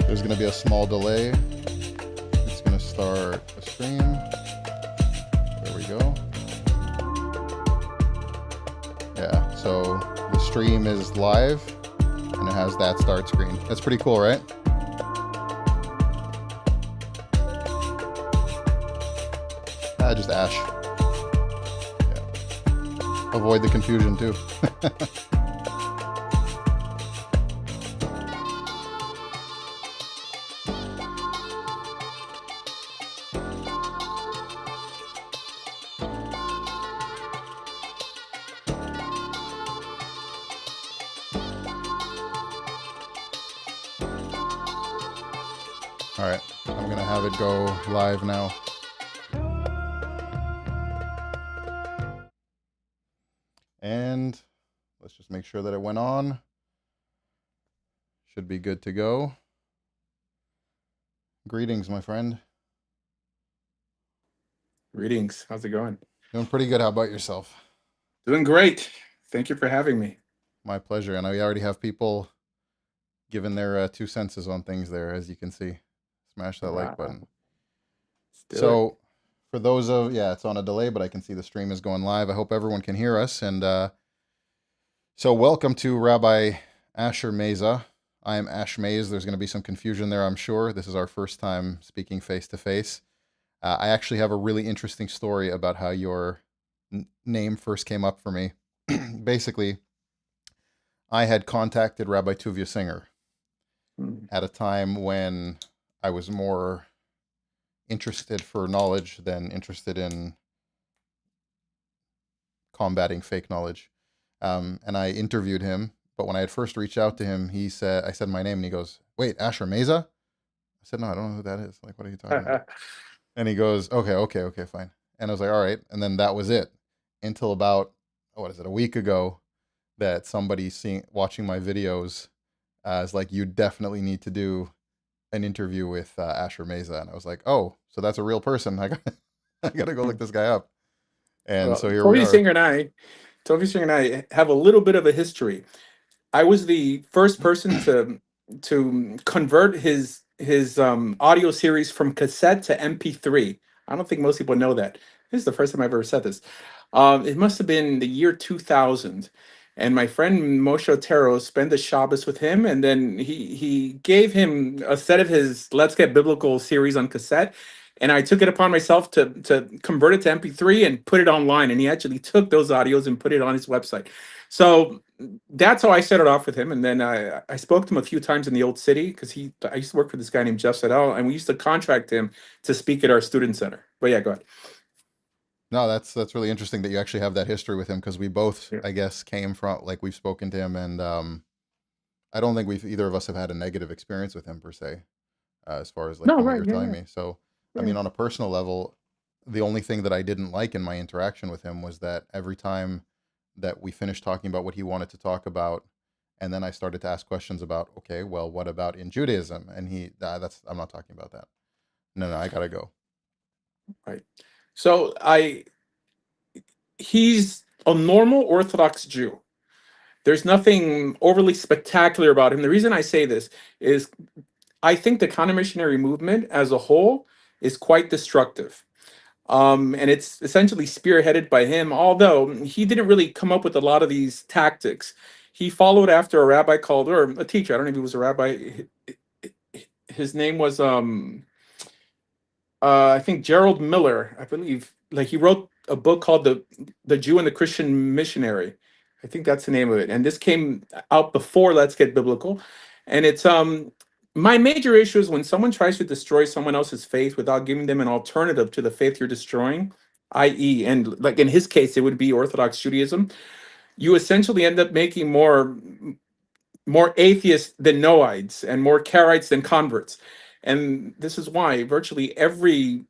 There's going to be a small delay. It's going to start a stream. There we go. Yeah, so the stream is live and it has that start screen. That's pretty cool, right? Just Ash. Yeah. Avoid the confusion too. All right, I'm gonna have it go live now. And let's just make sure that it went on. Should be good to go. Greetings, my friend. Greetings. How's it going? Doing pretty good. How about yourself? Doing great. Thank you for having me. My pleasure. I know you already have people giving their 2 cents on things there, as you can see. Smash that like button. So for those of, it's on a delay, but I can see the stream is going live. I hope everyone can hear us. And so welcome to Rabbi Asher Meza. I am Asher Meza. There's going to be some confusion there, I'm sure. This is our first time speaking face-to-face. I actually have a really interesting story about how your name first came up for me. Basically, I had contacted Rabbi Tuvia Singer at a time when I was more interested for knowledge than interested in combating fake knowledge. And I interviewed him, but when I had first reached out to him, I said my name, and he goes, "Wait, Asher Meza?" I said, "No, I don't know who that is. Like, what are you talking about?" And he goes, okay, fine. And I was like, all right. And then that was it until about, a week ago, that somebody watching my videos is like, you definitely need to do an interview with Asher Meza. And I was like, oh, so that's a real person. I got to go look this guy up. And so here we are. Tuvia Singer and I have a little bit of a history. I was the first person to convert his audio series from cassette to MP3. I don't think most people know that. This is the first time I've ever said this. It must have been the year 2000. And my friend Moshe Otero spent the Shabbos with him, and then he gave him a set of his Let's Get Biblical series on cassette, and I took it upon myself to convert it to MP3 and put it online. And he actually took those audios and put it on his website. So that's how I started off with him. And then I spoke to him a few times in the old city because I used to work for this guy named Jeff Sedell, and we used to contract him to speak at our student center. But yeah, go ahead. No, that's really interesting that you actually have that history with him, because we both, I guess, came from, like, we've spoken to him, and I don't think either of us have had a negative experience with him per se, as far as like what you're telling me. So, I mean, on a personal level, the only thing that I didn't like in my interaction with him was that every time that we finished talking about what he wanted to talk about, and then I started to ask questions about, okay, well, what about in Judaism? And I'm not talking about that. No, I gotta go. Right. So he's a normal Orthodox Jew. There's nothing overly spectacular about him. The reason I say this is I think the counter-missionary movement as a whole is quite destructive. And it's essentially spearheaded by him, although he didn't really come up with a lot of these tactics. He followed after a rabbi called, or a teacher, I don't know if he was a rabbi. His name was, I think, Gerald Miller, I believe. Like, he wrote a book called The Jew and the Christian Missionary. I think that's the name of it. And this came out before Let's Get Biblical. And it's my major issue is when someone tries to destroy someone else's faith without giving them an alternative to the faith you're destroying, i.e., and like in his case, it would be Orthodox Judaism. You essentially end up making more atheists than noites and more Karaites than converts. And this is why virtually every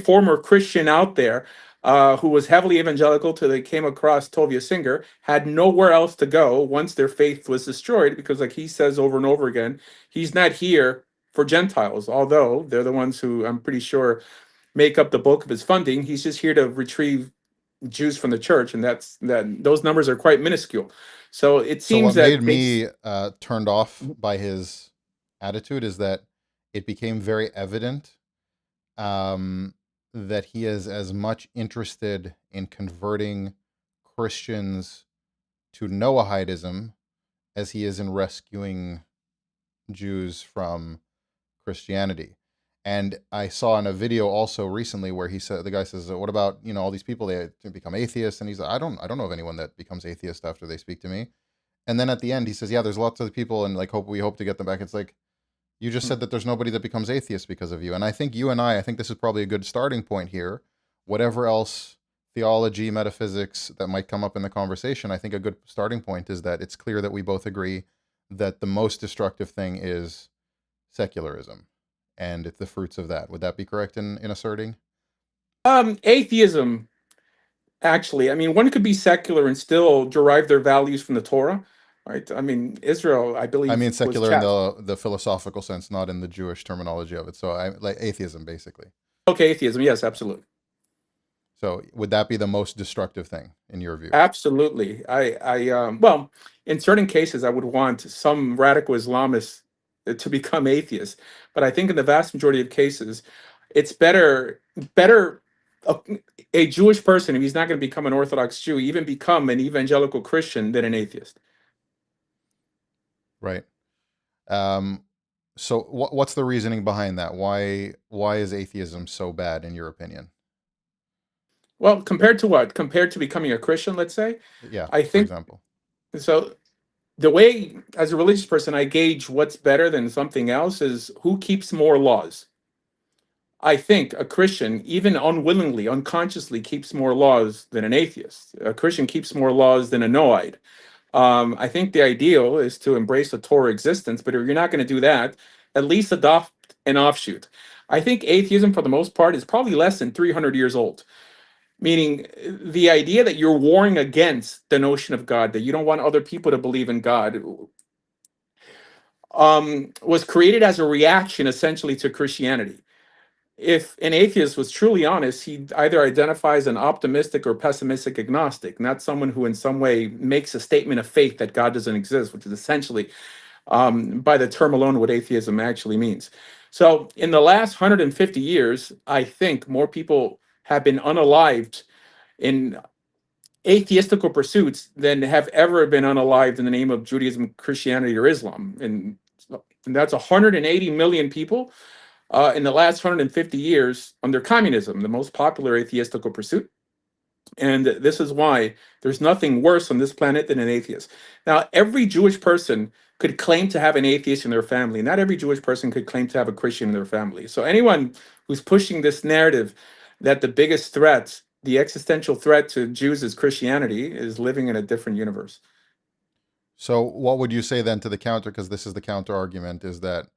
former Christian out there who was heavily evangelical till they came across Tuvia Singer had nowhere else to go once their faith was destroyed, because like he says over and over again, he's not here for Gentiles, although they're the ones who I'm pretty sure make up the bulk of his funding. He's just here to retrieve Jews from the church, and those numbers are quite minuscule. So it seems that made me turned off by his attitude is that it became very evident that he is as much interested in converting Christians to Noahidism as he is in rescuing Jews from Christianity. And I saw in a video also recently where he said, the guy says, "What about all these people, they become atheists?" And he's like, I don't know of anyone that becomes atheist after they speak to me." And then at the end he says, "Yeah, there's lots of people, and like we hope to get them back." It's like, you just said that there's nobody that becomes atheist because of you. And I think I think this is probably a good starting point here. Whatever else theology, metaphysics that might come up in the conversation, I think a good starting point is that it's clear that we both agree that the most destructive thing is secularism and it's the fruits of that. Would that be correct in asserting? Atheism, actually, I mean, one could be secular and still derive their values from the Torah, right? I mean, Israel, I I believe, mean was secular in the philosophical sense, not in the Jewish terminology of it. So I like atheism basically. okay, atheism, yes, absolutely. So would that be the most destructive thing in your view? Absolutely. Well, in certain cases, I would want some radical Islamists to become atheists, but I think in the vast majority of cases, it's better a, a Jewish person, if he's not going to become an Orthodox Jew, even become an evangelical Christian than an atheist. Right. Um, so what's the reasoning behind that? Why is atheism so bad in your opinion? Well, compared to what? Compared to becoming a Christian, let's say, Yeah, I for think example. so. The way, as a religious person, I gauge what's better than something else is who keeps more laws. I think a Christian, even unwillingly, unconsciously, keeps more laws than an atheist. A Christian keeps more laws than a Noahide. I think the ideal is to embrace the Torah existence, but if you're not going to do that, at least adopt an offshoot. I think atheism, for the most part, is probably less than 300 years old, meaning the idea that you're warring against the notion of God, that you don't want other people to believe in God, was created as a reaction essentially to Christianity. If an atheist was truly honest, he either identifies an optimistic or pessimistic agnostic, not someone who in some way makes a statement of faith that God doesn't exist, which is essentially, by the term alone, what atheism actually means. So, in the last 150 years, I think more people have been unalived in atheistical pursuits than have ever been unalived in the name of Judaism, Christianity, or Islam. And that's 180 million people in the last 150 years under communism, the most popular atheistical pursuit. And this is why there's nothing worse on this planet than an atheist. Now, every Jewish person could claim to have an atheist in their family. Not every Jewish person could claim to have a Christian in their family. So anyone who's pushing this narrative that the biggest threat, the existential threat to Jews is Christianity, is living in a different universe. So what would you say then to the counter? Because this is the counter argument: is that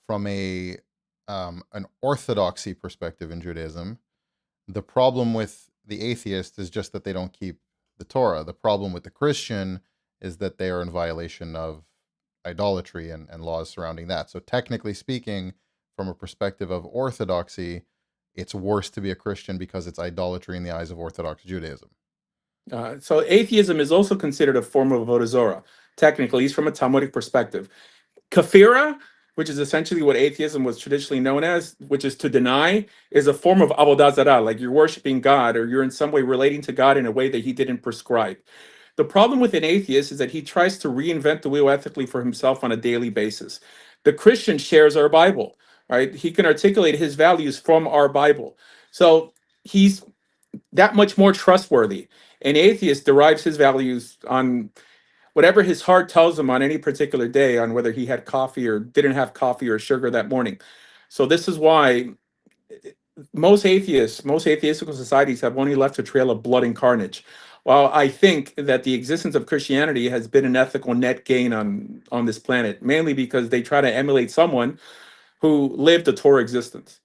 from a an orthodoxy perspective in Judaism, the problem with the atheist is just that they don't keep the Torah. The problem with the Christian is that they are in violation of idolatry and laws surrounding that. So technically speaking, from a perspective of orthodoxy, it's worse to be a Christian because it's idolatry in the eyes of Orthodox Judaism. So atheism is also considered a form of avodah zarah, technically, at least from a Talmudic perspective. Kafira, which is essentially what atheism was traditionally known as, which is to deny, is a form of avodah zarah, like you're worshiping God or you're in some way relating to God in a way that He didn't prescribe. The problem with an atheist is that he tries to reinvent the wheel ethically for himself on a daily basis. The Christian shares our Bible, right? He can articulate his values from our Bible. So he's that much more trustworthy. An atheist derives his values on whatever his heart tells him on any particular day, on whether he had coffee or didn't have coffee or sugar that morning. So this is why most atheistical societies have only left a trail of blood and carnage. While I think that the existence of Christianity has been an ethical net gain on this planet, mainly because they try to emulate someone who lived a Torah existence.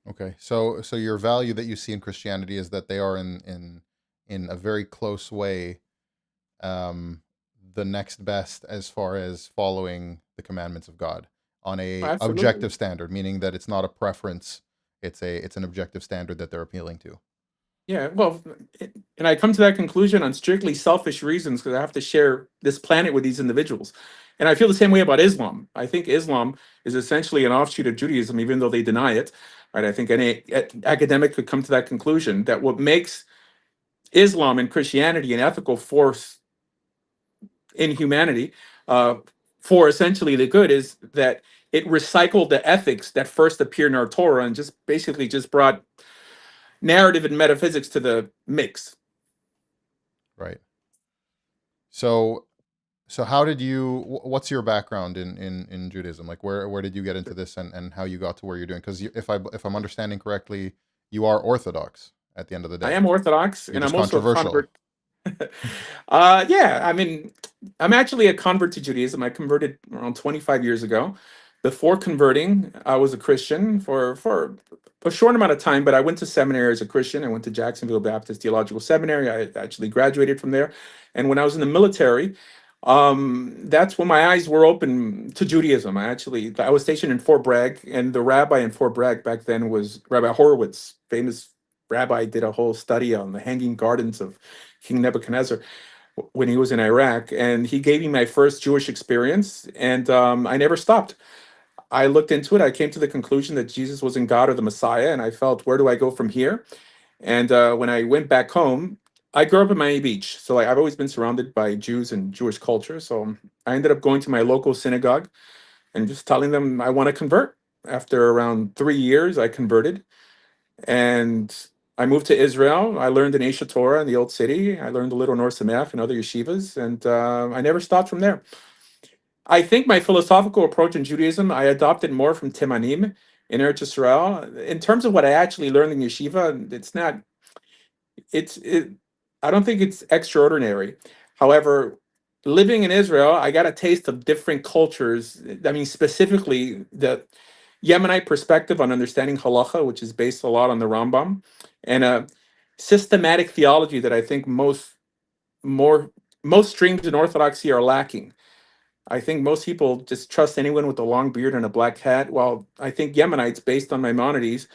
Okay, so your value that you see in Christianity is that they are in a very close way um, the next best as far as following the commandments of God on a Absolutely. objective standard, meaning that it's not a preference; it's an objective standard that they're appealing to. Yeah, well, and I come to that conclusion on strictly selfish reasons because I have to share this planet with these individuals. And I feel the same way about Islam. I think Islam is essentially an offshoot of Judaism, even though they deny it. Right? I think any academic could come to that conclusion that what makes Islam and Christianity an ethical force in humanity for essentially the good is that it recycled the ethics that first appeared in our Torah and just basically just brought narrative and metaphysics to the mix. Right. So how did you? What's your background in Judaism? Like, where did you get into this, and how you got to where you're doing? Because if I'm understanding correctly, you are Orthodox at the end of the I day. am Orthodox, You're and just I'm also a controversial. convert. Yeah, I mean, I'm actually a convert to Judaism. I converted around 25 years ago. Before converting, I was a Christian for a short amount of time, but I went to seminary as a Christian. I went to Jacksonville Baptist Theological Seminary. I actually graduated from there. And when I was in the military, that's when my eyes were open to Judaism. I was stationed in Fort Bragg, and the rabbi in Fort Bragg back then was Rabbi Horowitz, famous rabbi, did a whole study on the Hanging Gardens of King Nebuchadnezzar when he was in Iraq, and he gave me my first Jewish experience, and I never stopped. I looked into it. I came to the conclusion that Jesus wasn't God or the Messiah, and I felt, where do I go from here? And when I went back home, I grew up in Miami Beach, so I've always been surrounded by Jews and Jewish culture. So I ended up going to my local synagogue and just telling them I want to convert. After around 3 years, I converted, and I moved to Israel. I learned in Aish Torah in the Old City. I learned a little North Sameach and other yeshivas, and I never stopped from there. I think my philosophical approach in Judaism, I adopted more from Timanim in Eretz Yisrael. In terms of what I actually learned in yeshiva, it's not, it's, it, I don't think it's extraordinary. However, living in Israel, I got a taste of different cultures. I mean, specifically the Yemenite perspective on understanding halacha, which is based a lot on the Rambam, and a systematic theology that I think more most streams in Orthodoxy are lacking. I think most people just trust anyone with a long beard and a black hat. While I think Yemenites, based on Maimonides,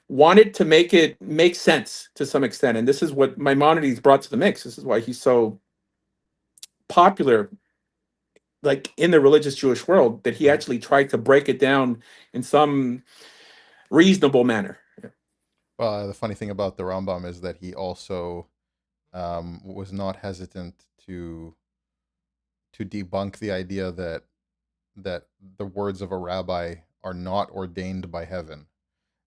wanted to make it make sense to some extent, and this is what Maimonides brought to the mix. This is why he's so popular, like in the religious Jewish world, that he Mhm. actually tried to break it down in some reasonable manner. Well, the funny thing about the Rambam is that he also was not hesitant to debunk the idea that the words of a rabbi are not ordained by heaven,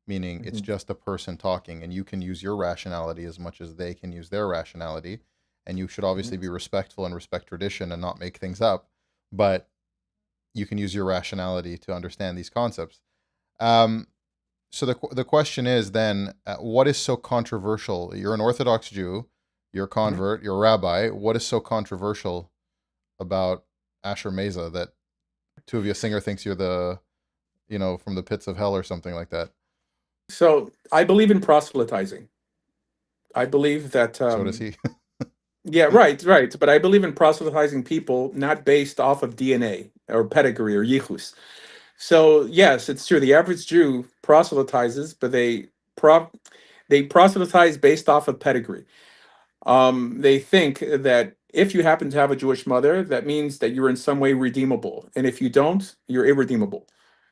meaning it's Mhm. just a person talking, and you can use your rationality as much as they can use their rationality, and you should obviously Mhm. be respectful and respect tradition and not make things up, but you can use your rationality to understand these concepts. Um, so the question is then, what is so controversial? You're an Orthodox Jew, you're a Mhm. convert, you're a rabbi. What is so controversial about Asher Meza that two of you singer thinks you're from the pits of hell or something like that? So I believe in proselytizing. I believe that So does he. yeah, right, right. But I believe in proselytizing people not based off of DNA or pedigree or yichus. So yes, it's true. The average Jew proselytizes, but prop they proselytize based off of pedigree. They think that if you happen to have a Jewish mother, that means that you're in some way redeemable, and if you don't, you're irredeemable.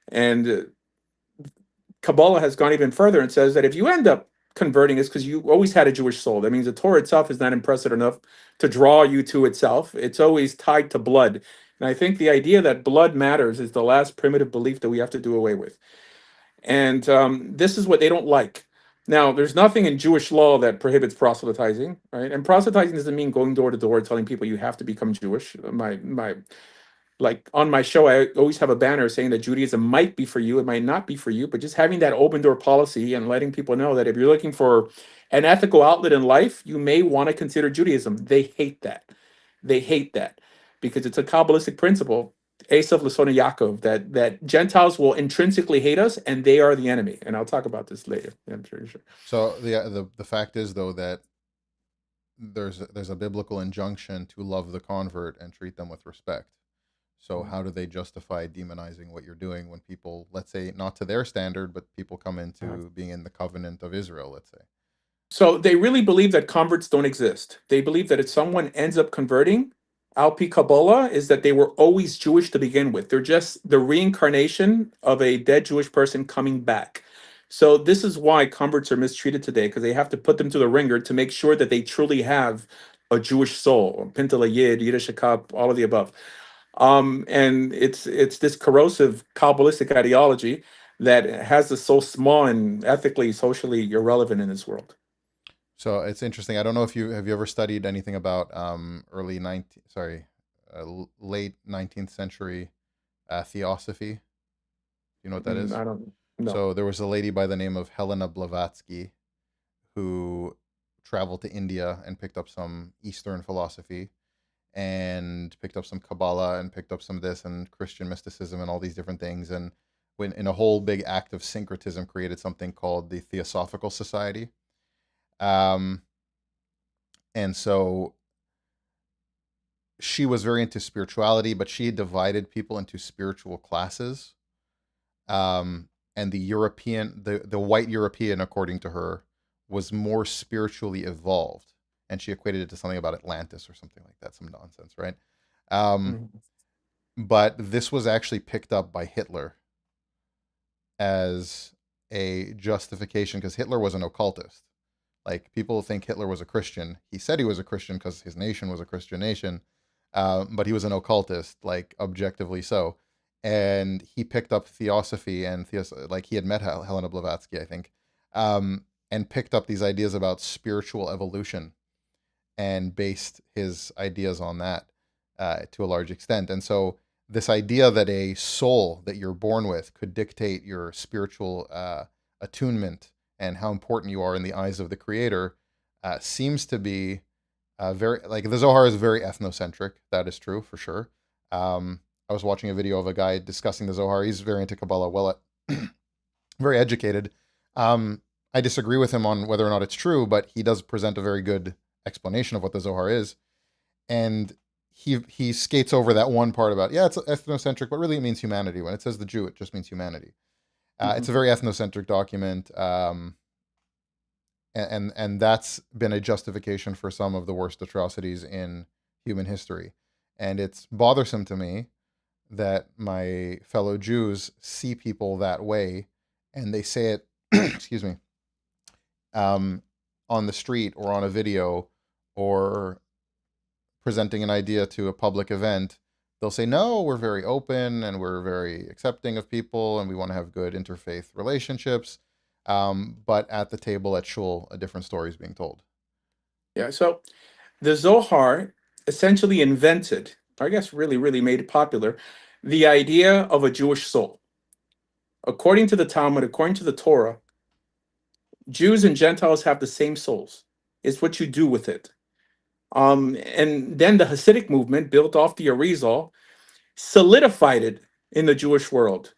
And Kabbalah has gone even further and says that if you end up converting, it's because you always had a Jewish soul. That means the Torah itself is not impressive enough to draw you to itself. It's always tied to blood. And I think the idea that blood matters is the last primitive belief that we have to do away with. And this is what they don't like. Now, there's nothing in Jewish law that prohibits proselytizing, right? And proselytizing doesn't mean going door to door telling people you have to become Jewish. My like on my show, I always have a banner saying that Judaism might be for you, it might not be for you, but just having that open door policy and letting people know that if you're looking for an ethical outlet in life, you may want to consider Judaism. They hate that. They hate that because it's a Kabbalistic principle, Esav Lasona Yaakov, that Gentiles will intrinsically hate us and they are the enemy. And I'll talk about this later. I'm sure. So the fact is though that there's a biblical injunction to love the convert and treat them with respect. So how do they justify demonizing what you're doing when people, let's say, not to their standard, but people come Uh, into being in the covenant of Israel, let's say? So they really believe that converts don't exist. They believe that if someone ends up converting, Alpi Kabbalah, is that they were always Jewish to begin with. They're just the reincarnation of a dead Jewish person coming back. So this is why converts are mistreated today, because they have to put them to the ringer to make sure that they truly have a Jewish soul, Pintele Yid, Yiddish Akap, all of the above. And it's this corrosive Kabbalistic ideology that has us so small and ethically, socially irrelevant in this world. So it's interesting. I don't know if you ever studied anything about late 19th century theosophy. You know what that is? I don't know. So there was a lady by the name of Helena Blavatsky who traveled to India and picked up some Eastern philosophy and picked up some Kabbalah and picked up some of this and Christian mysticism and all these different things. And when in a whole big act of syncretism created something called the Theosophical Society. Um, and so she was very into spirituality, but she divided people into spiritual classes. And the white European, according to her, was more spiritually evolved, and she equated it to something about Atlantis or something like that, some nonsense, right? Um, Mhm. but this was actually picked up by Hitler as a justification because Hitler was an occultist. Like people think Hitler was a Christian. He said he was a Christian because his nation was a Christian nation, but he was an occultist, like objectively so. And he picked up theosophy and like he had met Helena Blavatsky, I think, and picked up these ideas about spiritual evolution and based his ideas on that to a large extent. And so this idea that a soul that you're born with could dictate your spiritual attunement and how important you are in the eyes of the creator seems to be very, like, the Zohar is very ethnocentric. That is true for sure. I was watching a video of a guy discussing the Zohar. He's very into Kabbalah, very educated. I disagree with him on whether or not it's true, but he does present a very good explanation of what the Zohar is. And he skates over that one part about, yeah, it's ethnocentric, but really it means humanity. When it says the Jew, it just means humanity. It's a very ethnocentric document, and that's been a justification for some of the worst atrocities in human history. And it's bothersome to me that my fellow Jews see people that way, and they say it, excuse me, on the street or on a video or presenting an idea to a public event. They'll say, no, we're very open and we're very accepting of people and we want to have good interfaith relationships. But at the table at shul, a different story is being told. Yeah. So the Zohar essentially invented, or I guess really, really made it popular, the idea of a Jewish soul. According to the Talmud, according to the Torah, Jews and Gentiles have the same souls. It's what you do with it. And then the Hasidic movement, built off the Arizal, solidified it in the Jewish world.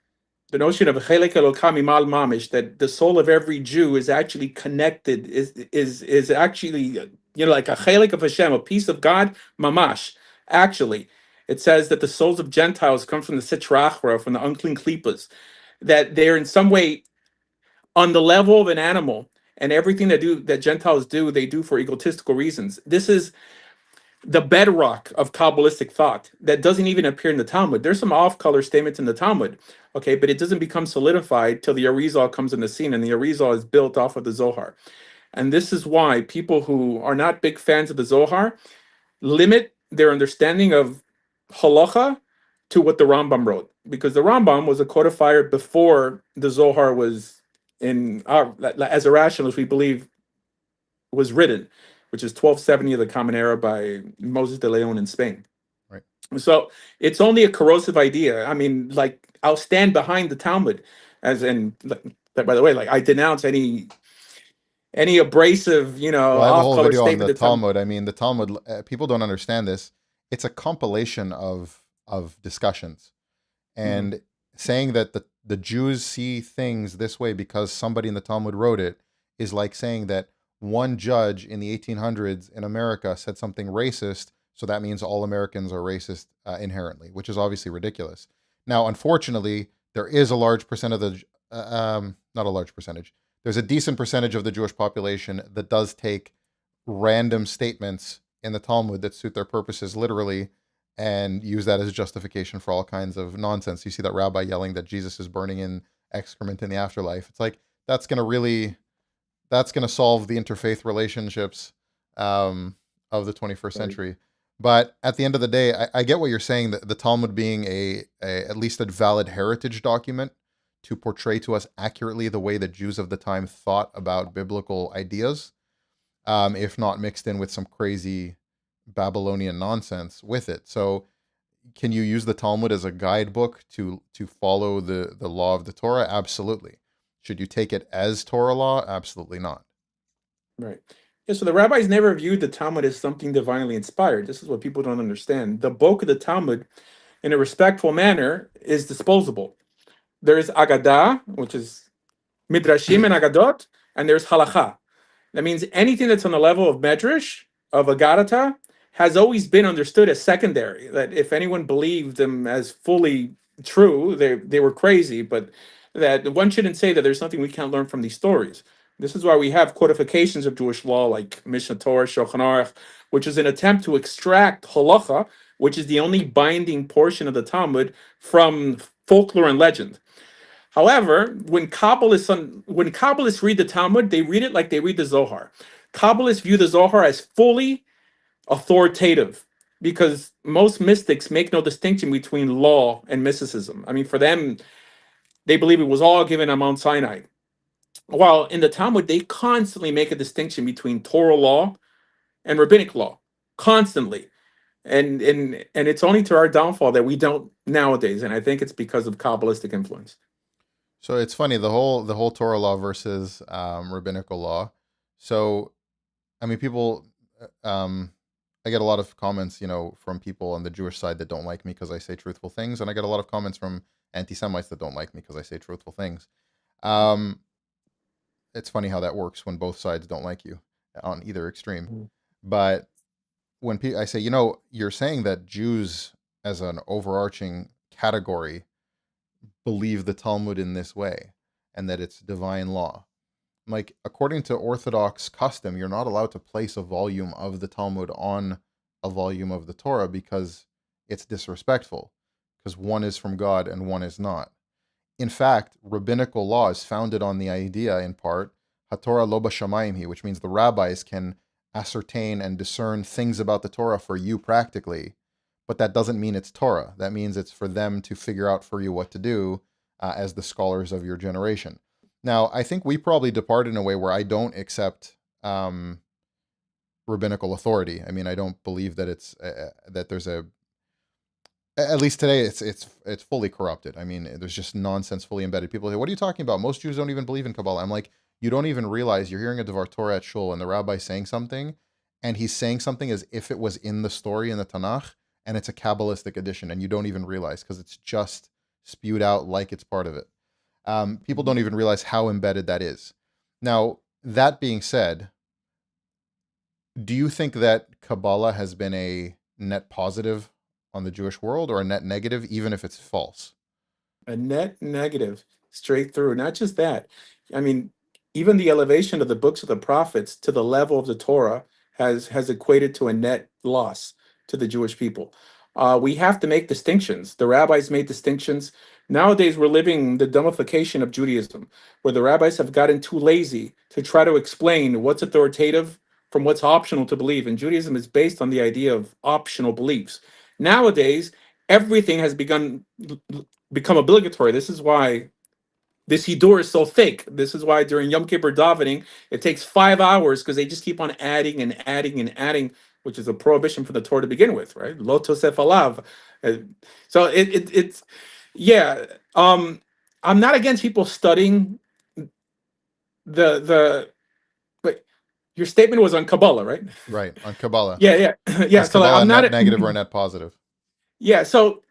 The notion of chelek elokam imal mamish, that the soul of every Jew is actually connected, is actually, like a chelek of Hashem, a piece of God, mamash. Actually, it says that the souls of Gentiles come from the Sitra Achra, from the unclean klipas, that they're in some way on the level of an animal, and everything that Gentiles do, they do for egotistical reasons. This is the bedrock of Kabbalistic thought that doesn't even appear in the Talmud. There's some off-color statements in the Talmud, okay, but it doesn't become solidified till the Arizal comes in the scene, and the Arizal is built off of the Zohar. And this is why people who are not big fans of the Zohar limit their understanding of halacha to what the Rambam wrote, because the Rambam was a codifier before the Zohar was in our, as a rationalist, we believe was written, which is 1270 of the Common Era by Moses de Leon in Spain. Right. So it's only a corrosive idea. I mean, like, I'll stand behind the Talmud, as in, by the way, like, I denounce any abrasive, Well, I have a whole off-color video on statement the that's some. Talmud. I mean, the Talmud, people don't understand this. It's a compilation of discussions. Mhm. And saying that the Jews see things this way because somebody in the Talmud wrote it is like saying that one judge in the 1800s in America said something racist, so that means all Americans are racist inherently, which is obviously ridiculous. Now, unfortunately, there is a large percent of the, not a large percentage, there's a decent percentage of the Jewish population that does take random statements in the Talmud that suit their purposes literally and use that as a justification for all kinds of nonsense. You see that rabbi yelling that Jesus is burning in excrement in the afterlife. It's like that's going to solve the interfaith relationships of the 21st century. But at the end of the day, I get what you're saying, that the Talmud being a at least a valid heritage document to portray to us accurately the way that Jews of the time thought about biblical ideas, if not mixed in with some crazy Babylonian nonsense with it. So can you use the Talmud as a guidebook to follow the law of the Torah? Absolutely. Should you take it as Torah law? Absolutely not. Right. Yeah, so the rabbis never viewed the Talmud as something divinely inspired. This is what people don't understand. The bulk of the Talmud, in a respectful manner, is disposable. There is Agadah, which is Midrashim and Agadot, and there's Halacha. That means anything that's on the level of Medrash, of Agadata, has always been understood as secondary. That if anyone believed them as fully true, they were crazy, but that one shouldn't say that there's something we can't learn from these stories. This is why we have codifications of Jewish law like Mishnah Torah, Shulchan Aruch, which is an attempt to extract halacha, which is the only binding portion of the Talmud, from folklore and legend. However, when Kabbalists read the Talmud, they read it like they read the Zohar. Kabbalists view the Zohar as fully authoritative because most mystics make no distinction between law and mysticism. I mean, for them, they believe it was all given on Mount Sinai. While in the Talmud, they constantly make a distinction between Torah law and rabbinic law, constantly. And it's only to our downfall that we don't nowadays. And I think it's because of Kabbalistic influence. So it's funny, the whole Torah law versus rabbinical law. So, I mean, people, I get a lot of comments, from people on the Jewish side that don't like me because I say truthful things, and I get a lot of comments from anti-Semites that don't like me because I say truthful things. Um, it's funny how that works when both sides don't like you on either extreme. But when I say, you're saying that Jews as an overarching category believe the Talmud in this way and that it's divine law. Like, according to Orthodox custom, you're not allowed to place a volume of the Talmud on a volume of the Torah because it's disrespectful, because one is from God and one is not. In fact, rabbinical law is founded on the idea, in part, HaTorah lo b'shamayim hi, which means the rabbis can ascertain and discern things about the Torah for you practically, but that doesn't mean it's Torah. That means it's for them to figure out for you what to do as the scholars of your generation. Now, I think we probably depart in a way where I don't accept rabbinical authority. I mean, I don't believe that it's that there's at least today it's fully corrupted. I mean, there's just nonsense fully embedded. People say, "What are you talking about? Most Jews don't even believe in Kabbalah." I'm like, you don't even realize you're hearing a Devar Torah at shul and the rabbi saying something, and he's saying something as if it was in the story in the Tanakh, and it's a Kabbalistic addition, and you don't even realize because it's just spewed out like it's part of it. People don't even realize how embedded that is. Now, that being said, do you think that Kabbalah has been a net positive on the Jewish world or a net negative, even if it's false? A net negative, straight through. Not just that. I mean, even the elevation of the books of the prophets to the level of the Torah has equated to a net loss to the Jewish people. We have to make distinctions. The rabbis made distinctions. Nowadays, we're living the dumbification of Judaism, where the rabbis have gotten too lazy to try to explain what's authoritative from what's optional to believe. And Judaism is based on the idea of optional beliefs. Nowadays, everything has become obligatory. This is why this Hidur is so thick. This is why during Yom Kippur davening, it takes 5 hours because they just keep on adding and adding and adding, which is a prohibition for the Torah to begin with, right? Lo tosef alav. So it's yeah. I'm not against people studying the but your statement was on Kabbalah, right? Right, on Kabbalah. Yeah. Is So Kabbalah I'm not net negative or net positive? Yeah. So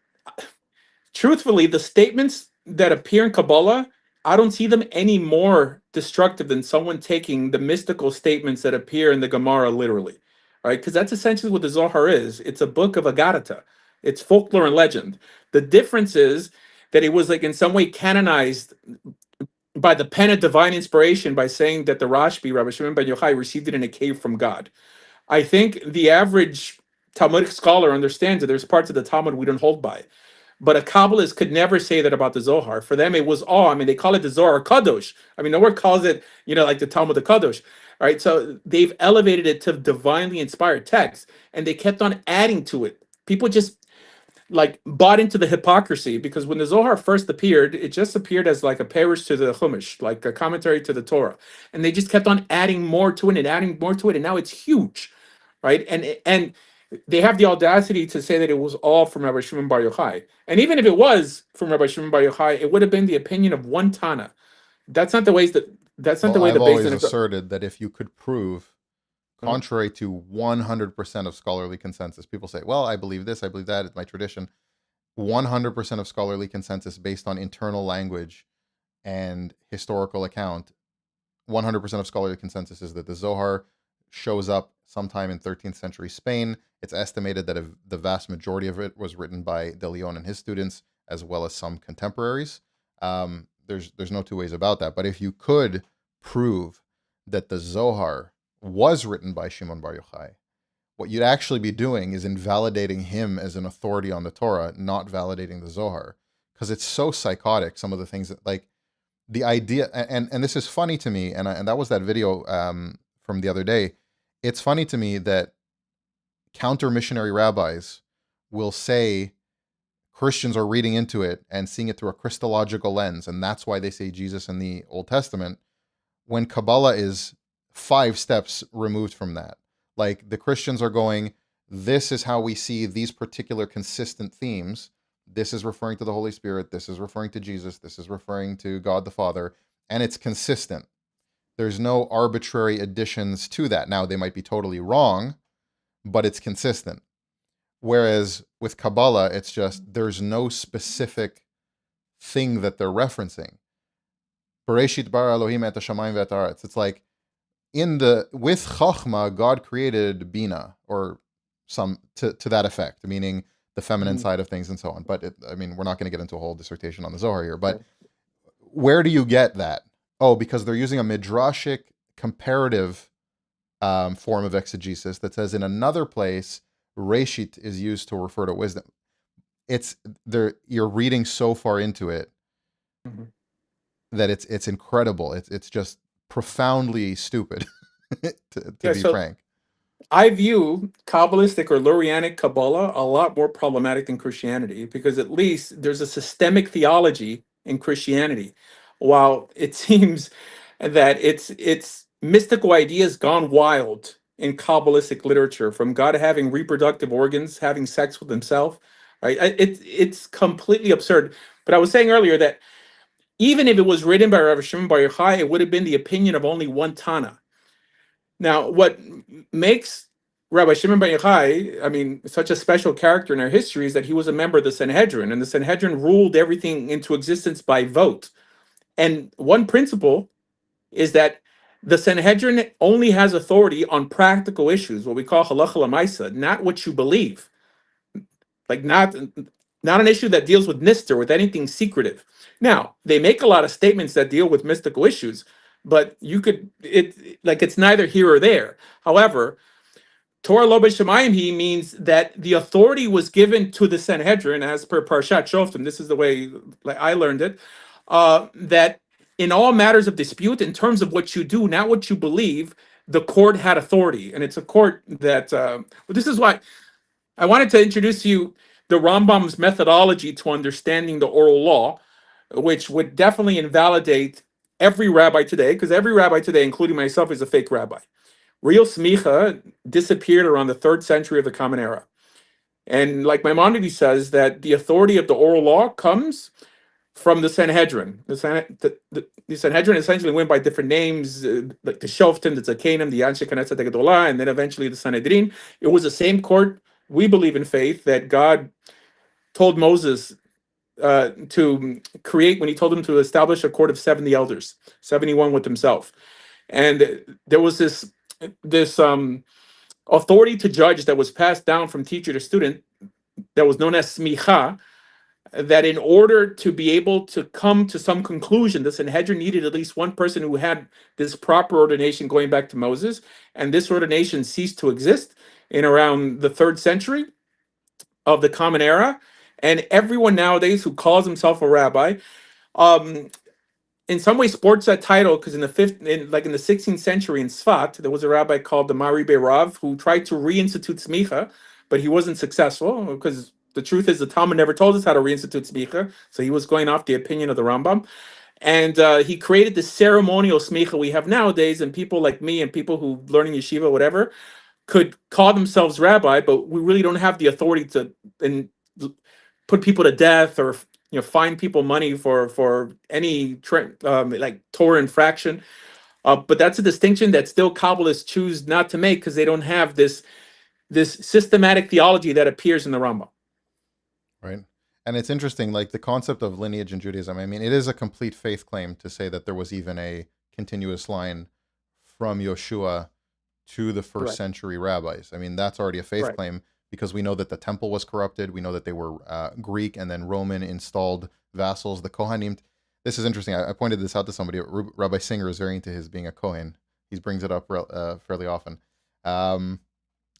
truthfully, the statements that appear in Kabbalah, I don't see them any more destructive than someone taking the mystical statements that appear in the Gemara literally, right? Because that's essentially what the Zohar is. It's a book of Agadata. It's folklore and legend. The difference is that it was like in some way canonized by the pen of divine inspiration by saying that the Rashbi, Rabbi Shimon ben Yochai, received it in a cave from God. I think the average Talmudic scholar understands that there's parts of the Talmud we don't hold by. But a Kabbalist could never say that about the Zohar. For them, it was awe. I mean, they call it the Zohar Kadosh. I mean, no one calls it, like the Talmud the Kadosh. All right. So they've elevated it to divinely inspired text, and they kept on adding to it. People just like bought into the hypocrisy because when the Zohar first appeared, it just appeared as like a parish to the Chumash, like a commentary to the Torah, and they just kept on adding more to it and adding more to it, and now it's huge, right? And they have the audacity to say that it was all from Rabbi Shimon Bar Yochai, and even if it was from Rabbi Shimon Bar Yochai, it would have been the opinion of one Tana. That's not the ways that. That's not the way I've the always Beis Din. asserted that if you could prove, contrary to 100% of scholarly consensus, people say, well, I believe this, I believe that, it's my tradition. 100% of scholarly consensus based on internal language and historical account, 100% of scholarly consensus is that the Zohar shows up sometime in 13th century Spain. It's estimated that the vast majority of it was written by De Leon and his students, as well as some contemporaries. There's no two ways about that. But if you could prove that the Zohar was written by Shimon Bar Yochai, what you'd actually be doing is invalidating him as an authority on the Torah, not validating the Zohar, because it's so psychotic. Some of the things that, like, the idea, and this is funny to me, and that was that video from the other day. It's funny to me that counter missionary rabbis will say Christians are reading into it and seeing it through a Christological lens, and that's why they say Jesus in the Old Testament, when Kabbalah is 5 steps removed from that. Like, the Christians are going, this is how we see these particular consistent themes. This is referring to the Holy Spirit. This is referring to Jesus. This is referring to God the Father. And it's consistent. There's no arbitrary additions to that. Now, they might be totally wrong, but it's consistent. Whereas with Kabbalah, it's just, there's no specific thing that they're referencing. Bereshit bara Elohim et hashamayim ve'et haaretz. It's like, with Chachma, God created Bina, or some to that effect, meaning the feminine side of things and so on. But we're not going to get into a whole dissertation on the Zohar here. But where do you get that? Oh, because they're using a midrashic comparative form of exegesis that says in another place, Reshit is used to refer to wisdom. You're reading so far into it that it's incredible. It's just profoundly stupid, to be frank. I view Kabbalistic or Lurianic Kabbalah a lot more problematic than Christianity, because at least there's a systemic theology in Christianity, while it seems that it's mystical ideas gone wild in Kabbalistic literature, from God having reproductive organs, having sex with himself, right? It's completely absurd. But I was saying earlier that even if it was written by Rabbi Shimon Bar Yochai, it would have been the opinion of only one Tana. Now, what makes Rabbi Shimon Bar Yochai, such a special character in our history, is that he was a member of the Sanhedrin, and the Sanhedrin ruled everything into existence by vote. And one principle is that the Sanhedrin only has authority on practical issues, what we call halacha l'maisa, not what you believe. Like, not an issue that deals with nister, with anything secretive. Now, they make a lot of statements that deal with mystical issues, but it's neither here or there. However, Torah lo b'shamayim means that the authority was given to the Sanhedrin, as per Parshat Shoftim. This is the way I learned it. That in all matters of dispute, in terms of what you do, not what you believe, the court had authority, and it's a court that. This is why I wanted to introduce to you the Rambam's methodology to understanding the oral law, which would definitely invalidate every rabbi today, because every rabbi today, including myself, is a fake rabbi. Real smicha disappeared around the 3rd century of the Common Era. And like Maimonides says, that the authority of the oral law comes from the Sanhedrin. The Sanhedrin essentially went by different names, like the Shoftim, the Tzakanim, the Anshe Knesset Gedolah, and then eventually the Sanhedrin. It was the same court, we believe in faith, that God told Moses to create when he told him to establish a court of 70 elders, 71 with himself. And there was this authority to judge that was passed down from teacher to student that was known as smicha, that in order to be able to come to some conclusion, the Sanhedrin needed at least one person who had this proper ordination going back to Moses, and this ordination ceased to exist in around the 3rd century of the Common Era. And everyone nowadays who calls himself a rabbi, um, in some way sports that title, because in the 16th century in Sfat, there was a rabbi called the Mari Rav who tried to reinstitute smicha, but he wasn't successful because the truth is the Talmud never told us how to reinstitute smicha, so he was going off the opinion of the Rambam, and he created the ceremonial smicha we have nowadays, and people like me and people who learning yeshiva, whatever, could call themselves rabbi, but we really don't have the authority to put people to death or fine people money for any like Torah infraction. But that's a distinction that still Kabbalists choose not to make because they don't have this systematic theology that appears in the Rambam. Right. And it's interesting, like the concept of lineage in Judaism. I mean, it is a complete faith claim to say that there was even a continuous line from Yoshua to the first century rabbis. I mean, that's already a faith claim because we know that the temple was corrupted. We know that they were Greek and then Roman installed vassals. The Kohanim. This is interesting. I pointed this out to somebody. Rabbi Singer is very into his being a Kohen. He brings it up fairly often.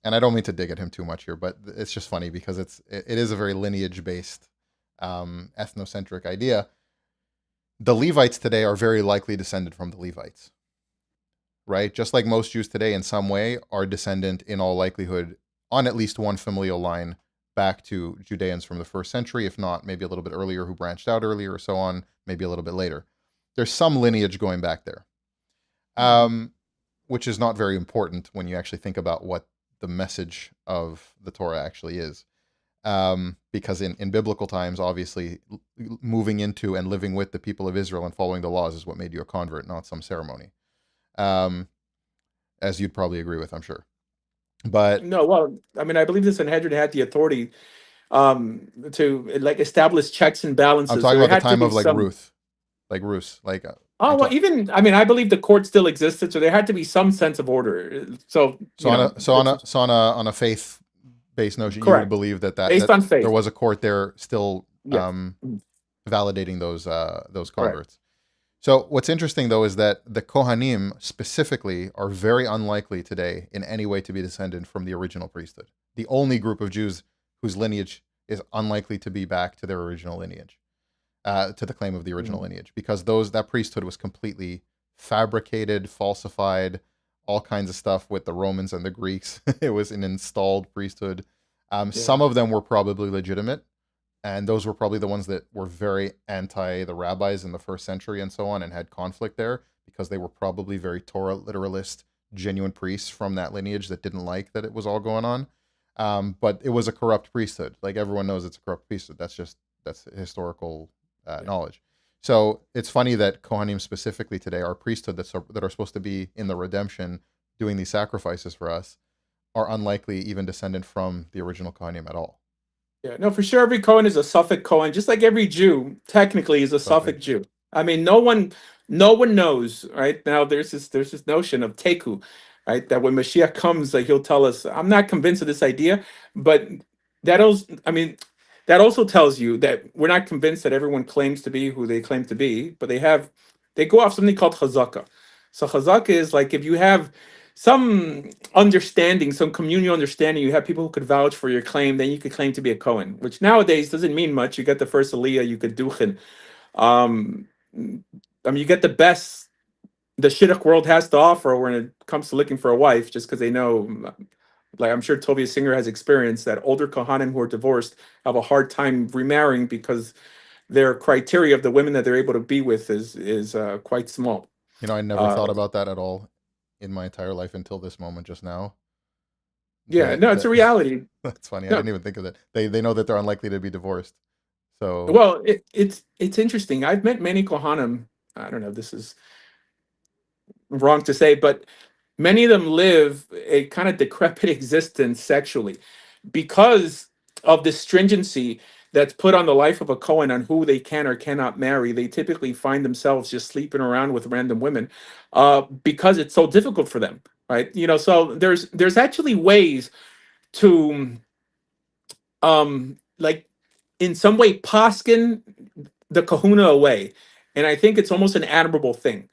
And I don't mean to dig at him too much here, but it's just funny because it is a very lineage-based, ethnocentric idea. The Levites today are very likely descended from the Levites, right? Just like most Jews today, in some way, are descendant in all likelihood on at least one familial line back to Judeans from the 1st century, if not maybe a little bit earlier, who branched out earlier, or so on, maybe a little bit later. There's some lineage going back there, which is not very important when you actually think about what the message of the Torah actually is. Because in biblical times, obviously, moving into and living with the people of Israel and following the laws is what made you a convert, not some ceremony. As you'd probably agree with, I'm sure. But no, well, I mean, I believe the Sanhedrin had the authority to like establish checks and balances. I'm talking about the time of like Ruth, even I mean, I believe the court still existed, so there had to be some sense of order. On a faith-based notion, you would believe that based on faith, there was a court there still validating those converts. So what's interesting, though, is that the Kohanim specifically are very unlikely today in any way to be descended from the original priesthood. The only group of Jews whose lineage is unlikely to be back to their original lineage, to the claim of the original lineage, because that priesthood was completely fabricated, falsified, all kinds of stuff with the Romans and the Greeks. It was an installed priesthood. Some of them were probably legitimate, and those were probably the ones that were very anti the rabbis in the 1st century and so on, and had conflict there because they were probably very Torah literalist, genuine priests from that lineage that didn't like that it was all going on. But it was a corrupt priesthood. Like everyone knows it's a corrupt priesthood. That's historical knowledge. So it's funny that Kohanim specifically today, our priesthood that are supposed to be in the redemption, doing these sacrifices for us, are unlikely even descendant from the original Kohanim at all. Yeah, no, for sure. Every Cohen is a Suffolk Cohen, just like every Jew technically is a Suffolk Jew. I mean, no one knows, right? Now there's this notion of teku, right? That when Mashiach comes, like he'll tell us. I'm not convinced of this idea, but that also tells you that we're not convinced that everyone claims to be who they claim to be, but they go off something called chazaka. So chazaka is like if you have some understanding, some communal understanding, you have people who could vouch for your claim, then you could claim to be a Cohen, which nowadays doesn't mean much. You get the first Aliyah, you could duchen. I mean, you get the best the Shidduch world has to offer when it comes to looking for a wife, just because they know, like I'm sure Tovia Singer has experienced, that older Kohanim who are divorced have a hard time remarrying because their criteria of the women that they're able to be with is quite small. I never thought about that at all in my entire life until this moment just now. It's a reality. That's funny. I didn't even think of that. They know that they're unlikely to be divorced. So well, it's interesting. I've met many Kohanim. I don't know if this is wrong to say, but many of them live a kind of decrepit existence sexually because of the stringency that's put on the life of a Cohen on who they can or cannot marry. They typically find themselves just sleeping around with random women because it's so difficult for them, right? So there's actually ways to like in some way paskin the kahuna away. And I think it's almost an admirable thing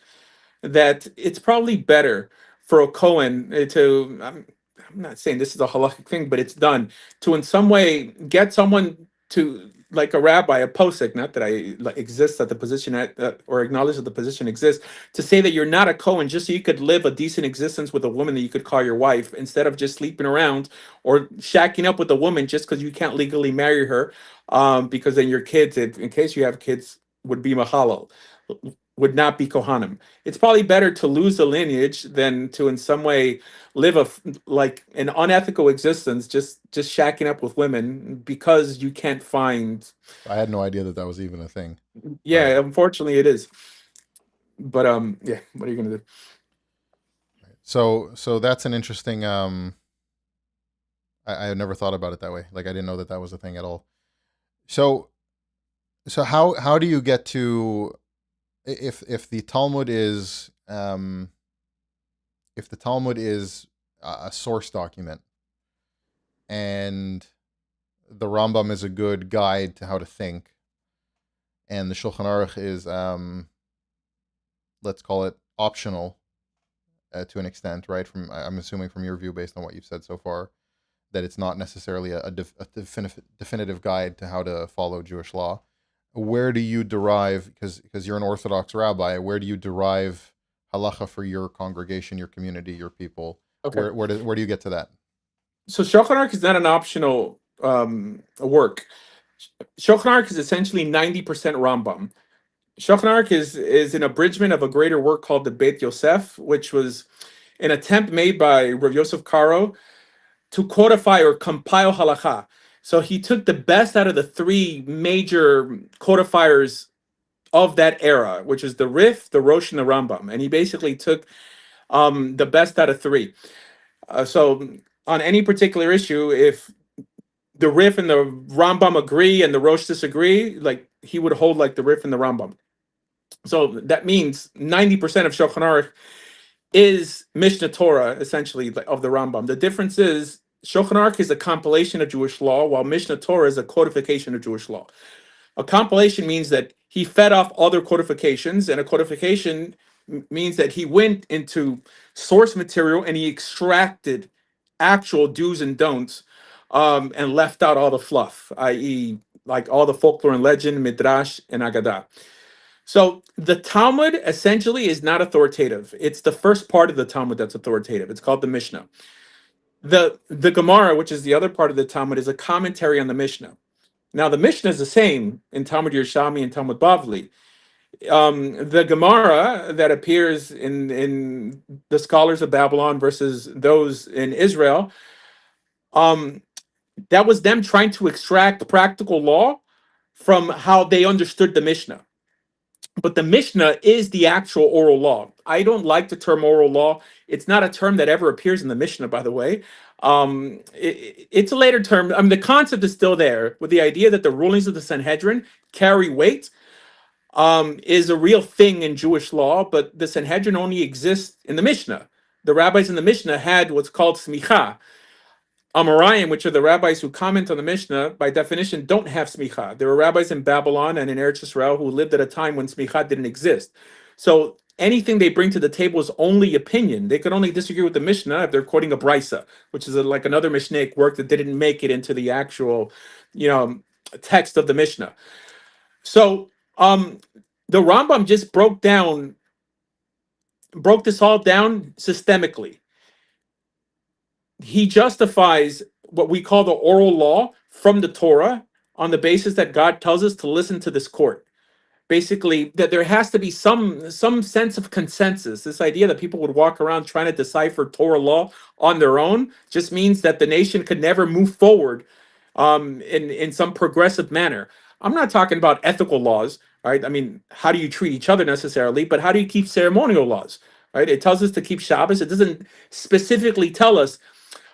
that it's probably better for a Cohen to, I'm not saying this is a halachic thing, but it's done to in some way get someone to, like a rabbi, a posek, not that I like, exist at the position or acknowledge that the position exists, to say that you're not a Cohen just so you could live a decent existence with a woman that you could call your wife instead of just sleeping around or shacking up with a woman just because you can't legally marry her, because then your kids, in case you have kids, would be mahalal, would not be kohanim. It's probably better to lose the lineage than to in some way live like an unethical existence, just shacking up with women because you can't find. I had no idea that that was even a thing. Yeah, Right. unfortunately it is. But yeah, what are you gonna do? So that's an interesting. I never thought about it that way. Like I didn't know that that was a thing at all. So how do you get to if the Talmud is if the Talmud is a source document and the Rambam is a good guide to how to think, and the Shulchan Aruch is let's call it optional to an extent, right? From I'm assuming from your view, based on what you've said so far, that it's not necessarily a definitive guide to how to follow Jewish law. Where do you derive, because you're an Orthodox rabbi, where do you derive halacha for your congregation, your community, your people? Okay. Where do you get to that? So Shulchan Aruch is not an optional work. Shulchan Aruch is essentially 90% Rambam. Shulchan Aruch is an abridgment of a greater work called the Beit Yosef, which was an attempt made by Rav Yosef Karo to codify or compile halakha. So he took the best out of the three major codifiers of that era, which is the Rif, the Rosh, and the Rambam, and he basically took the best out of three. So on any particular issue, if the Rif and the Rambam agree and the Rosh disagree, like he would hold like the Rif and the Rambam. So that means 90% of Shulchan Aruch is Mishnah Torah, essentially, of the Rambam. The difference is Shulchan Aruch is a compilation of Jewish law, while Mishnah Torah is a codification of Jewish law. A compilation means that he fed off other codifications, and a codification means that he went into source material and he extracted actual do's and don'ts, and left out all the fluff, i.e., like all the folklore and legend, midrash, and agadah. So the Talmud essentially is not authoritative. It's the first part of the Talmud that's authoritative. It's called the Mishnah. The Gemara, which is the other part of the Talmud, is a commentary on the Mishnah. Now the Mishnah is the same in Talmud Yerushalmi and Talmud Bavli. The Gemara that appears in the scholars of Babylon versus those in Israel, that was them trying to extract practical law from how they understood the Mishnah. But the Mishnah is the actual oral law. I don't like the term oral law. It's not a term that ever appears in the Mishnah, by the way. It's a later term. I mean, the concept is still there, with the idea that the rulings of the Sanhedrin carry weight, is a real thing in Jewish law, but the Sanhedrin only exists in the Mishnah. The rabbis in the Mishnah had what's called smicha. Amoraim, which are the rabbis who comment on the Mishnah, by definition don't have smicha. There were rabbis in Babylon and in Eretz Yisrael who lived at a time when smicha didn't exist. So anything they bring to the table is only opinion. They could only disagree with the Mishnah if they're quoting a brisa, which is like another Mishnaic work that didn't make it into the actual, text of the Mishnah. So the Rambam just broke this all down systemically. He justifies what we call the oral law from the Torah on the basis that God tells us to listen to this court. Basically, that there has to be some sense of consensus. This idea that people would walk around trying to decipher Torah law on their own just means that the nation could never move forward in some progressive manner. I'm not talking about ethical laws, right? I mean, how do you treat each other necessarily, but how do you keep ceremonial laws, right? It tells us to keep Shabbos. It doesn't specifically tell us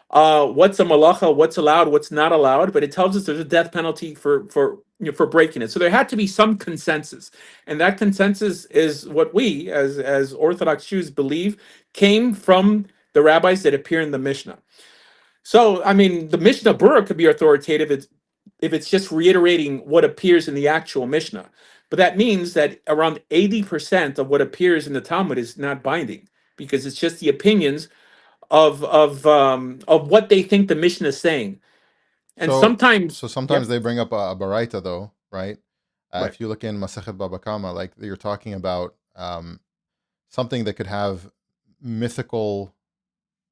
what's a malacha, what's allowed, what's not allowed, but it tells us there's a death penalty for breaking it. So there had to be some consensus, and that consensus is what we, as Orthodox Jews, believe came from the rabbis that appear in the Mishnah. So, I mean, the Mishnah Berurah could be authoritative. if it's just reiterating what appears in the actual Mishnah. But that means that around 80% of what appears in the Talmud is not binding, because it's just the opinions of what they think the Mishnah is saying. And So sometimes, so sometimes yep, they bring up a baraita though, right? right. If you look in Masechet Baba Kama, like you're talking about something that could have mythical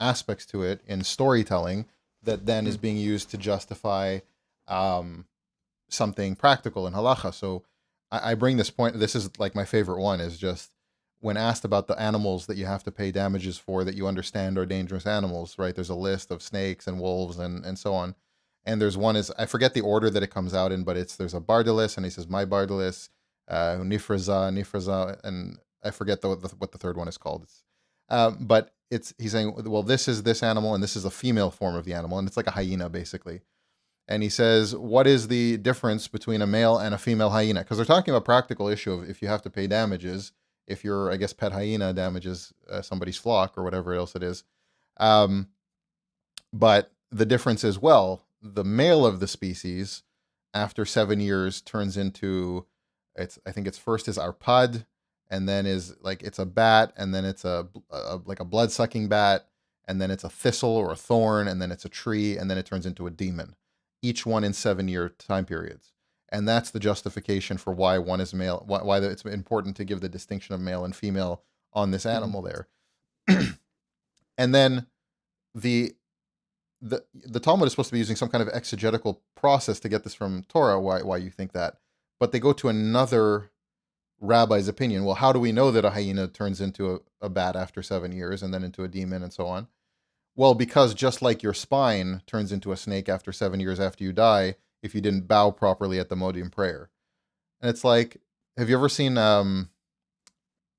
aspects to it in storytelling that then is Mm, being used to justify um, something practical in halacha. So I bring this point. This is like my favorite one is just when asked about the animals that you have to pay damages for that you understand are dangerous animals, right? There's a list of snakes and wolves and so on. And there's one is I forget the order that it comes out in, but there's a bardalis and he says my bardalis, nifraza, and I forget what the third one is called. But he's saying, well, this is this animal and this is a female form of the animal, and it's like a hyena basically. And he says, what is the difference between a male and a female hyena? Because they're talking about practical issue of if you have to pay damages, if your, I guess, pet hyena damages somebody's flock or whatever else it is. Um, but the difference is, well, the male of the species, after 7 years, turns into, I think it's first is arpad, and then is like it's a bat, and then it's like a blood sucking bat, and then it's a thistle or a thorn, and then it's a tree, and then it turns into a demon. Each one in 7 year time periods, and that's the justification for why one is male, why it's important to give the distinction of male and female on this mm, animal there. And then the the Talmud is supposed to be using some kind of exegetical process to get this from Torah. Why you think that? But they go to another rabbi's opinion. Well, how do we know that a hyena turns into a bat after 7 years and then into a demon and so on? Well, because just like your spine turns into a snake after 7 years after you die, if you didn't bow properly at the Modium prayer. And it's like, have you ever seen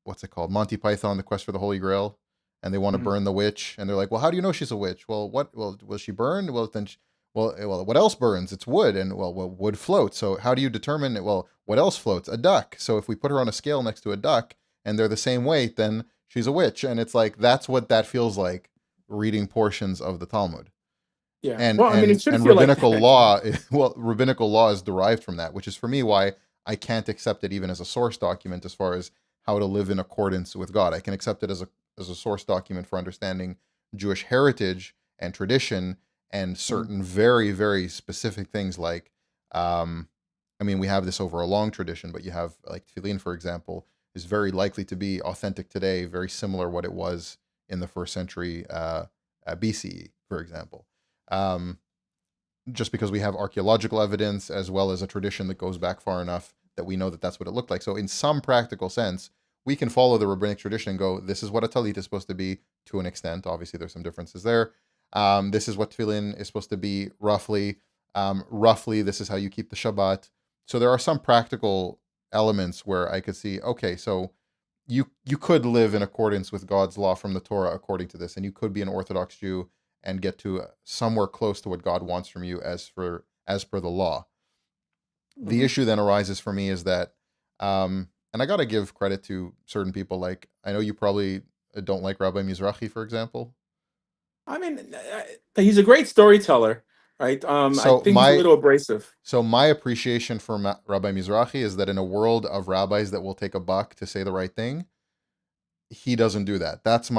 what's it called? Monty Python, The Quest for the Holy Grail, and they want to mm, burn the witch, and they're like, "Well, how do you know she's a witch?" Well, what? Well, was she burned? Well, then, well, what else burns? It's wood, and wood floats. So how do you determine it? Well, what else floats? A duck. So if we put her on a scale next to a duck, and they're the same weight, then she's a witch. And it's like that's what that feels like reading portions of the Talmud. yeah. And Well, I mean, it and should and feel like rabbinical that. law, well, rabbinical law is derived from that, which is for me why I can't accept it even as a source document as far as how to live in accordance with God. I can accept it as a source document for understanding Jewish heritage and tradition and Mm, certain very very specific things like um I mean we have this over a long tradition, but you have like tefillin, for example, is very likely to be authentic today, very similar what it was in the first century BCE, for example. Um, just because we have archaeological evidence as well as a tradition that goes back far enough that we know that that's what it looked like. So, in some practical sense, we can follow the rabbinic tradition and go, this is what a talit is supposed to be to an extent. Obviously, there's some differences there. This is what tefillin is supposed to be roughly. Roughly, this is how you keep the Shabbat. So, there are some practical elements where I could see, okay, so you could live in accordance with God's law from the Torah according to this, and you could be an Orthodox Jew and get to somewhere close to what God wants from you as per the law. The mhm. issue then arises for me is that, and I got to give credit to certain people. Like I know you probably don't like Rabbi Mizrahi, for example. I mean, he's a great storyteller, right? I So think he's a my little abrasive. so my appreciation for Rabbi Mizrahi is that in a world of rabbis that will take a buck to say the right thing, he doesn't do that. That's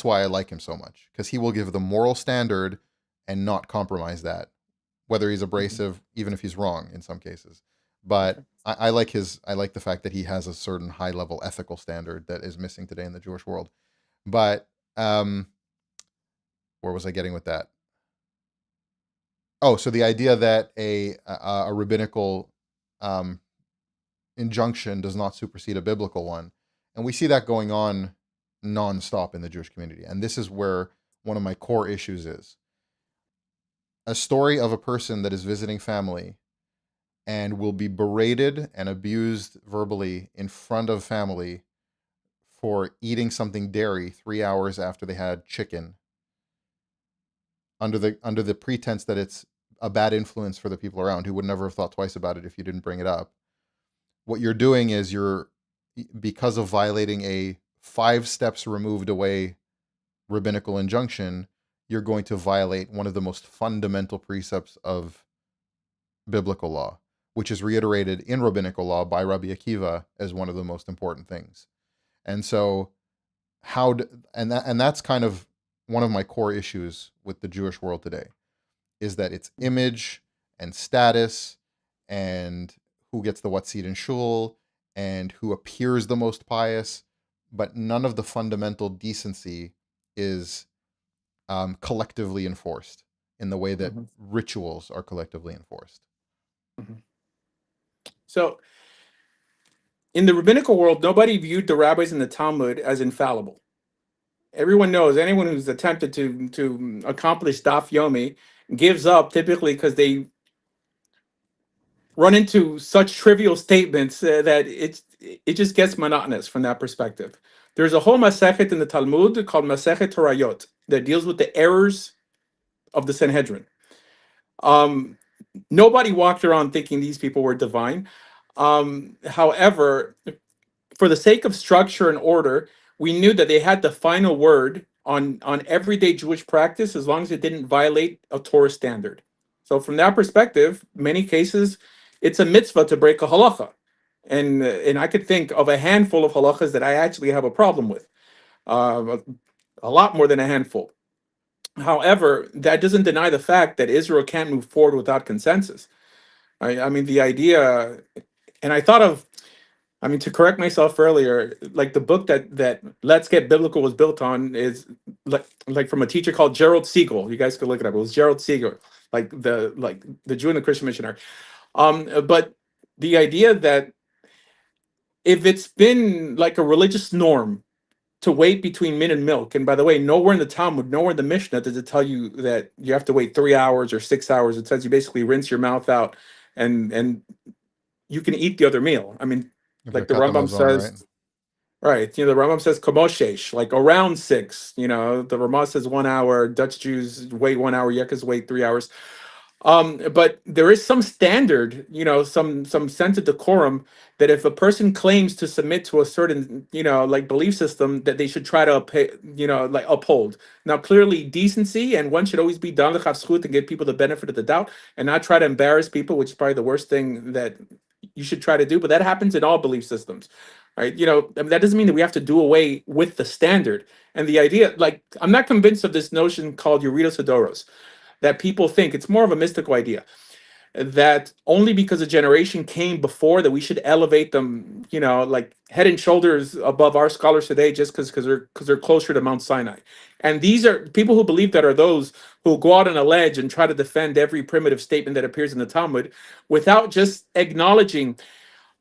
why I like him so much because he will give the moral standard and not compromise that, whether he's Mhm. abrasive, even if he's wrong in some cases. Okay. But I like the fact that he has a certain high level ethical standard that is missing today in the Jewish world. But um, where was I getting with that? Oh, so the idea that a rabbinical um, injunction does not supersede a biblical one. And we see that going on nonstop in the Jewish community. And this is where one of my core issues is a story of a person that is visiting family and will be berated and abused verbally in front of family for eating something dairy 3 hours after they had chicken under the pretense that it's a bad influence for the people around who would never have thought twice about it if you didn't bring it up. What you're doing is because of violating a 5 steps removed away rabbinical injunction, you're going to violate one of the most fundamental precepts of biblical law, which is reiterated in rabbinical law by Rabbi Akiva as one of the most important things. And so, and that's kind of one of my core issues with the Jewish world today, is that it's image and status and who gets the what seat in shul and who appears the most pious, but none of the fundamental decency is collectively enforced in the way that Mhm. rituals are collectively enforced. Mhm. So in the rabbinical world, nobody viewed the rabbis in the Talmud as infallible. Everyone knows anyone who's attempted to accomplish daf yomi gives up typically because they run into such trivial statements that it just gets monotonous from that perspective. There's a whole masechet in the Talmud called Masechet Torayot that deals with the errors of the Sanhedrin. Um, Nobody walked around thinking these people were divine. However, for the sake of structure and order, we knew that they had the final word on everyday Jewish practice as long as it didn't violate a Torah standard. So from that perspective, many cases, it's a mitzvah to break a halacha, and I could think of a handful of halachas that I actually have a problem with, uh, a lot more than a handful. However, that doesn't deny the fact that Israel can't move forward without consensus. I mean, the idea, and I thought of, I mean, to correct myself earlier, like the book that Let's Get Biblical was built on is like from a teacher called Gerald Siegel. You guys could look it up. It was Gerald Siegel, like the Jew and the Christian missionary. But the idea that if it's been like a religious norm to wait between min and milk, and by the way, nowhere in the Talmud, nowhere in the Mishnah does it tell you that you have to wait 3 hours or 6 hours. It says you basically rinse your mouth out and you can eat the other meal. I mean, like the Birkat Rambam Hamazon, right? says, right? The Rambam says kamoshesh, like around six. The Ramah says 1 hour. Dutch Jews wait 1 hour. Yekas wait 3 hours. But there is some standard, some sense of decorum that if a person claims to submit to a certain, like belief system, that they should try to, like uphold. Now, clearly, decency and one should always be done to give people the benefit of the doubt and not try to embarrass people, which is probably the worst thing that you should try to do. But that happens in all belief systems, right? I mean, that doesn't mean that we have to do away with the standard and the idea. Like, I'm not convinced of this notion called Euritos Adoros that people think it's more of a mystical idea that only because a generation came before that we should elevate them, like head and shoulders above our scholars today just because they're closer to Mount Sinai. And these are people who believe that are those who go out on a ledge and try to defend every primitive statement that appears in the Talmud without just acknowledging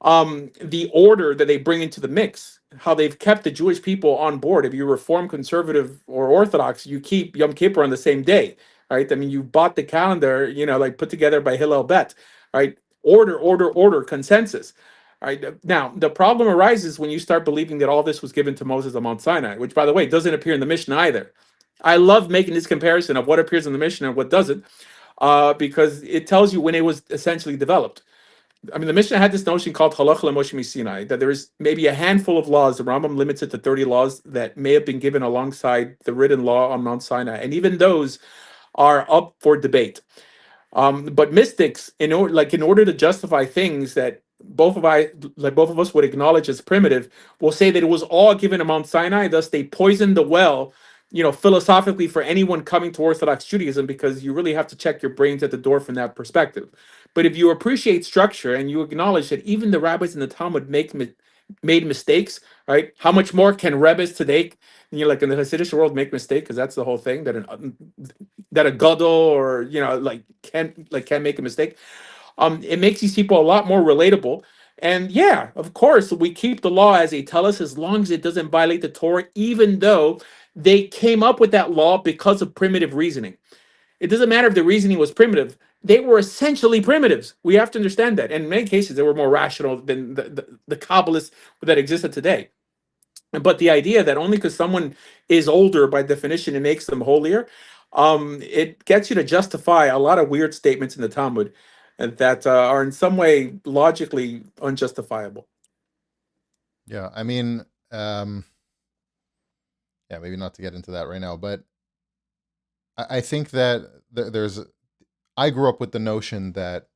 the order that they bring into the mix, how they've kept the Jewish people on board. If you're Reform, Conservative, or Orthodox, you keep Yom Kippur on the same day, right? I mean, you bought the calendar, like put together by Hillel Bet, right? Order, order, order, consensus. Right now, the problem arises when you start believing that all this was given to Moses on Mount Sinai, which, by the way, doesn't appear in the Mishnah either. I love making this comparison of what appears in the Mishnah and what doesn't, because it tells you when it was essentially developed. I mean, the Mishnah had this notion called halach leMoshe Sinai, that there is maybe a handful of laws. The Rambam limits it to 30 laws that may have been given alongside the written law on Mount Sinai, and even those are up for debate. But mystics, in order to justify things that both of us would acknowledge as primitive, will say that it was all given to Mount Sinai. Thus, they poisoned the well, philosophically for anyone coming to Orthodox Judaism, because you really have to check your brains at the door from that perspective. But if you appreciate structure and you acknowledge that even the rabbis in the Talmud made mistakes, right? How much more can rabbis today, like in the Hasidic world, make mistakes? Because that's the whole thing, that a gadol or like can't make a mistake. It makes these people a lot more relatable. And yeah, of course, we keep the law as a tell us as long as it doesn't violate the Torah, even though they came up with that law because of primitive reasoning. It doesn't matter if the reasoning was primitive. They were essentially primitives. We have to understand that. And in many cases, they were more rational than the Kabbalists that existed today. But the idea that only because someone is older by definition, it makes them holier, it gets you to justify a lot of weird statements in the Talmud that are in some way logically unjustifiable. Yeah, I mean, yeah, maybe not to get into that right now, but I think that there's. I grew up with the notion that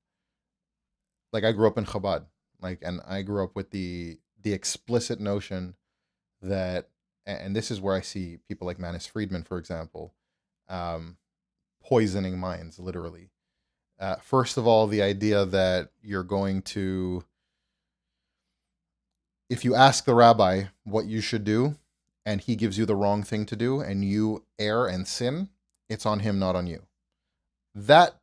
like I grew up in Chabad, like, and I grew up with the explicit notion that, and this is where I see people like Manis Friedman, for example, um, poisoning minds, literally. First of all, the idea that you're going to, if you ask the rabbi what you should do, and he gives you the wrong thing to do, and you err and sin, it's on him, not on you. That,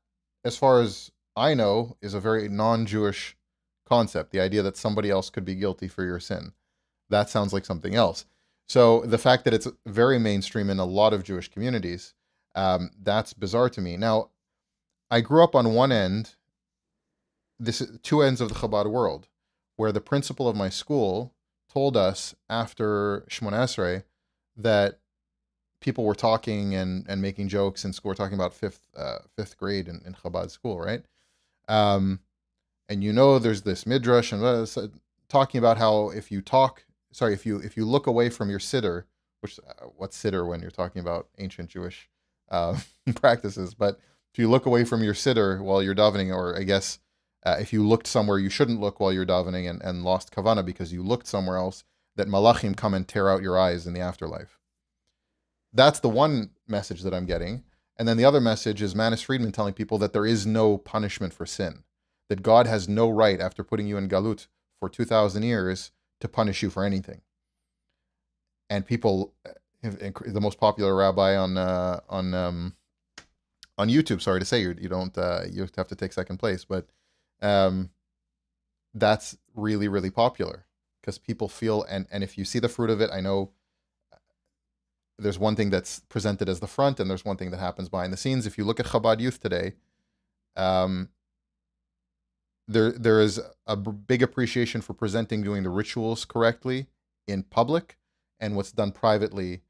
as far as I know, is a very non-Jewish concept. The idea that somebody else could be guilty for your sin. That sounds like something else. So the fact that it's very mainstream in a lot of Jewish communities, that's bizarre to me. Now, I grew up on one end, this is two ends of the Chabad world, where the principal of my school told us after Shmona Esrei that people were talking and making jokes in school. We're talking about fifth grade in Chabad school, right? Um, and there's this midrash and talking about how if you look away from your siddur, which what's siddur when you're talking about ancient Jewish uh, practices, but if you look away from your siddur while you're davening, or I guess if you looked somewhere you shouldn't look while you're davening and lost kavana because you looked somewhere else, that malachim come and tear out your eyes in the afterlife. That's the one message that I'm getting. And then the other message is Manis Friedman telling people that there is no punishment for sin, that God has no right, after putting you in galut for 2,000 years, to punish you for anything. And people, the most popular rabbi on YouTube, sorry to say, you don't you have to take second place, but that's really, really popular because people feel, and if you see the fruit of it, I know there's one thing that's presented as the front, and there's one thing that happens behind the scenes. If you look at Chabad youth today, there is a big appreciation for doing the rituals correctly in public, and what's done privately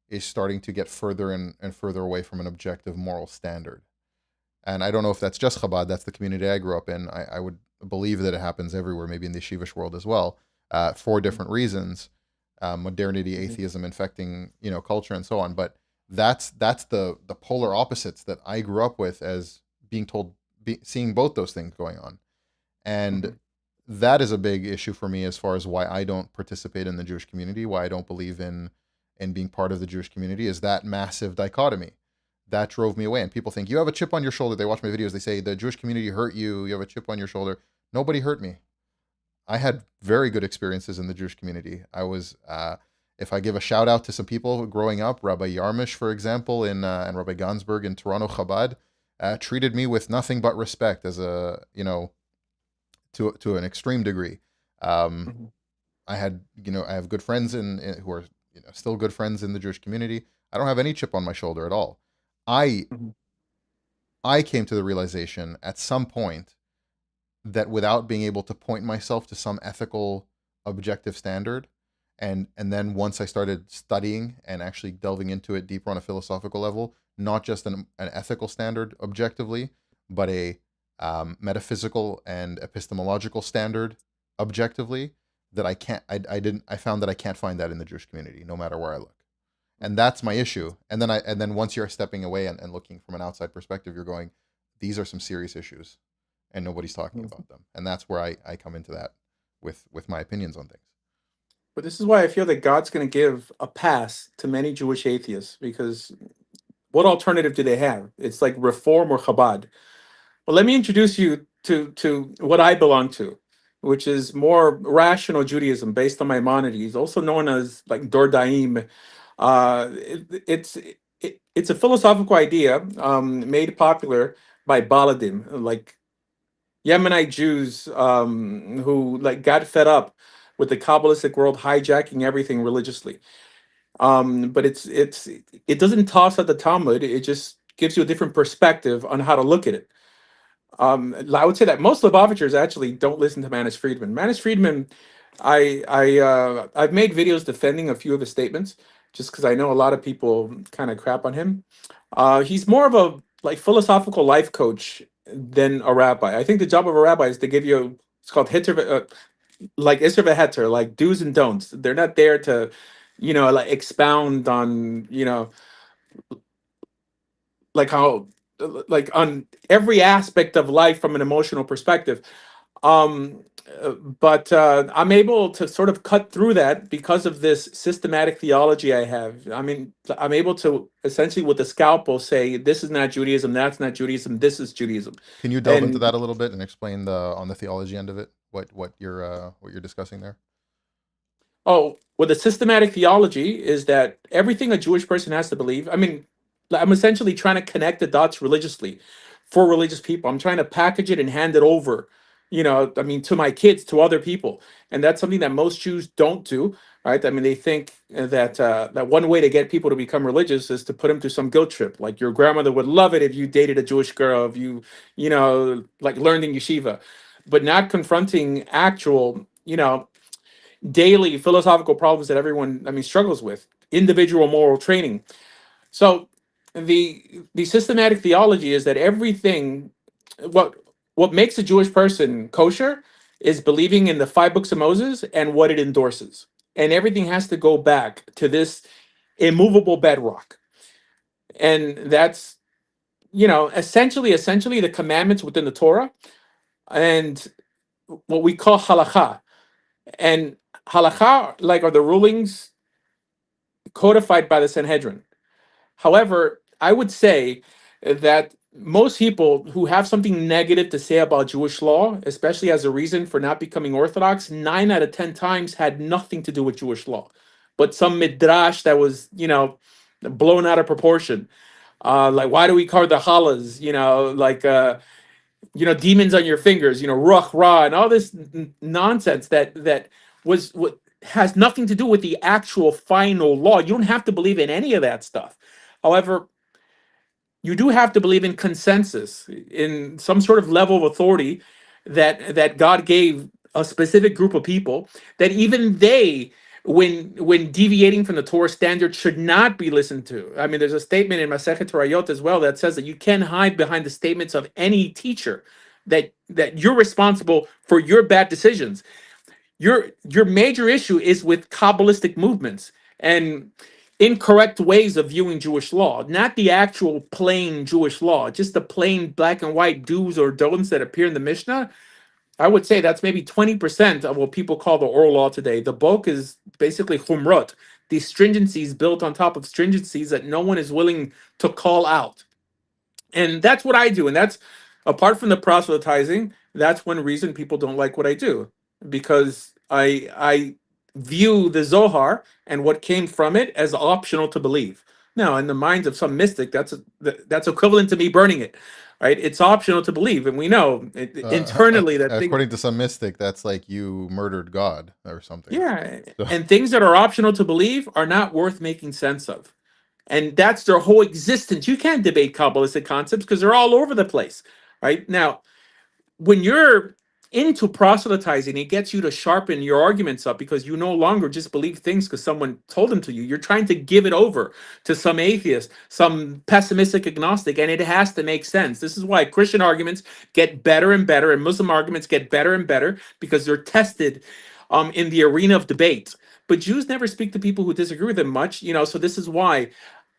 is starting to get further and further away from an objective moral standard. And I don't know if that's just Chabad. That's the community I grew up in. I would believe that it happens everywhere, maybe in the yeshivish world as well, for different reasons. Modernity, atheism infecting, culture and so on. But that's the polar opposites that I grew up with, as being told, seeing both those things going on. And that is a big issue for me as far as why I don't participate in the Jewish community, why I don't believe in being part of the Jewish community, is that massive dichotomy. That drove me away. And people think, you have a chip on your shoulder. They watch my videos, they say, the Jewish community hurt you, you have a chip on your shoulder. Nobody hurt me. I had very good experiences in the Jewish community. I was, if I give a shout out to some people growing up, Rabbi Yarmish, for example, and Rabbi Gansberg in Toronto Chabad, treated me with nothing but respect, as to an extreme degree. I have good friends who are still good friends in the Jewish community. I don't have any chip on my shoulder at all. I came to the realization at some point that without being able to point myself to some ethical, objective standard, and then once I started studying and actually delving into it deeper on a philosophical level, not just an ethical standard objectively, but a metaphysical and epistemological standard objectively, that I found that I can't find that in the Jewish community, no matter where I look. And that's my issue. And then once you're stepping away and looking from an outside perspective, you're going, these are some serious issues, and nobody's talking about them. And that's where I come into that with my opinions on things. But this is why I feel that God's going to give a pass to many Jewish atheists, because what alternative do they have? It's like Reform or Chabad. Well, let me introduce you to what I belong to, which is more rational Judaism based on Maimonides, also known as like Dordaim. It's a philosophical idea made popular by Baladim, like Yemenite Jews who like got fed up with the Kabbalistic world hijacking everything religiously. But it doesn't toss at the Talmud. It just gives you a different perspective on how to look at it. I would say that most Lubavitchers actually don't listen to Manis Friedman. Manis Friedman, I've made videos defending a few of his statements, just because I know a lot of people kind of crap on him. He's more of a like philosophical life coach than a rabbi. I think the job of a rabbi is to give you, it's called hitter, like Isser v'heter, like do's and don'ts. They're not there to, like expound on, like how, like on every aspect of life from an emotional perspective. Um, but I'm able to sort of cut through that because of this systematic theology I have. I mean, I'm able to essentially with the scalpel say, this is not Judaism, that's not Judaism, this is Judaism. Can you delve into And that a little bit and explain on the theology end of it, what you're discussing there? oh, well, the systematic theology is that everything a Jewish person has to believe. I mean, I'm essentially trying to connect the dots religiously for religious people. I'm trying to package it and hand it over, I mean, to my kids, to other people. And that's something that most Jews don't do, right? I mean, they think that one way to get people to become religious is to put them through some guilt trip. Like your grandmother would love it if you dated a Jewish girl, if like learned in yeshiva, but not confronting actual, daily philosophical problems that everyone, I mean, struggles with, individual moral training. So the systematic theology is that everything, what what makes a Jewish person kosher is believing in the five books of Moses and what it endorses. And everything has to go back to this immovable bedrock. And that's, essentially the commandments within the Torah and what we call halakha. And halakha, like, are the rulings codified by the Sanhedrin. However, I would say that most people who have something negative to say about Jewish law, especially as a reason for not becoming Orthodox, 9 out of 10 times had nothing to do with Jewish law, but some midrash that was, blown out of proportion. Like, why do we carve the challahs? Demons on your fingers, ruach ra, and all this nonsense that was what has nothing to do with the actual final law. You don't have to believe in any of that stuff. However, you do have to believe in consensus, in some sort of level of authority that God gave a specific group of people, that even they, when deviating from the Torah standard, should not be listened to. I mean, there's a statement in Masechet Torayot as well that says that you can't hide behind the statements of any teacher, that you're responsible for your bad decisions. Your major issue is with Kabbalistic movements and incorrect ways of viewing Jewish law, not the actual plain Jewish law, just the plain black and white do's or don'ts that appear in the Mishnah. I would say that's maybe 20% of what people call the oral law today. The bulk is basically chumrot, these stringencies built on top of stringencies that no one is willing to call out. And that's what I do. And that's, apart from the proselytizing, that's one reason people don't like what I do, because I view the Zohar and what came from it as optional to believe. Now, in the minds of some mystic, that's equivalent to me burning it, right? It's optional to believe, and we know internally that things, According to some mystic, that's like you murdered God or something. yeah, So, and things that are optional to believe are not worth making sense of. And that's their whole existence. You can't debate Kabbalistic concepts because they're all over the place, right? Now, when you're into proselytizing, it gets you to sharpen your arguments up because you no longer just believe things because someone told them to you. You're trying to give it over to some atheist, some pessimistic agnostic, and it has to make sense. This is why Christian arguments get better and better, and Muslim arguments get better and better because they're tested in the arena of debate. But Jews never speak to people who disagree with them much, so this is why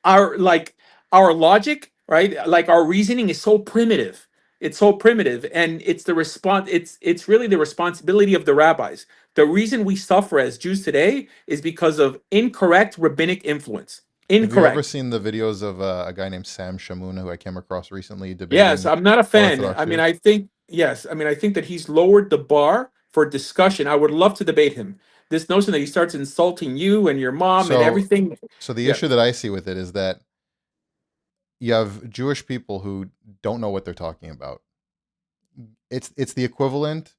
our like our logic, right? Like our reasoning is so primitive. It's so primitive, and it's the response. It's really the responsibility of the rabbis. The reason we suffer as Jews today is because of incorrect rabbinic influence. have you ever Incorrect. seen the videos of a guy named Sam Shamoun who I came across recently Yes, debating I'm not a fan. Orthodox I mean, Jews? I think yes. I mean, I think that he's lowered the bar for discussion. I would love to debate him. This notion that he starts insulting you and your mom and So, everything. so the Yeah. issue that I see with it is that you have Jewish people who don't know what they're talking about. It's the equivalent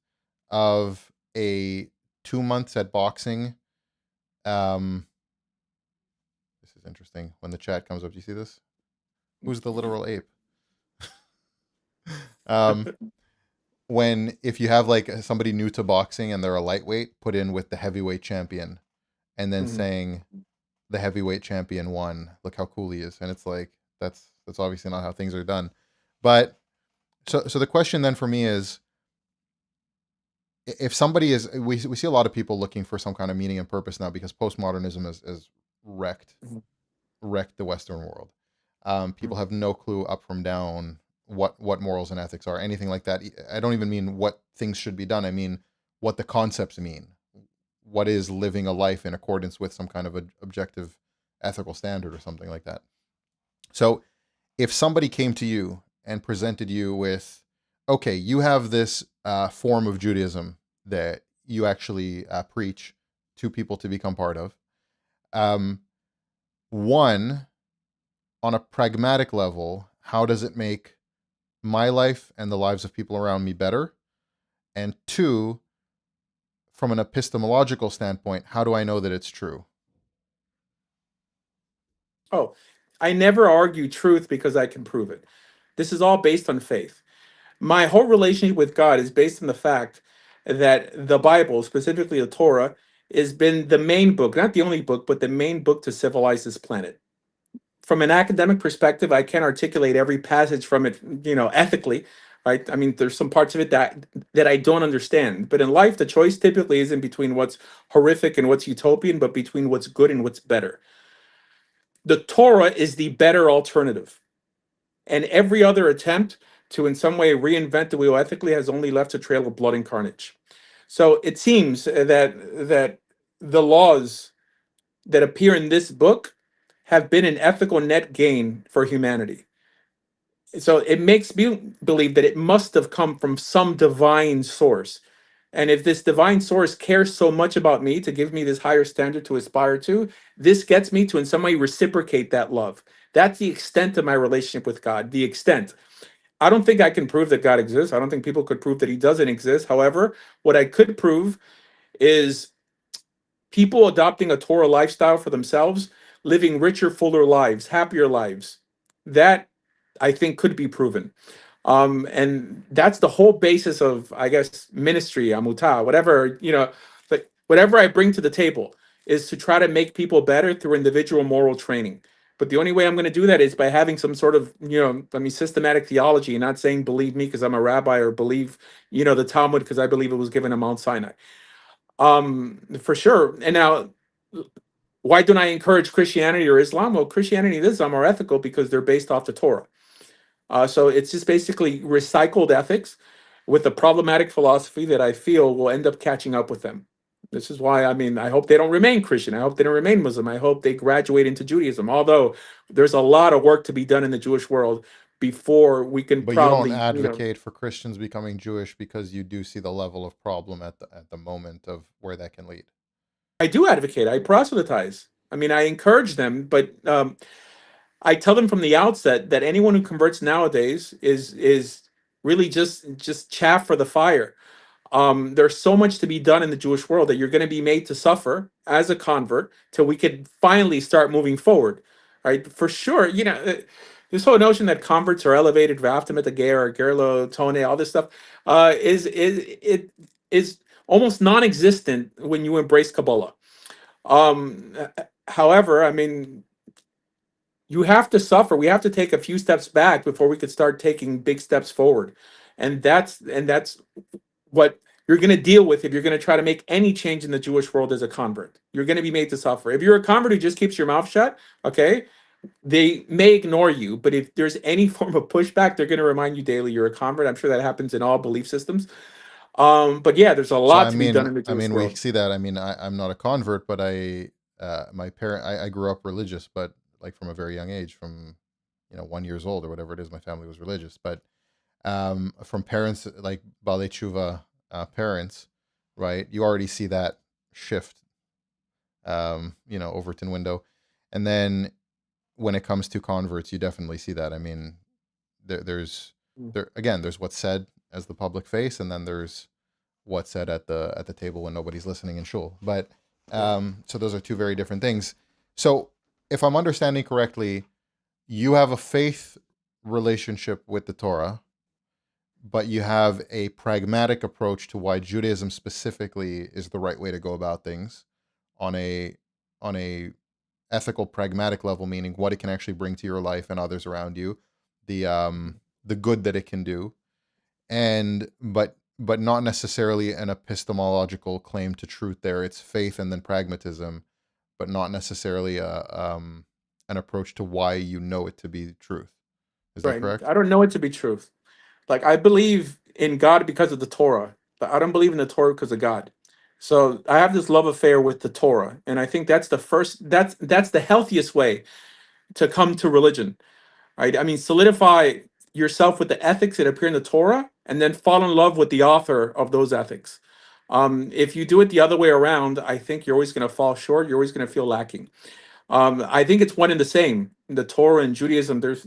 of a 2 months at boxing. Um, this is interesting. When the chat comes up, do you see this? Who's the literal ape? Um, when if you have like somebody new to boxing and they're a lightweight, put in with the heavyweight champion, and then Mhm. saying the heavyweight champion won. Look how cool he is, and it's like that's obviously not how things are done. But so the question then for me is, if somebody is, we see a lot of people looking for some kind of meaning and purpose now because postmodernism is wrecked Mhm. wrecked the Western world. People Mhm. have no clue up from down what morals and ethics are, anything like that. I don't even mean what things should be done. I mean what the concepts mean. What is living a life in accordance with some kind of objective ethical standard or something like that. So if somebody came to you and presented you with, okay, you have this form of Judaism that you actually preach to people to become part of. One, on a pragmatic level, how does it make my life and the lives of people around me better? And two, from an epistemological standpoint, how do I know that it's true? Oh, I never argue truth because I can prove it. This is all based on faith. My whole relationship with God is based on the fact that the Bible, specifically the Torah, has been the main book, not the only book, but the main book to civilize this planet. From an academic perspective, I can't articulate every passage from it, ethically, right? I mean, there's some parts of it that I don't understand. But in life, the choice typically isn't between what's horrific and what's utopian, but between what's good and what's better. The Torah is the better alternative. And every other attempt to in some way reinvent the wheel ethically has only left a trail of blood and carnage. So it seems that the laws that appear in this book have been an ethical net gain for humanity. So it makes me believe that it must have come from some divine source. And if this divine source cares so much about me to give me this higher standard to aspire to, this gets me to in some way reciprocate that love. That's the extent of my relationship with God, the extent. I don't think I can prove that God exists. I don't think people could prove that he doesn't exist. However, what I could prove is people adopting a Torah lifestyle for themselves, living richer, fuller lives, happier lives. That I think could be proven. And that's the whole basis of, I guess, ministry, amutah, whatever, but whatever I bring to the table is to try to make people better through individual moral training. But the only way I'm going to do that is by having some sort of, systematic theology, and not saying believe me because I'm a rabbi, or believe, the Talmud because I believe it was given on Mount Sinai. For sure. And now, why don't I encourage Christianity or Islam? Well, Christianity and Islam are ethical because they're based off the Torah. So it's just basically recycled ethics with a problematic philosophy that I feel will end up catching up with them. This is why, I mean, I hope they don't remain Christian. I hope they don't remain Muslim. I hope they graduate into Judaism. Although there's a lot of work to be done in the Jewish world before we can But you don't probably, advocate for Christians becoming Jewish because you do see the level of problem at the moment of where that can lead. I do advocate. I proselytize. I mean, I encourage them, but I tell them from the outset that anyone who converts nowadays is really just chaff for the fire. There's so much to be done in the Jewish world that you're going to be made to suffer as a convert till we could finally start moving forward. Right? For sure, this whole notion that converts are elevated, Vaftim at Ger, Gerlo, Tone, all this stuff, is almost non-existent when you embrace Kabbalah. Um, However, I mean, you have to suffer. We have to take a few steps back before we could start taking big steps forward, and that's what you're going to deal with if you're going to try to make any change in the Jewish world as a convert. You're going to be made to suffer. If you're a convert who just keeps your mouth shut, okay, they may ignore you, but if there's any form of pushback, they're going to remind you daily you're a convert. I'm sure that happens in all belief systems. But yeah, there's a So lot to be done in the I Jewish mean, we world. see that. I mean, I'm not a convert, but I grew up religious, but like from a very young age, from 1 years old or whatever it is, my family was religious. But from parents like Balei Tshuva parents, right? You already see that shift, Overton window, and then when it comes to converts, you definitely see that. I mean, there's Mm. there's what's said as the public face, and then there's what's said at the table when nobody's listening in shul. But Yeah. so those are two very different things. So if I'm understanding correctly, you have a faith relationship with the Torah, but you have a pragmatic approach to why Judaism specifically is the right way to go about things on a ethical pragmatic level, meaning what it can actually bring to your life and others around you, the good that it can do, and but not necessarily an epistemological claim to truth there. It's faith and then pragmatism, but not necessarily an approach to why you know it to be truth. Is that Right. correct? I don't know it to be truth. Like I believe in God because of the Torah, but I don't believe in the Torah because of God. So I have this love affair with the Torah, and I think that's the first. That's the healthiest way to come to religion, right? I mean, solidify yourself with the ethics that appear in the Torah, and then fall in love with the author of those ethics. If you do it the other way around, I think you're always going to fall short. You're always going to feel lacking. I think it's one and the same. The Torah and Judaism, there's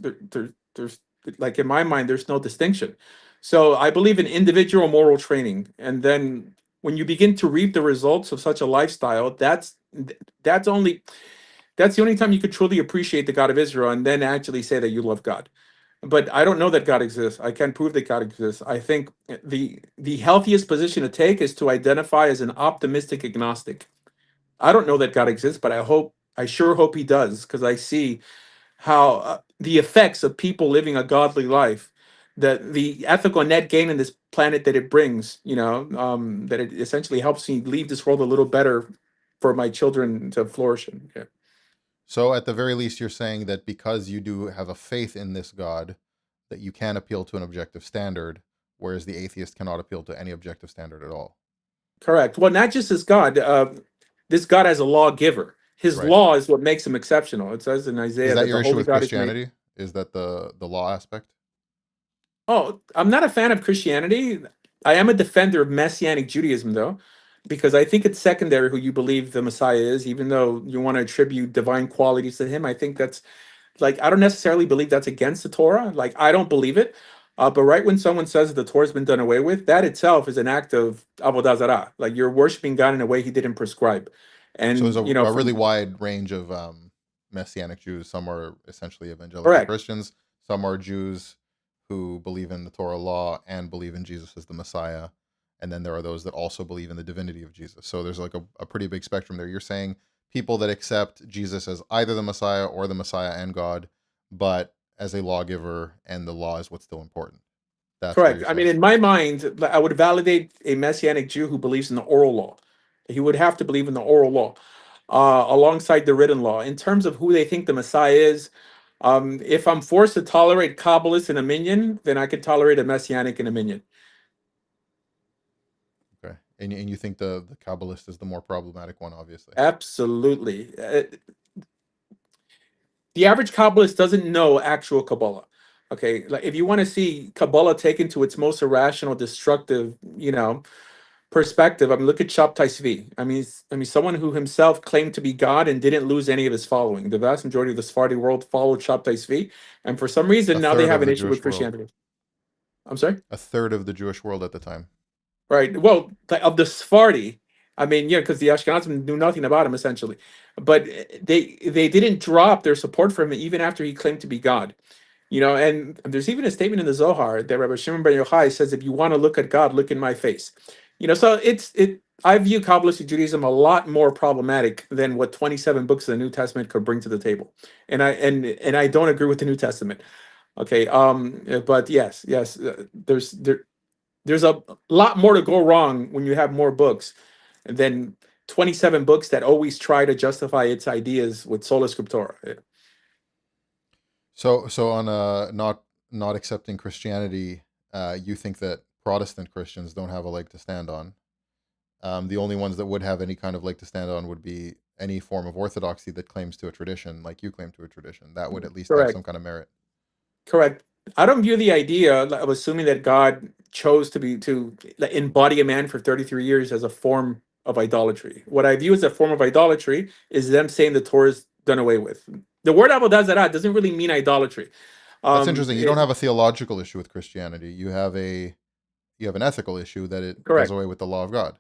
like in my mind, there's no distinction. So I believe in individual moral training, and then when you begin to reap the results of such a lifestyle, that's only that's the only time you could truly appreciate the God of Israel, and then actually say that you love God. But I don't know that God exists. I can't prove that God exists. I think the healthiest position to take is to identify as an optimistic agnostic. I don't know that God exists, but I sure hope He does, because I see how the effects of people living a godly life, that the ethical net gain in this planet that it brings, that it essentially helps me leave this world a little better for my children to flourish in. Yeah. So at the very least, you're saying that because you do have a faith in this God, that you can appeal to an objective standard, whereas the atheist cannot appeal to any objective standard at all. Correct. Well, not just as God. This God as a lawgiver. His Right. law is what makes him exceptional. It says in Is Isaiah that that your the issue holy with God is made. Christianity? Is that the law aspect? Oh, I'm not a fan of Christianity. I am a defender of Messianic Judaism, though, because I think it's secondary who you believe the Messiah is, even though you want to attribute divine qualities to him. I think that's like, I don't necessarily believe that's against the Torah. Like, I don't believe it. But right when someone says that the Torah's been done away with, that itself is an act of avodah zarah. Like, you're worshiping God in a way He didn't prescribe. So there's And, a really from wide range of Messianic Jews. Some are essentially evangelical correct, Christians. Some are Jews who believe in the Torah law and believe in Jesus as the Messiah. And then there are those that also believe in the divinity of Jesus. So there's like a pretty big spectrum there. You're saying people that accept Jesus as either the Messiah or the Messiah and God, but as a lawgiver, and the law is what's still important. That's what correct. you're I mean, saying. in my mind, I would validate a Messianic Jew who believes in the oral law. He would have to believe in the oral law alongside the written law. In terms of who they think the Messiah is, if I'm forced to tolerate Kabbalists and a minion, then I could tolerate a Messianic and a minion. Okay. And you think the Kabbalist is the more problematic one, obviously. Absolutely. The average Kabbalist doesn't know actual Kabbalah. Okay, like if you want to see Kabbalah taken to its most irrational, destructive, perspective. I mean, look at Shabtai Tzvi. I mean, someone who himself claimed to be God and didn't lose any of his following. The vast majority of the Sephardi world followed Shabtai Tzvi, and for some A reason now they third have of an the issue with Jewish world. Christianity. I'm sorry. A third of the Jewish world at the time. Right. Well, of the Sephardi, I mean, yeah, because the Ashkenazim knew nothing about him essentially, but they didn't drop their support for him even after he claimed to be God. And there's even a statement in the Zohar that Rabbi Shimon Bar Yochai says, "If you want to look at God, look in my face." So it. I view Kabbalistic Judaism a lot more problematic than what 27 books of the New Testament could bring to the table, and I don't agree with the New Testament. Okay, but yes, there's a lot more to go wrong when you have more books than 27 books that always try to justify its ideas with sola scriptura. So on not accepting Christianity, you think that Protestant Christians don't have a leg to stand on. The only ones that would have any kind of leg to stand on would be any form of orthodoxy that claims to a tradition, like you claim to a tradition. That would at least have Correct. some kind of merit. Correct. I don't view the idea of assuming that God chose to embody a man for 33 years as a form of idolatry. What I view as a form of idolatry is them saying the Torah is done away with. The word avodah zarah doesn't really mean idolatry. That's interesting. You don't It's have a theological issue with Christianity. You have an ethical issue that it does correct. away with the law of God.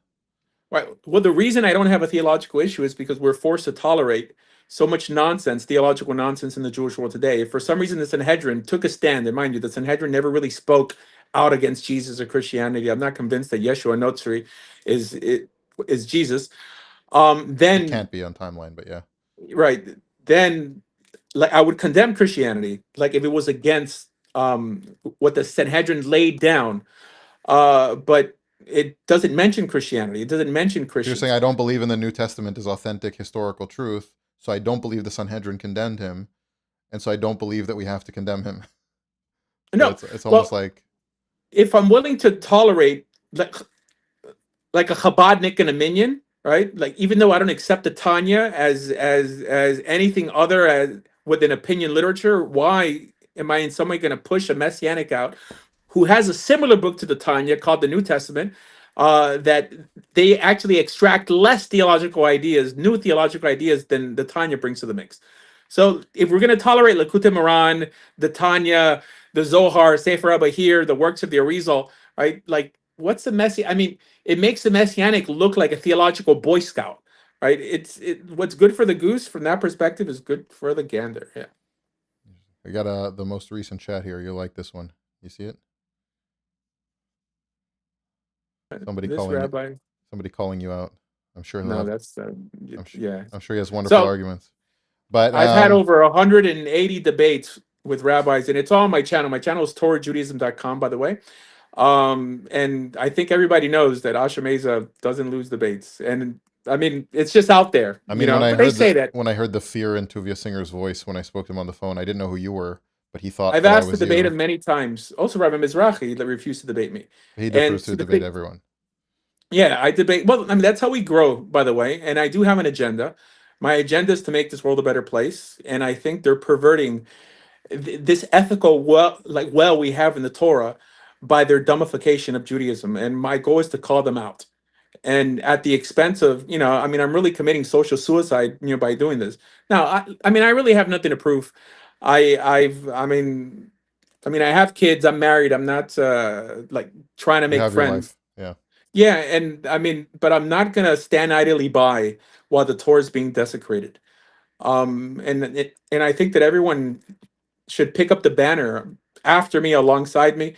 Right. Well, the reason I don't have a theological issue is because we're forced to tolerate so much nonsense, theological nonsense in the Jewish world today. If for some reason the Sanhedrin took a stand, and mind you, the Sanhedrin never really spoke out against Jesus or Christianity. I'm not convinced that Yeshua Notzri is Jesus. It Then can't be on timeline, but yeah. right, then like I would condemn Christianity, like if it was against what the Sanhedrin laid down. But it doesn't mention Christianity. It doesn't mention So you're saying Christians. I don't believe in the New Testament as authentic historical truth, so I don't believe the Sanhedrin condemned him, and so I don't believe that we have to condemn him. So No, it's almost well, like if I'm willing to tolerate like a Chabadnik and a minion, right? Like even though I don't accept the Tanya as anything other as within opinion literature, why am I in some way going to push a messianic out who has a similar book to the Tanya called the New Testament? That they actually extract less theological ideas, new theological ideas than the Tanya brings to the mix. So if we're going to tolerate Likutei Moharan, the Tanya, the Zohar, Sefer Abba here, the works of the Arizal, right? Like, what's the messy? I mean, it makes the messianic look like a theological boy scout, right? What's good for the goose from that perspective is good for the gander. Yeah. I got the most recent chat here. You'll like this one. You see it? Somebody This calling you. rabbi, Somebody calling you out. I'm sure he'll no, have. that's yeah. I'm sure he has wonderful So arguments. But I've had over 180 debates with rabbis, and it's all on my channel. My channel is TorahJudaism.com, by the way. And I think everybody knows that Asher Meza doesn't lose debates. And I mean, it's just out there, I mean, but they say that. when I heard the fear in Tuvia Singer's voice when I spoke to him on the phone, I didn't know who you were, but he thought I've that I asked to was debate you. him many times. Also, Rabbi Mizrahi that refused to debate me. He And defers so to the debate thing, everyone. yeah, I debate. Well, I mean, that's how we grow, by the way. And I do have an agenda. My agenda is to make this world a better place. And I think they're perverting this ethical well we have in the Torah by their dumbification of Judaism. And my goal is to call them out. And at the expense of, I mean, I'm really committing social suicide, by doing this. Now, I mean, I really have nothing to prove. I mean, I have kids. I'm married. I'm not like trying to You make have your friends. life. Yeah. Yeah, and I mean, but I'm not gonna stand idly by while the Torah is being desecrated. And I think that everyone should pick up the banner after me, alongside me,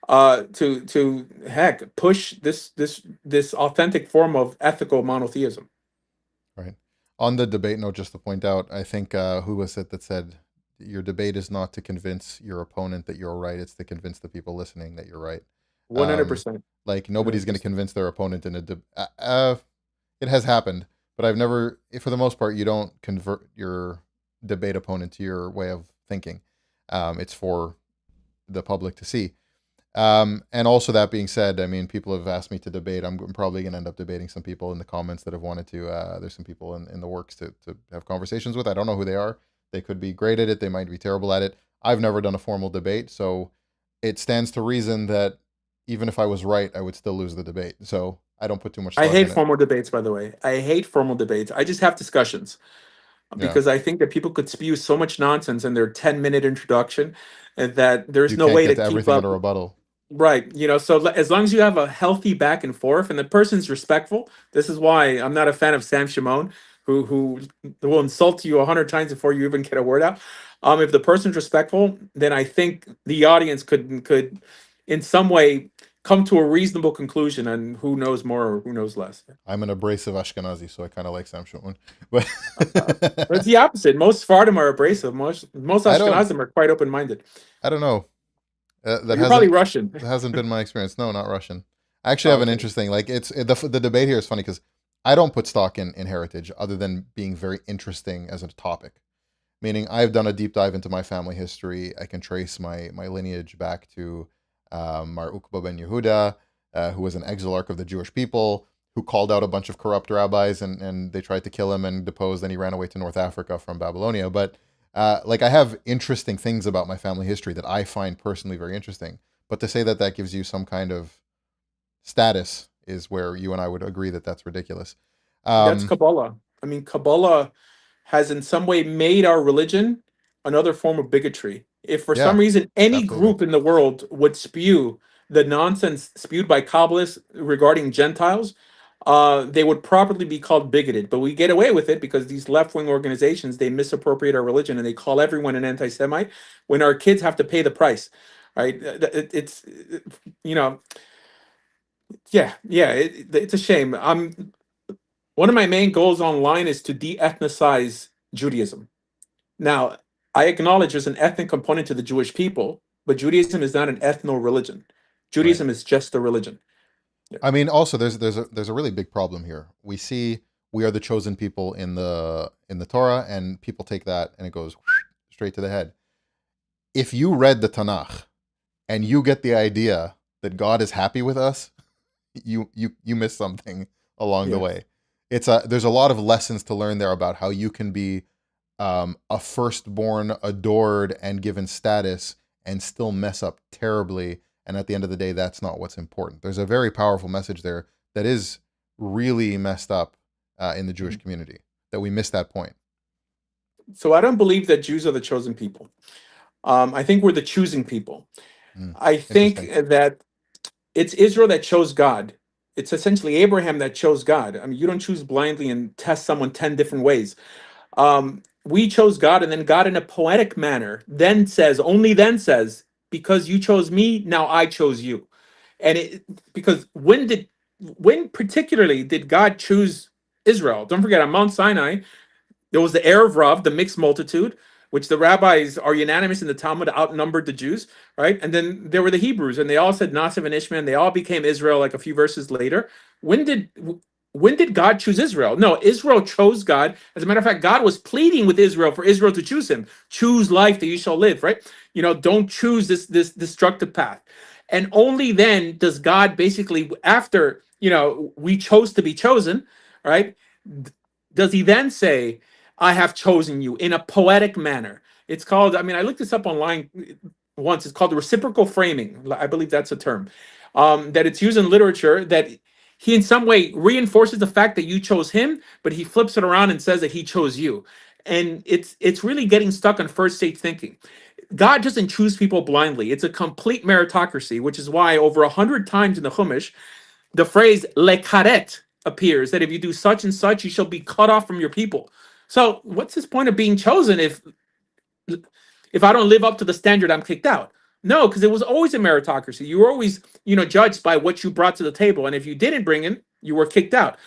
to heck push this authentic form of ethical monotheism. Right. On the debate note, just to point out, I think who was it that said your debate is not to convince your opponent that you're right; it's to convince the people listening that you're right. One hundred Um, percent. like One nobody's hundred going to percent. convince their opponent in a it has happened, but I've never, for the most part, you don't convert your debate opponent to your way of thinking. It's for the public to see. And also that being said, I mean, people have asked me to debate. I'm probably going to end up debating some people in the comments that have wanted to. There's some people in the works to have conversations with. I don't know who they are. They could be great at it. They might be terrible at it. I've never done a formal debate, so it stands to reason that even if I was right, I would still lose the debate. So I don't put too much I stock hate in it. formal debates, by the way. I hate formal debates. I just have discussions Yeah, because I think that people could spew so much nonsense in their 10-minute introduction and that there's you no can't way get to to keep everything in up. a rebuttal. Right. So as long as you have a healthy back and forth and the person's respectful, this is why I'm not a fan of Sam Shimon, who will insult you 100 times before you even get a word out. If the person's respectful, then I think the audience could in some way come to a reasonable conclusion on who knows more or who knows less. I'm an abrasive Ashkenazi, so I kind of like Sam Shulman, but But it's the opposite. Most Sephardim are abrasive. Most I don't. Ashkenazim are quite open minded. I don't know. That You're probably hasn't Russian. that hasn't been my experience. No, not Russian. I actually Oh, have an okay. interesting like the debate here is funny because I don't put stock in heritage other than being very interesting as a topic. Meaning I've done a deep dive into my family history. I can trace my lineage back to Mar Ukba ben Yehuda, who was an exilarch of the Jewish people, who called out a bunch of corrupt rabbis and they tried to kill him and deposed. Then he ran away to North Africa from Babylonia. But like I have interesting things about my family history that I find personally very interesting. But to say that that gives you some kind of status is where you and I would agree that that's ridiculous. That's Um, Kabbalah. I mean, Kabbalah has in some way made our religion another form of bigotry. If for some yeah, reason any absolutely. group in the world would spew the nonsense spewed by Kabbalists regarding Gentiles, they would properly be called bigoted. But we get away with it because these left-wing organizations, they misappropriate our religion and they call everyone an anti-Semite when our kids have to pay the price. Right? It's you know, yeah, it's a shame. One of my main goals online is to de-ethnicize Judaism. Now, I acknowledge there's an ethnic component to the Jewish people, but Judaism is not an ethno religion. Right. Judaism is just a religion. Yeah. I mean, also there's a really big problem here. We see we are the chosen people in the Torah, and people take that and it goes straight to the head. If you read the Tanakh, and you get the idea that God is happy with us, you miss something along the Yes. way. There's a lot of lessons to learn there about how you can be a firstborn, adored, and given status, and still mess up terribly. And at the end of the day, that's not what's important. There's a very powerful message there that is really messed up in the Jewish community, that we miss that point. So I don't believe that Jews are the chosen people. I think we're the choosing people. I think Interesting. that it's Israel that chose God. It's essentially Abraham that chose God. I mean, you don't choose blindly and test someone 10 different ways. We chose God, and then God, in a poetic manner, only then says, because you chose me, now I chose you. And because when particularly did God choose Israel? Don't forget, on Mount Sinai, there was the Erev Rav, the mixed multitude, which the rabbis are unanimous in the Talmud outnumbered the Jews, right? And then there were the Hebrews, and they all said Nasiv and Ishmael, and they all became Israel like a few verses later. When did when did God choose Israel? No, Israel chose God. As a matter of fact, God was pleading with Israel for Israel to choose him. Choose life that you shall live, right? Don't choose this destructive path. And only then does God basically, after we chose to be chosen, right? Does he then say, I have chosen you in a poetic manner? It's called, I mean, I looked this up online once. It's called reciprocal framing. I believe that's a term that it's used in literature, that he in some way reinforces the fact that you chose him, but he flips it around and says that he chose you. And it's really getting stuck on first stage thinking. God doesn't choose people blindly. It's a complete meritocracy, which is why over 100 times in the Chumash, the phrase lekaret appears, that if you do such and such, you shall be cut off from your people. So what's this point of being chosen if I don't live up to the standard, I'm kicked out? No, because it was always a meritocracy. You were always, judged by what you brought to the table. And if you didn't bring it, you were kicked out.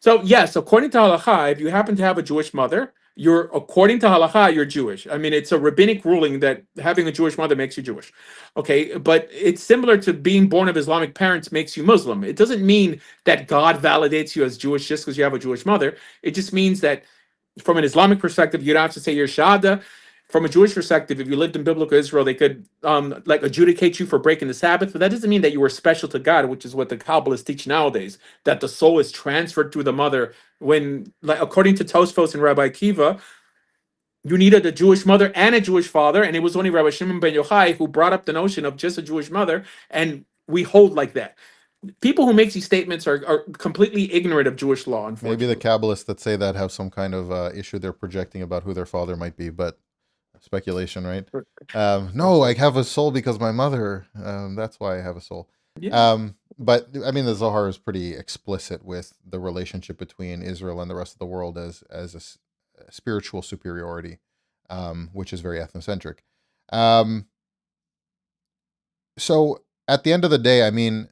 So yes, according to halacha, if you happen to have a Jewish mother, according to halacha, you're Jewish. I mean, it's a rabbinic ruling that having a Jewish mother makes you Jewish. Okay, but it's similar to being born of Islamic parents makes you Muslim. It doesn't mean that God validates you as Jewish just because you have a Jewish mother. It just means that from an Islamic perspective, you don't have to say your Shahada. From a Jewish perspective, if you lived in biblical Israel, they could like adjudicate you for breaking the Sabbath, but that doesn't mean that you were special to God, which is what the Kabbalists teach nowadays, that the soul is transferred through the mother. When, like, according to Tosfos and Rabbi Akiva, you needed a Jewish mother and a Jewish father, and it was only Rabbi Shimon ben Yochai who brought up the notion of just a Jewish mother, and we hold like that. People who make these statements are completely ignorant of Jewish law, Maybe the unfortunately. Kabbalists that say that have some kind of issue they're projecting about who their father might be, but speculation, right? No, I have a soul because my mother. That's why I have a soul. Yeah. But I mean, the Zohar is pretty explicit with the relationship between Israel and the rest of the world as a spiritual superiority, which is very ethnocentric. Um, so at the end of the day, I mean,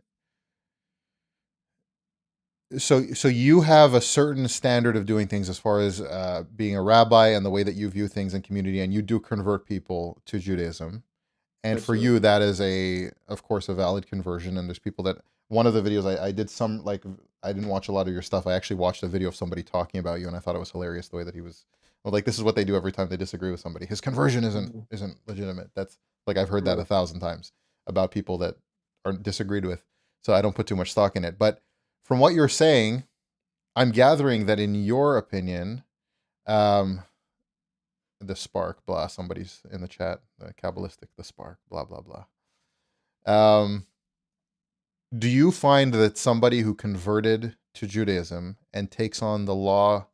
so you have a certain standard of doing things as far as being a rabbi and the way that you view things in community, and you do convert people to Judaism. And for you, Absolutely. that is of course, a valid conversion. And there's people that one of the videos I did some like I didn't watch a lot of your stuff. I actually watched a video of somebody talking about you, and I thought it was hilarious the way that he was. Well, like this is what they do every time they disagree with somebody. His conversion Mhm. isn't legitimate. That's like I've heard that Right. 1,000 times about people that are disagreed with. So I don't put too much stock in it. But from what you're saying, I'm gathering that in your opinion, um, the spark, blah. Somebody's in the chat, Kabbalistic, the spark, blah blah blah. Um, do you find that somebody who converted to Judaism and takes on the law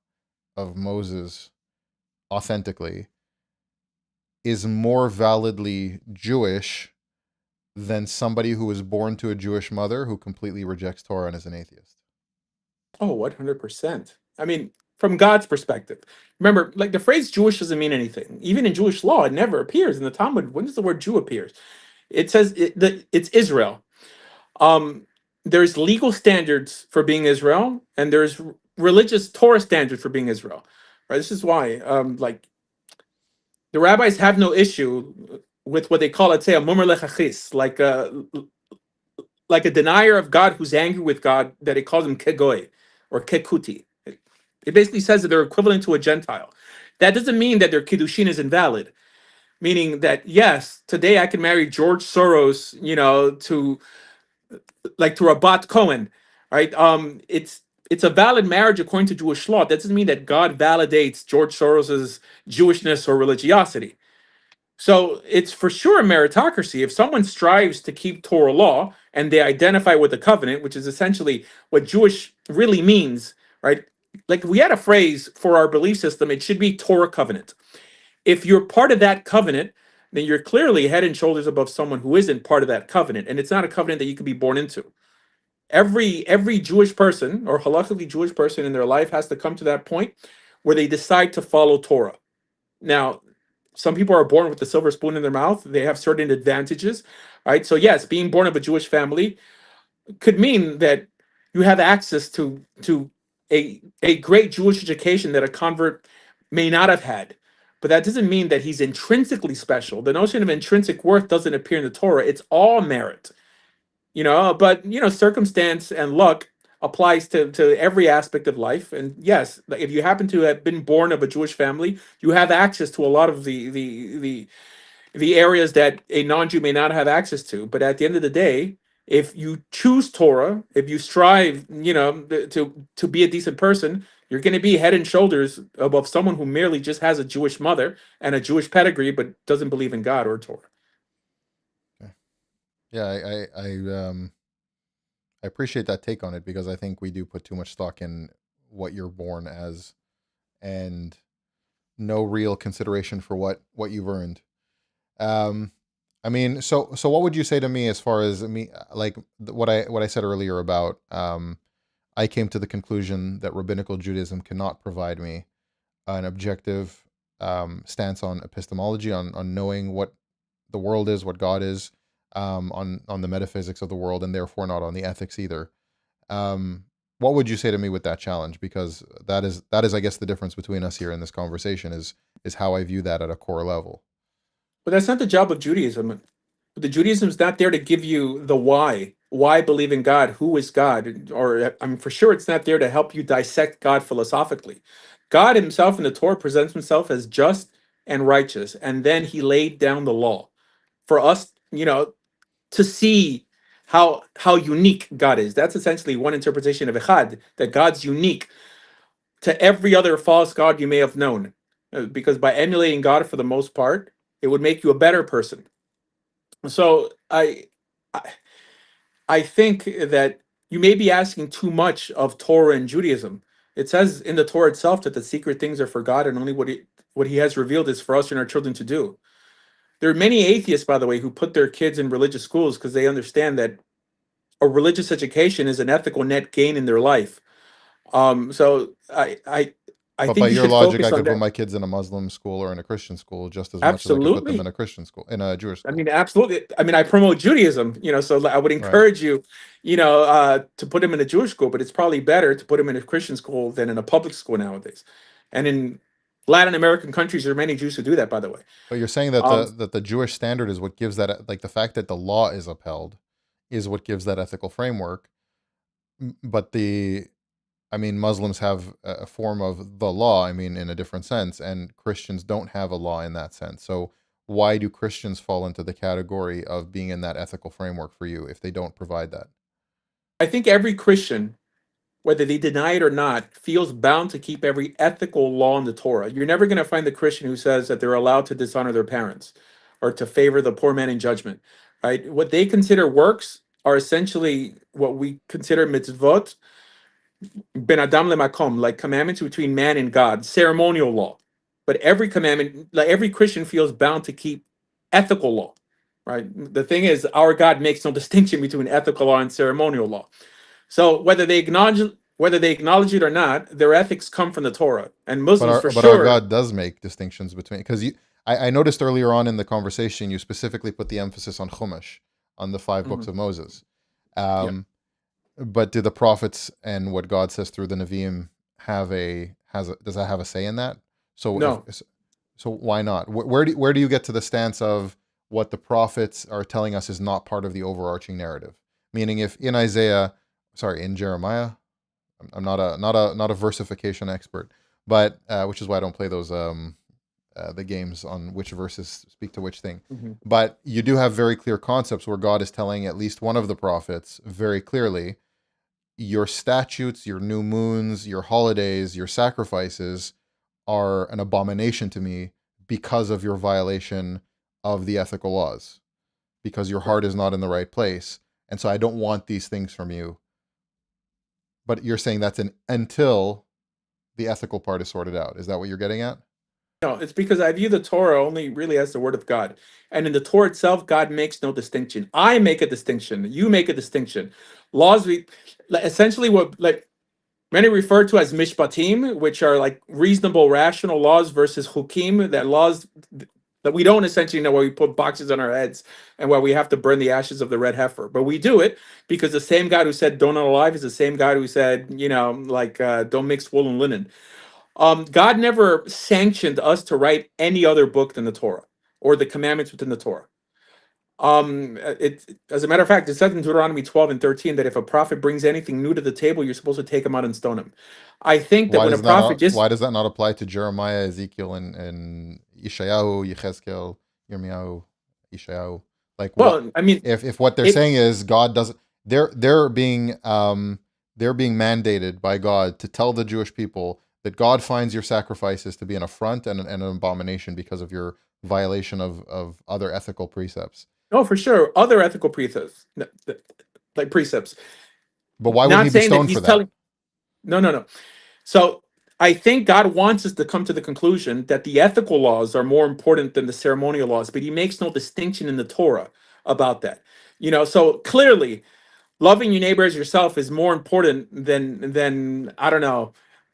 of Moses authentically is more validly Jewish than somebody who was born to a Jewish mother who completely rejects Torah and is an atheist? Oh, 100%. I mean, from God's perspective. Remember, like, the phrase Jewish doesn't mean anything. Even in Jewish law, it never appears in the Talmud. When does the word Jew appears? It says it's Israel. Um, there's legal standards for being Israel, and there's religious Torah standards for being Israel. Right? This is why, like, the rabbis have no issue with what they call, let's say, a mumer lechachis, like a denier of God who's angry with God, that it calls him kegoy or kekuti. It basically says that they're equivalent to a Gentile. That doesn't mean that their kiddushin is invalid. meaning that yes, today I can marry George Soros, to like to Rabat Cohen, right? It's a valid marriage according to Jewish law. That doesn't mean that God validates George Soros's Jewishness or religiosity. So it's for sure a meritocracy. If someone strives to keep Torah law and they identify with the covenant, which is essentially what Jewish really means, right? Like if we had a phrase for our belief system, it should be Torah covenant. If you're part of that covenant, then you're clearly head and shoulders above someone who isn't part of that covenant. And it's not a covenant that you can be born into. Every Jewish person or halakhically Jewish person in their life has to come to that point where they decide to follow Torah. Now, some people are born with the silver spoon in their mouth. They have certain advantages, right? So yes, being born of a Jewish family could mean that you have access to a great Jewish education that a convert may not have had. But that doesn't mean that he's intrinsically special. The notion of intrinsic worth doesn't appear in the Torah. It's all merit, but circumstance and luck applies to every aspect of life. And yes, like if you happen to have been born of a Jewish family, you have access to a lot of the areas that a non-Jew may not have access to. But at the end of the day, if you choose Torah, if you strive, to be a decent person, you're going to be head and shoulders above someone who merely just has a Jewish mother and a Jewish pedigree, but doesn't believe in God or Torah. Yeah, I appreciate that take on it, because I think we do put too much stock in what you're born as, and no real consideration for what you've earned. I mean, so what would you say to me as far as me, like what I said earlier about I came to the conclusion that rabbinical Judaism cannot provide me an objective stance on epistemology, on knowing what the world is, what God is, on the metaphysics of the world, and therefore not on the ethics either. What would you say to me with that challenge? Because that is, I guess, the difference between us here in this conversation is how I view that at a core level. But that's not the job of Judaism. The Judaism is not there to give you the why. Why believe in God? Who is God? Or I mean, for sure, it's not there to help you dissect God philosophically. God Himself in the Torah presents Himself as just and righteous, and then He laid down the law for us, to see how unique God is. That's essentially one interpretation of Echad, that God's unique to every other false god you may have known. Because by emulating God for the most part, it would make you a better person. So I I think that you may be asking too much of Torah and Judaism. It says in the Torah itself that the secret things are for God, and only what He has revealed is for us and our children to do. There are many atheists, by the way, who put their kids in religious schools because they understand that a religious education is an ethical net gain in their life. So I But by think you your should logic, I focus on could put that. my kids in a Muslim school or in a Christian school just as much as I could put them in Absolutely. a Christian school, in a Jewish I school. mean, absolutely. I mean, I promote Judaism, so I would Right. encourage you, to put him in a Jewish school, but it's probably better to put him in a Christian school than in a public school nowadays. And in Latin American countries, there are many Jews who do that, by the way. But you're saying that Um, the Jewish standard is what gives that, like the fact that the law is upheld is what gives that ethical framework. But I mean, Muslims have a form of the law, I mean, in a different sense, and Christians don't have a law in that sense. So why do Christians fall into the category of being in that ethical framework for you if they don't provide that? I think every Christian, whether they deny it or not, feels bound to keep every ethical law in the Torah. You're never going to find the Christian who says that they're allowed to dishonor their parents or to favor the poor man in judgment, right? What they consider works are essentially what we consider mitzvot, ben adam lemakom, like commandments between man and God, ceremonial law. But every commandment, like every Christian feels bound to keep ethical law, right? The thing is, our God makes no distinction between ethical law and ceremonial law. So whether they acknowledge it or not, their ethics come from the Torah. And But Muslims our for but our sure. God does make distinctions between, because I noticed earlier on in the conversation you specifically put the emphasis on Chumash, on the five books Mhm. of Moses. Yeah. But do the prophets and what God says through the Nevi'im does that have a say in that? So if No. so, why not? Where do you get to the stance of what the prophets are telling us is not part of the overarching narrative? Meaning, if in in Jeremiah, I'm not a versification expert, but which is why I don't play those the games on which verses speak to which thing. Hmm. But you do have very clear concepts where God is telling at least one of the prophets very clearly, your statutes, your new moons, your holidays, your sacrifices are an abomination to me because of your violation of the ethical laws, because your heart is not in the right place. And so I don't want these things from you. But you're saying that's until the ethical part is sorted out. Is that what you're getting at? No, it's because I view the Torah only really as the word of God. And in the Torah itself, God makes no distinction. I make a distinction. You make a distinction. Laws, essentially what like many refer to as mishpatim, which are like reasonable, rational laws versus hukim, that laws that we don't essentially know, where we put boxes on our heads and where we have to burn the ashes of the red heifer. But we do it because the same God who said don't unalive is the same God who said, don't mix wool and linen. God never sanctioned us to write any other book than the Torah or the commandments within the Torah. As a matter of fact, it says in Deuteronomy 12 and 13 that if a prophet brings anything new to the table, you're supposed to take him out and stone him. I think that Why when a does that prophet not just why does that not apply to Jeremiah, Ezekiel, and Yeshayahu, Yechezkel, Yirmiyahu, Yeshayahu? Like what well, I mean, if what they're it saying is God doesn't they're being mandated by God to tell the Jewish people that God finds your sacrifices to be an affront and an abomination because of your violation of other ethical precepts. no, for sure, other ethical precepts, like precepts. But why wouldn't Not he be saying that stoned he's for that? telling. No, no, no. So I think God wants us to come to the conclusion that the ethical laws are more important than the ceremonial laws, but he makes no distinction in the Torah about that. So clearly loving your neighbor as yourself is more important than I don't know,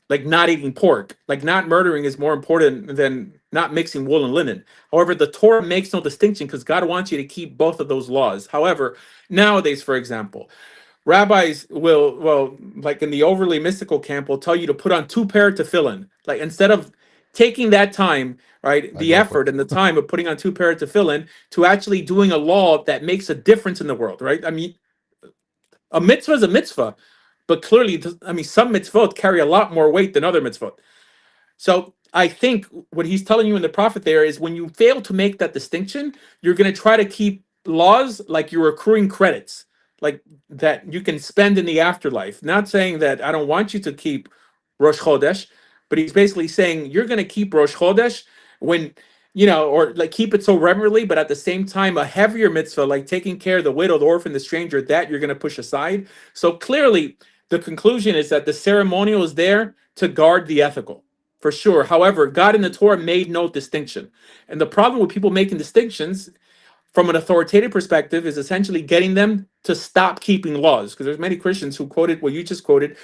like not eating pork. Like not murdering is more important than not mixing wool and linen. However, the Torah makes no distinction because God wants you to keep both of those laws. However, nowadays, for example, rabbis will, well, like in the overly mystical camp, will tell you to put on two pair of tefillin. Like instead of taking that time, right, I the go for effort and the time of putting on two pair of tefillin to actually doing a law that makes a difference in the world, right? I mean, a mitzvah is a mitzvah, but clearly, I mean, some mitzvot carry a lot more weight than other mitzvot. So I think what he's telling you in the prophet there is when you fail to make that distinction, you're going to try to keep laws like you're accruing credits, like that you can spend in the afterlife. Not saying that I don't want you to keep Rosh Chodesh, but he's basically saying you're going to keep Rosh Chodesh when, or like keep it so reverently, but at the same time, a heavier mitzvah like taking care of the widow, the orphan, the stranger, that you're going to push aside. So clearly, the conclusion is that the ceremonial is there to guard the ethical for sure. However, God in the Torah made no distinction. And the problem with people making distinctions from an authoritative perspective is essentially getting them to stop keeping laws. Because there's many Christians who quoted what you just quoted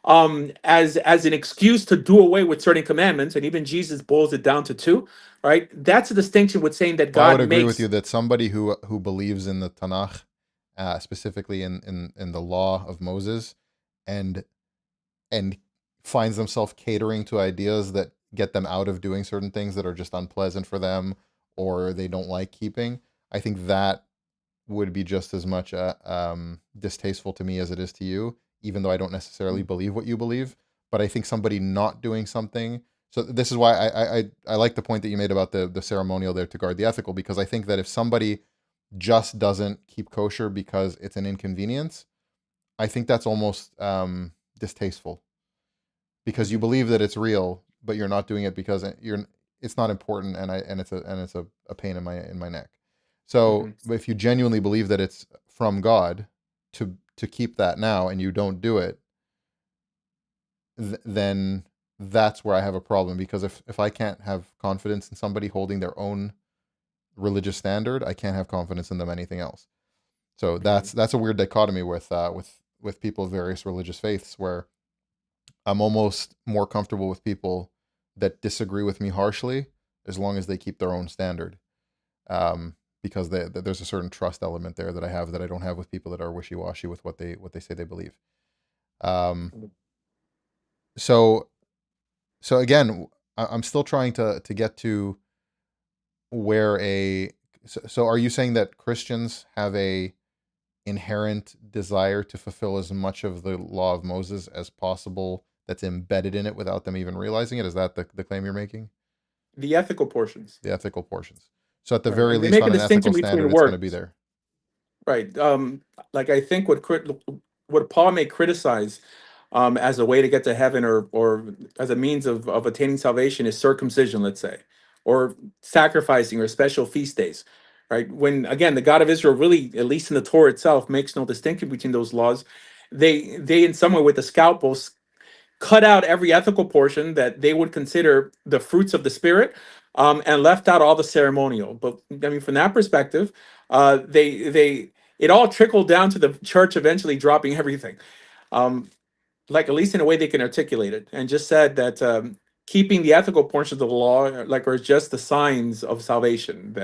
as an excuse to do away with certain commandments, and even Jesus boils it down to two. Right? That's a distinction with saying that Well, I would God agree with you makes. that somebody who believes in the Tanakh, specifically in the law of Moses, and and finds themselves catering to ideas that get them out of doing certain things that are just unpleasant for them or they don't like keeping, I think that would be just as much distasteful to me as it is to you, even though I don't necessarily believe what you believe. But I think somebody not doing something. So this is why I like the point that you made about the ceremonial there to guard the ethical, because I think that if somebody just doesn't keep kosher because it's an inconvenience, I think that's almost distasteful, because you Mhm, believe that it's real, but you're not doing it because it's not important, and it's a pain in my neck. So mhm. if you genuinely believe that it's from God to keep that now and you don't do it, then that's where I have a problem, because if I can't have confidence in somebody holding their own religious standard, I can't have confidence in them anything else. So Mhm. that's a weird dichotomy with people of various religious faiths, where I'm almost more comfortable with people that disagree with me harshly as long as they keep their own standard. Because there's a certain trust element there that I have that I don't have with people that are wishy washy with what they say they believe. Um, so so again, I'm still trying to get to where so are you saying that Christians have a inherent desire to fulfill as much of the law of Moses as possible that's embedded in it without them even realizing it? Is that the claim you're making? the ethical portions. The ethical portions. So at the Right. very And they least, make on a an ethical distinction standard, between it's going to be works. there. Right. Like I think what Paul may criticize as a way to get to heaven, or as a means of attaining salvation, is circumcision, let's say, or sacrificing, or special feast days. Right. When again the God of Israel really, at least in the Torah itself, makes no distinction between those laws. They in some way with the scalpel cut out every ethical portion that they would consider the fruits of the spirit, and left out all the ceremonial. But I mean, from that perspective, they it all trickled down to the church eventually dropping everything, um, like at least in a way they can articulate it, and just said that keeping the ethical portions of the law like are just the signs of salvation,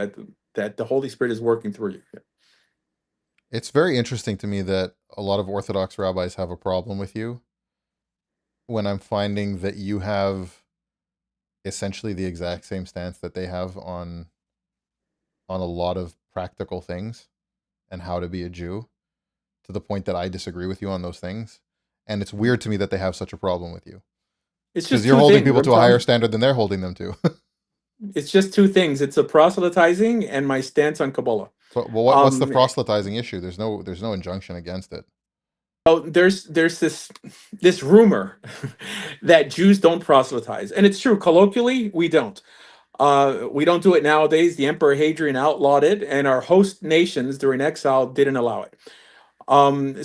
that the Holy Spirit is working through you. It's very interesting to me that a lot of Orthodox rabbis have a problem with you when I'm finding that you have essentially the exact same stance that they have on a lot of practical things and how to be a Jew, to the point that I disagree with you on those things. And it's weird to me that they have such a problem with you, It's because just you're two holding things. people I'm to a higher telling. standard than they're holding them to. It's just two things. It's a proselytizing and my stance on Kabbalah. But what's the Um, proselytizing issue? There's no injunction against it. oh, there's this rumor that Jews don't proselytize, and it's true. Colloquially, we don't. We don't do it nowadays. The Emperor Hadrian outlawed it, and our host nations during exile didn't allow it.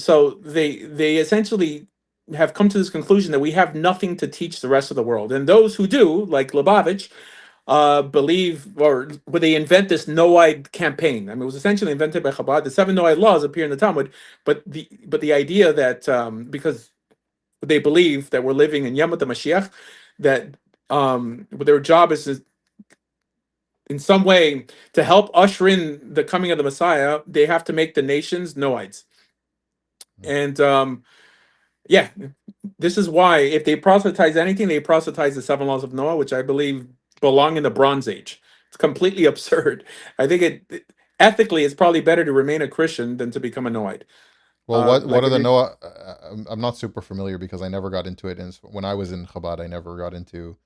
So they essentially have come to this conclusion that we have nothing to teach the rest of the world, and those who do, like Lubavitch, believe, or would they invent this Noahide campaign? I mean, it was essentially invented by Chabad. The seven Noahide laws appear in the Talmud, but the idea that because they believe that we're living in Yamut Mashiach, that their job is to, in some way, to help usher in the coming of the Messiah, they have to make the nations Noahides. And yeah, this is why if they proselytize anything, they proselytize the seven laws of Noah, which I believe belong in the Bronze Age. It's completely absurd. I think ethically it's probably better to remain a Christian than to become a Noahide. Well, what Like are if the you, Noah? I'm not super familiar because I never got into it. And when I was in Chabad, I never got into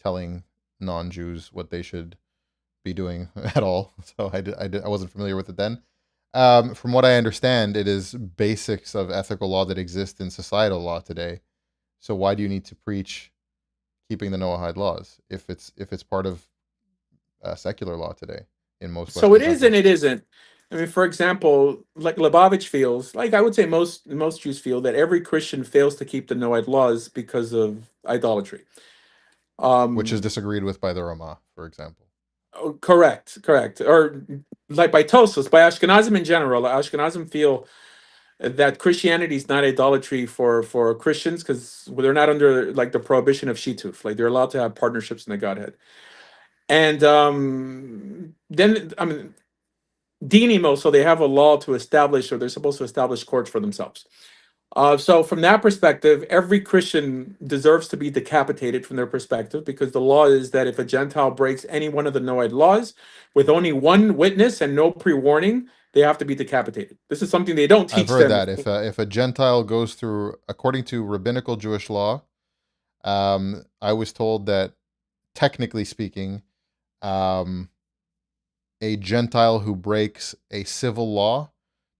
telling non-Jews what they should be doing at all. So I wasn't familiar with it then. From what I understand, it is basics of ethical law that exist in societal law today. So why do you need to preach keeping the Noahide laws if it's part of secular law today in most so Western it is and countries? it isn't. I mean, for example, like Lubavitch feels, like I would say most Jews feel, that every Christian fails to keep the Noahide laws because of idolatry. Which is Um, disagreed with by the Ramah, for example. oh, correct. Or like by Tosfos, by Ashkenazim in general, Ashkenazim feel that Christianity is not idolatry for Christians because they're not under like the prohibition of shituf. Like they're allowed to have partnerships in the Godhead. And then I mean, Dinimo, so they have a law to establish, or they're supposed to establish courts for themselves. So from that perspective, every Christian deserves to be decapitated from their perspective, because the law is that if a Gentile breaks any one of the Noahide laws with only one witness and no pre-warning, they have to be decapitated. This is something they don't I've teach heard them. that if a Gentile goes through, according to rabbinical Jewish law, I was told that technically speaking, um, a Gentile who breaks a civil law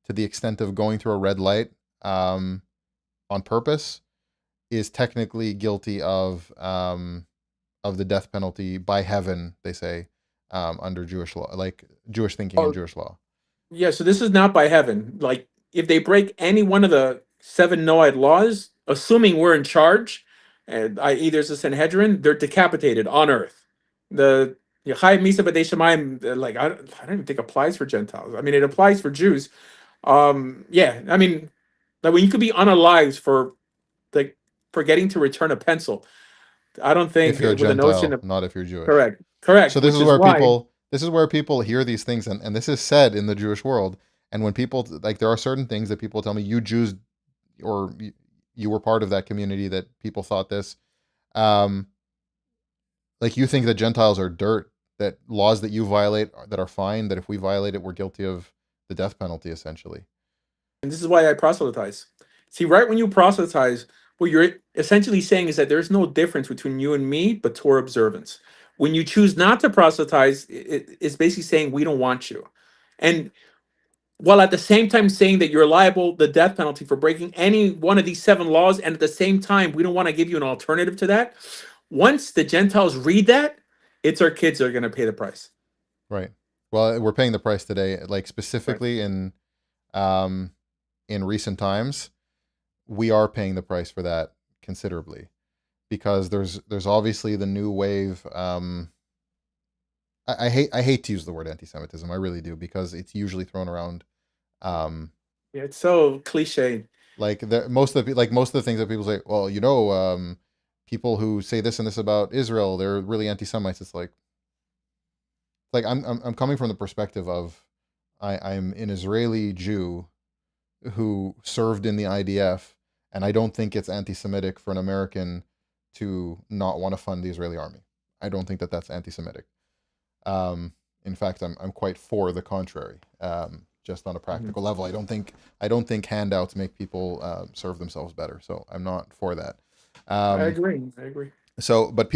to the extent of going through a red light on purpose is technically guilty of the death penalty by heaven. They say under Jewish law, like Jewish thinking and Oh, Jewish law. yeah, so this is not by heaven. Like if they break any one of the seven Noahide laws, assuming we're in charge, and i.e. there's a Sanhedrin, they're decapitated on earth. The Yechai Misa B'dei Shemayim, like I don't even think applies for Gentiles. I mean, it applies for Jews. Yeah, I mean, like when you could be unalived for like forgetting to return a pencil, I don't If think you're a with the notion Gentile, of not if you're Jewish. correct, So this which is is where why. people hear these things, and this is said in the Jewish world. And when people, like, there are certain things that people tell me, you Jews, or you were part of that community that people thought this, um, like, you think that Gentiles are dirt, that laws that you violate that are fine, that if we violate it, we're guilty of the death penalty, essentially. And this is why I proselytize. See, right when you proselytize, what you're essentially saying is that there's no difference between you and me but Torah observance. When you choose not to proselytize, it's basically saying we don't want you. And while at the same time saying that you're liable the death penalty for breaking any one of these 7 laws, and at the same time we don't want to give you an alternative to that. Once the Gentiles read that, it's our kids that are going to pay the price. Right. Well, we're paying the price today, like specifically in recent times, we are paying the price for that considerably, because there's obviously the new wave. I hate to use the word anti-Semitism. I really do, because it's usually thrown around. Yeah, it's so cliche. Like most of the things that people say, well, people who say this and this about Israel, they're really anti-Semites. It's like I'm coming from the perspective of I'm an Israeli Jew who served in the IDF, and I don't think it's anti-Semitic for an American to not want to fund the Israeli army. I don't think that that's anti-Semitic. In fact, I'm quite for the contrary. Just on a practical level, I don't think handouts make people serve themselves better. So I'm not for that. I agree. So, but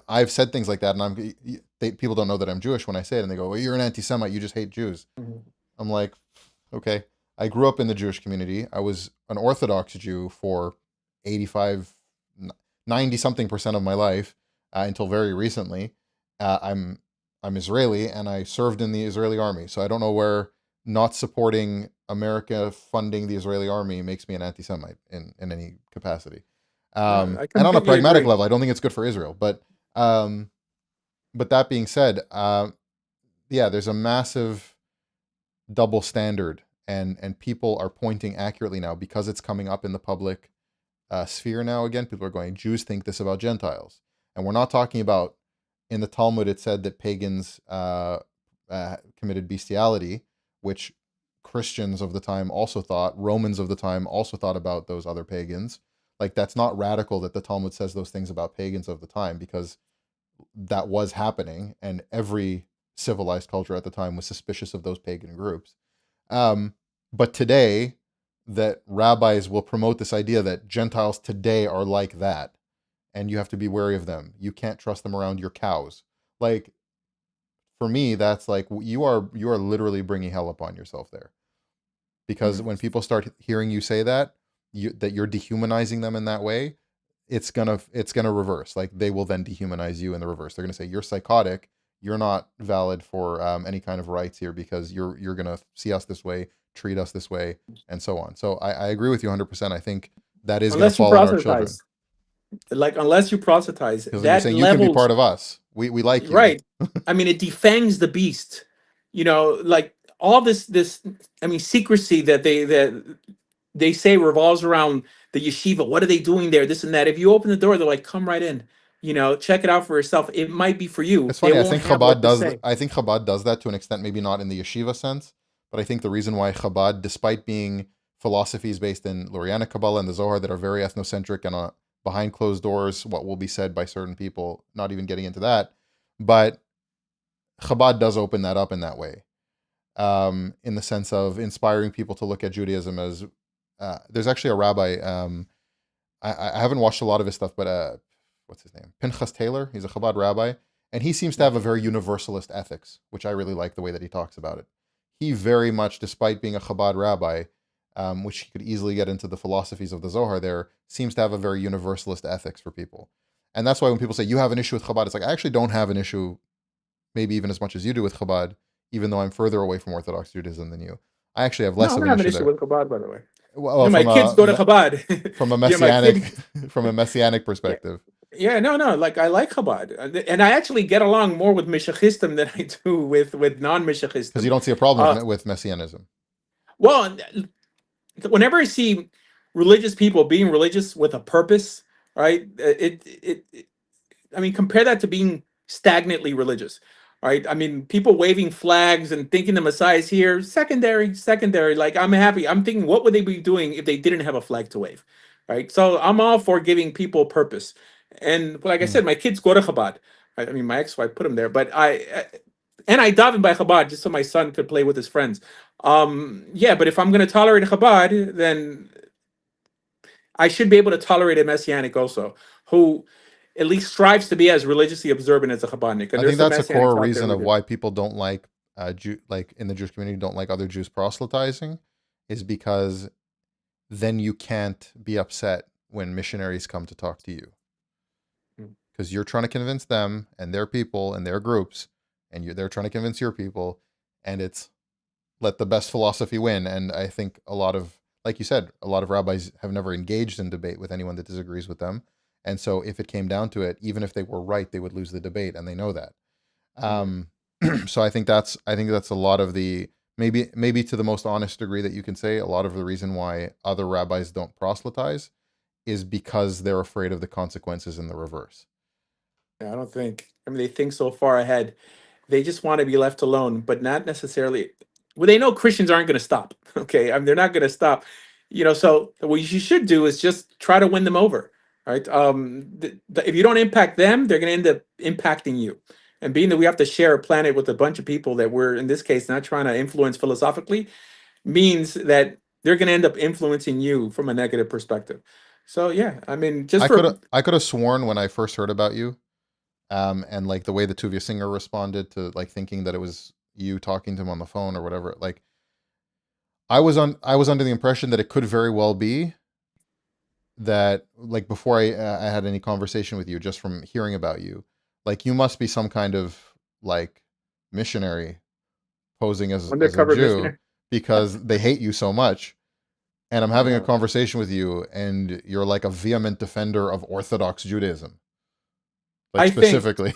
I've said things like that, and people don't know that I'm Jewish when I say it, and they go, "Well, you're an anti-Semite. You just hate Jews." I'm like, okay. I grew up in the Jewish community. I was an Orthodox Jew for 85, 90 something percent of my life until very recently. I'm Israeli, and I served in the Israeli army. So I don't know where not supporting America funding the Israeli army makes me an anti-Semite in any capacity. And on a pragmatic level, I don't think it's good for Israel. But that being said, yeah, there's a massive double standard, and people are pointing accurately now, because it's coming up in the public sphere now. Again, people are going, Jews think this about Gentiles, and we're not talking about, in the Talmud it said that pagans committed bestiality, which Christians of the time also thought, Romans of the time also thought about those other pagans. Like, that's not radical that the Talmud says those things about pagans of the time, because that was happening, and every civilized culture at the time was suspicious of those pagan groups. But today, that rabbis will promote this idea that Gentiles today are like that, and you have to be wary of them. You can't trust them around your cows. Like, for me, that's like, you are literally bringing hell upon yourself there, because when people start hearing you say that you're dehumanizing them in that way, it's gonna reverse. Like, they will then dehumanize you in the reverse. They're gonna say, you're psychotic. You're not valid for any kind of rights here, because you're gonna see us this way, treat us this way, and so on. So I agree with you 100%. I think that is going to fall on our children. Like, unless you proselytize, because that you're saying you can be part of us. We like you, right? I mean, it defangs the beast. Like all this. I mean, secrecy that they say revolves around the yeshiva. What are they doing there? This and that. If you open the door, they're like, come right in. Check it out for yourself. It might be for you. It's funny. I think Chabad does that to an extent, maybe not in the yeshiva sense, but I think the reason why Chabad, despite being philosophies based in Lurianic Kabbalah and the Zohar that are very ethnocentric and behind closed doors, what will be said by certain people, not even getting into that, but Chabad does open that up in that way, in the sense of inspiring people to look at Judaism as, there's actually a rabbi, I haven't watched a lot of his stuff, but what's his name? Pinchas Taylor. He's a Chabad rabbi, and he seems to have a very universalist ethics, which I really like the way that he talks about it. He very much, despite being a Chabad rabbi, which he could easily get into the philosophies of the Zohar there, seems to have a very universalist ethics for people. And that's why when people say, you have an issue with Chabad, it's like, I actually don't have an issue, maybe even as much as you do, with Chabad, even though I'm further away from Orthodox Judaism than you. I actually have less of an issue with Chabad, by the way. Well, my kids go to Chabad. From a messianic, from a messianic perspective. Yeah, no. Like, I like Chabad, and I actually get along more with Mishachistim than I do with non-Mishachistim. Because you don't see a problem with messianism. Well, whenever I see religious people being religious with a purpose, right? I mean, compare that to being stagnantly religious, right? I mean, people waving flags and thinking the Messiah is here, secondary. Like, I'm happy. I'm thinking, what would they be doing if they didn't have a flag to wave, right? So I'm all for giving people purpose. And like I said, my kids go to Chabad. I mean, my ex-wife put them there, but I daven by Chabad just so my son could play with his friends. Yeah, but if I'm going to tolerate Chabad, then I should be able to tolerate a Messianic also, who at least strives to be as religiously observant as a Chabadnik. And I there's think some that's a core Messianics out there reason who of do. why people don't like like in the Jewish community don't like other Jews proselytizing, is because then you can't be upset when missionaries come to talk to you, because you're trying to convince them and their people and their groups, and they're trying to convince your people, and it's let the best philosophy win. And I think a lot of, like you said, a lot of rabbis have never engaged in debate with anyone that disagrees with them, and so if it came down to it, even if they were right, they would lose the debate, and they know that. Um, so I think that's a lot of the, maybe to the most honest degree that you can say, a lot of the reason why other rabbis don't proselytize is because they're afraid of the consequences in the reverse. Yeah, I don't think. I mean, they think so far ahead. They just want to be left alone, but not necessarily. Well, they know Christians aren't going to stop. Okay, I mean, they're not going to stop. So what you should do is just try to win them over, right? If you don't impact them, they're going to end up impacting you. And being that we have to share a planet with a bunch of people that we're, in this case, not trying to influence philosophically, means that they're going to end up influencing you from a negative perspective. So yeah, I mean, just I could for have I could have sworn when I first heard about you, and like the way the Tuvia singer responded to like thinking that it was you talking to him on the phone or whatever. Like I was under the impression that it could very well be that, like, before I had any conversation with you, just from hearing about you, like you must be some kind of like missionary posing as a undercover Jew missionary. because they hate you so much. And I'm having a No, conversation with you, and you're like a vehement defender of Orthodox Judaism, like I think specifically.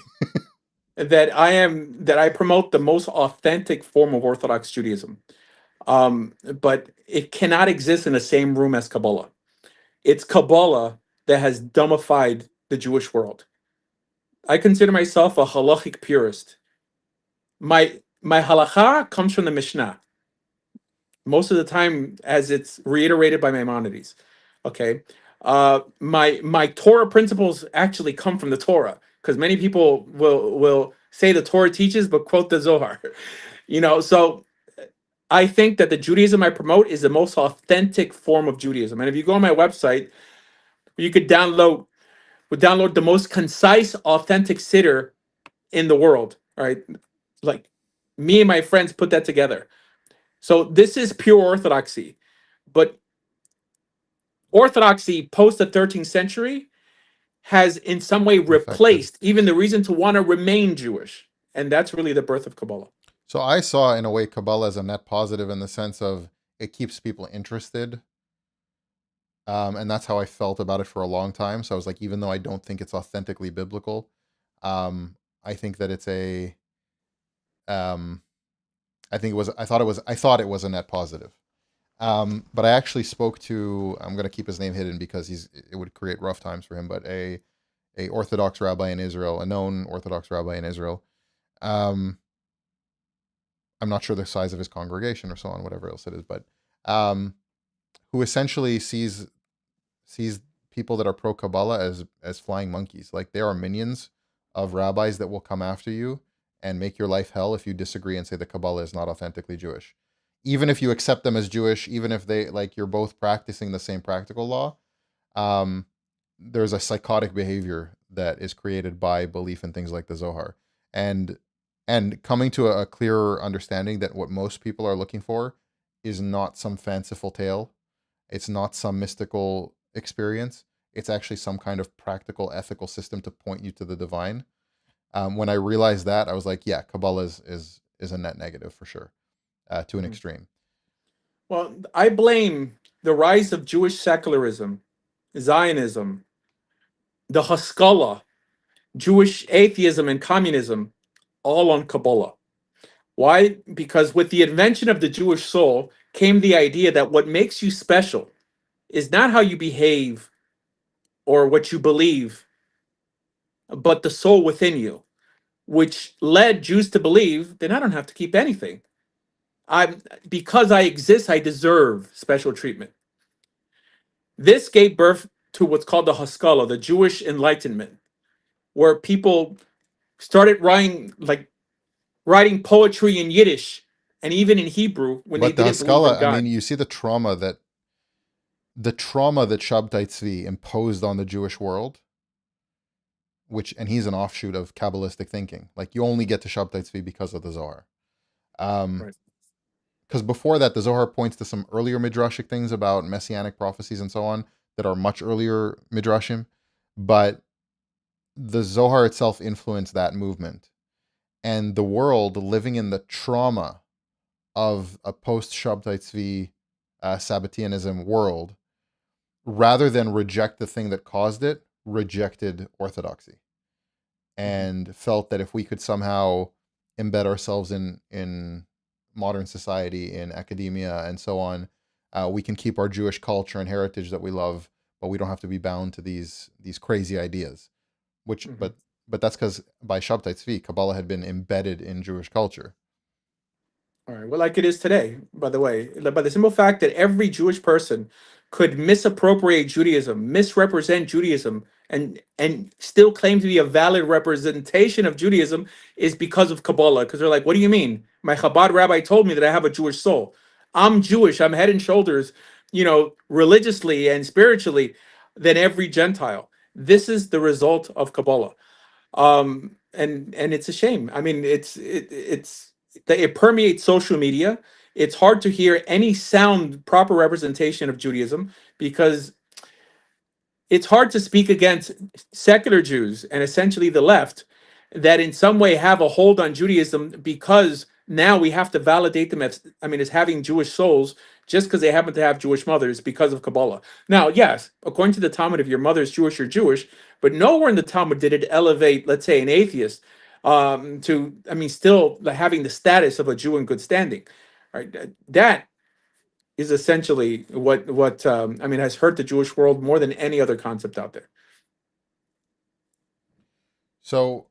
that I promote the most authentic form of Orthodox Judaism. But it cannot exist in the same room as Kabbalah. It's Kabbalah that has dumbified the Jewish world. I consider myself a halachic purist. My halacha comes from the Mishnah most of the time, as it's reiterated by Maimonides. Okay, my Torah principles actually come from the Torah, because many people will say the Torah teaches but quote the Zohar. So I think that the Judaism I promote is the most authentic form of Judaism. And if you go on my website, you could download the most concise, authentic siddur in the world. Right, like me and my friends put that together. So this is pure orthodoxy, but orthodoxy post the 13th century has in some way Infected. replaced even the reason to want to remain Jewish. And that's really the birth of Kabbalah. So I saw, in a way, Kabbalah as a net positive in the sense of it keeps people interested. And that's how I felt about it for a long time. So I was like, even though I don't think it's authentically biblical, I think that it's a, um, I thought it was a net positive. But I actually spoke to, I'm going to keep his name hidden because it would create rough times for him, but a Orthodox rabbi in Israel, a known Orthodox rabbi in Israel. Um, I'm not sure the size of his congregation or so on, whatever else it is, but um, who essentially sees people that are pro Kabbalah as flying monkeys. Like they are minions of rabbis that will come after you and make your life hell if you disagree and say that Kabbalah is not authentically Jewish. Even if you accept them as Jewish, even if they like you're both practicing the same practical law, um, there's a psychotic behavior that is created by belief in things like the Zohar. And coming to a clearer understanding that what most people are looking for is not some fanciful tale. It's not some mystical experience. It's actually some kind of practical ethical system to point you to the divine. When I realized that, I was like, yeah, Kabbalah is a net negative for sure, to an Mhm. extreme. Well, I blame the rise of Jewish secularism, Zionism, the Haskalah, Jewish atheism, and communism all on Kabbalah. Why? Because with the invention of the Jewish soul came the idea that what makes you special is not how you behave or what you believe, but the soul within you, which led Jews to believe that I don't have to keep anything. I'm Because I exist, I deserve special treatment. This gave birth to what's called the Haskalah, the Jewish Enlightenment, where people started writing poetry in Yiddish and even in Hebrew when they But the didn't believe in Haskalah, I God. mean, you see the trauma that Shabtai Tzvi imposed on the Jewish world and he's an offshoot of Kabbalistic thinking. Like you only get to Shabtai Tzvi because of the Zohar. Right. Because before that, the Zohar points to some earlier midrashic things about messianic prophecies and so on that are much earlier midrashim, but the Zohar itself influenced that movement. And the world living in the trauma of a post-Shabtai Tzvi Sabbatianism world, rather than reject the thing that caused it, rejected orthodoxy and felt that if we could somehow embed ourselves in modern society, in academia and so on, we can keep our Jewish culture and heritage that we love, but we don't have to be bound to these crazy ideas. Which, but that's because by Shabtai Tzvi, Kabbalah had been embedded in Jewish culture. All right. Well, like it is today, by the way, by the simple fact that every Jewish person could misappropriate Judaism, misrepresent Judaism, and still claim to be a valid representation of Judaism is because of Kabbalah. Because they're like, what do you mean? My Chabad rabbi told me that I have a Jewish soul. I'm Jewish. I'm head and shoulders, religiously and spiritually than every Gentile. This is the result of Kabbalah. And it's a shame. I mean, it permeates social media. It's hard to hear any sound proper representation of Judaism because it's hard to speak against secular Jews and essentially the left that in some way have a hold on Judaism because now we have to validate them as having Jewish souls just because they happen to have Jewish mothers because of Kabbalah. Now, yes, according to the Talmud, if your mother is Jewish, you're Jewish, but nowhere in the Talmud did it elevate, let's say, an atheist to, still having the status of a Jew in good standing. Right? That is essentially what has hurt the Jewish world more than any other concept out there. So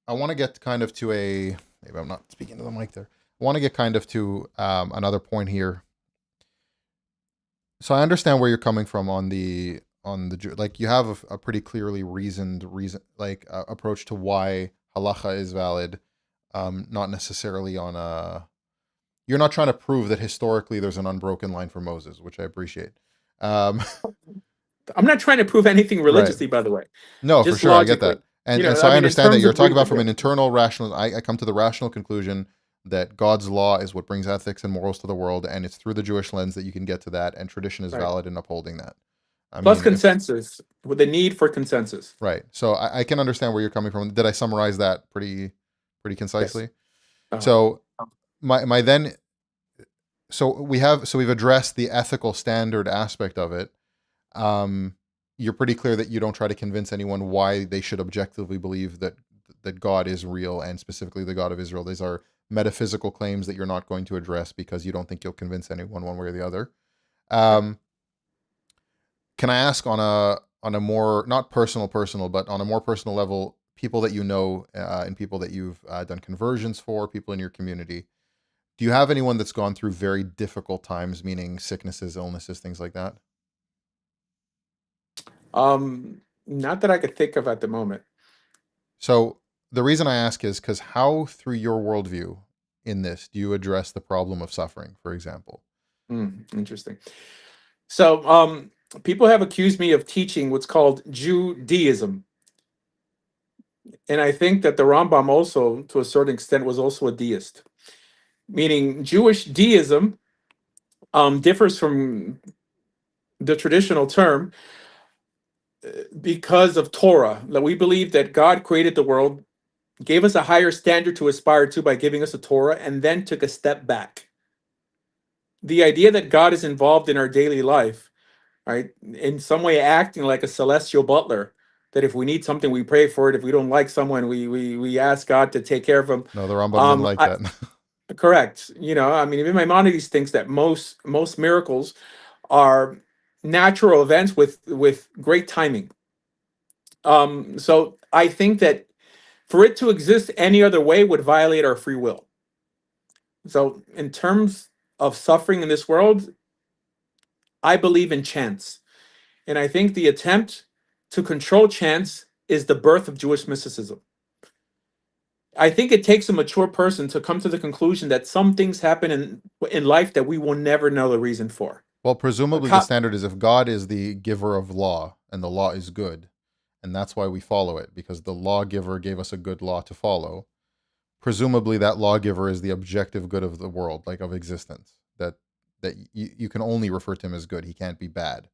I want to get kind of to maybe I'm not speaking to the mic there. I want to get kind of to another point here. So I understand where you're coming from on the like you have a pretty clearly reasoned approach to why halacha is valid, not necessarily on a. You're not trying to prove that historically there's an unbroken line for Moses, which I appreciate. I'm not trying to prove anything religiously, right. By the way. No, for sure, I get that. And so I understand that you're talking about from an internal rational. I come to the rational conclusion that God's law is what brings ethics and morals to the world, and it's through the Jewish lens that you can get to that, and tradition is valid in upholding that. Plus consensus, with the need for consensus. Right. So I can understand where you're coming from. Did I summarize that pretty concisely? Yes. So my then, we've addressed the ethical standard aspect of it. You're pretty clear that you don't try to convince anyone why they should objectively believe that God is real, and specifically the God of Israel. These are metaphysical claims that you're not going to address because you don't think you'll convince anyone one way or the other. Can I ask on a more, not personal, but on a more personal level, people that you know and people that you've done conversions for, people in your community, do you have anyone that's gone through very difficult times, meaning sicknesses, illnesses, things like that? Not that I could think of at the moment. So the reason I ask is because how, through your worldview in this, do you address the problem of suffering, for example? Interesting. So people have accused me of teaching what's called Judaism. And I think that the Rambam also, to a certain extent, was also a deist. Meaning Jewish deism differs from the traditional term because of Torah. That we believe that God created the world, gave us a higher standard to aspire to by giving us a Torah, and then took a step back. The idea that God is involved in our daily life, right, in some way acting like a celestial butler, that if we need something, we pray for it. If we don't like someone, we ask God to take care of them. No, the Rambam didn't like that. Correct. Even Maimonides thinks that most miracles are natural events with great timing. So I think that for it to exist any other way would violate our free will. So in terms of suffering in this world, I believe in chance. And I think the attempt to control chance is the birth of Jewish mysticism. I think it takes a mature person to come to the conclusion that some things happen in life that we will never know the reason for. Well, presumably the standard is if God is the giver of law and the law is good, and that's why we follow it, because the lawgiver gave us a good law to follow. Presumably that lawgiver is the objective good of the world, like of existence, that you can only refer to him as good. He can't be bad.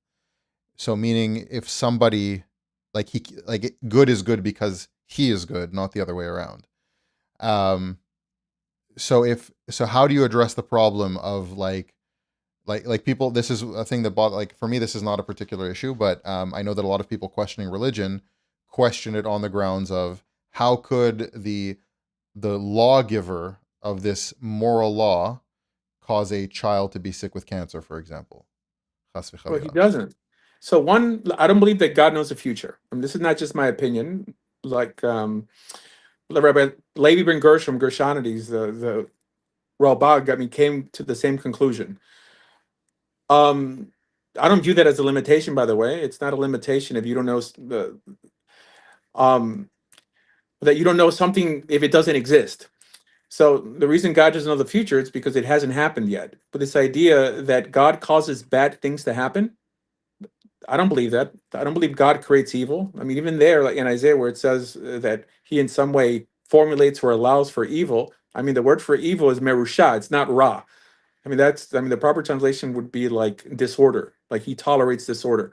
So meaning if somebody like good is good because he is good, not the other way around. Um so how do you address the problem of like people, this is a thing that bought, like for me this is not a particular issue, but I know that a lot of people questioning religion question it on the grounds of how could the lawgiver of this moral law cause a child to be sick with cancer, for example. Well, he doesn't. So one, I don't believe that God knows the future. I mean, this is not just my opinion. Like Rabbi Levi ben Gershom, Gershonides, the Ralbag, I mean, came to the same conclusion. Um, I don't view that as a limitation, by the way. It's not a limitation if you don't know um, that you don't know something if it doesn't exist. So the reason God doesn't know the future is because it hasn't happened yet. But this idea that God causes bad things to happen, I don't believe that. I don't believe God creates evil. I mean, even there, like in Isaiah, where it says that He in some way formulates or allows for evil. I mean, the word for evil is merusha. It's not ra. I mean, the proper translation would be like disorder. Like He tolerates disorder.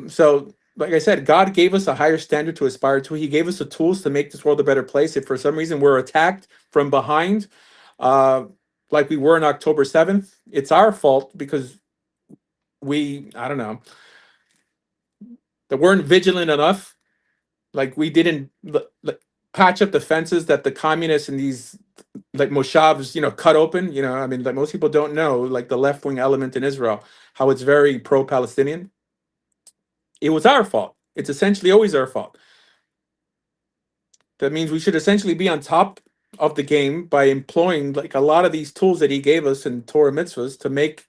So like I said, God gave us a higher standard to aspire to. He gave us the tools to make this world a better place. If for some reason we're attacked from behind, uh, like we were on October 7th, it's our fault because I don't know, that weren't vigilant enough. Like we didn't patch up the fences that the communists and these like moshavs, cut open. I mean, like most people don't know, like the left wing element in Israel, how it's very pro Palestinian. It was our fault. It's essentially always our fault. That means we should essentially be on top of the game by employing like a lot of these tools that he gave us in Torah mitzvahs to make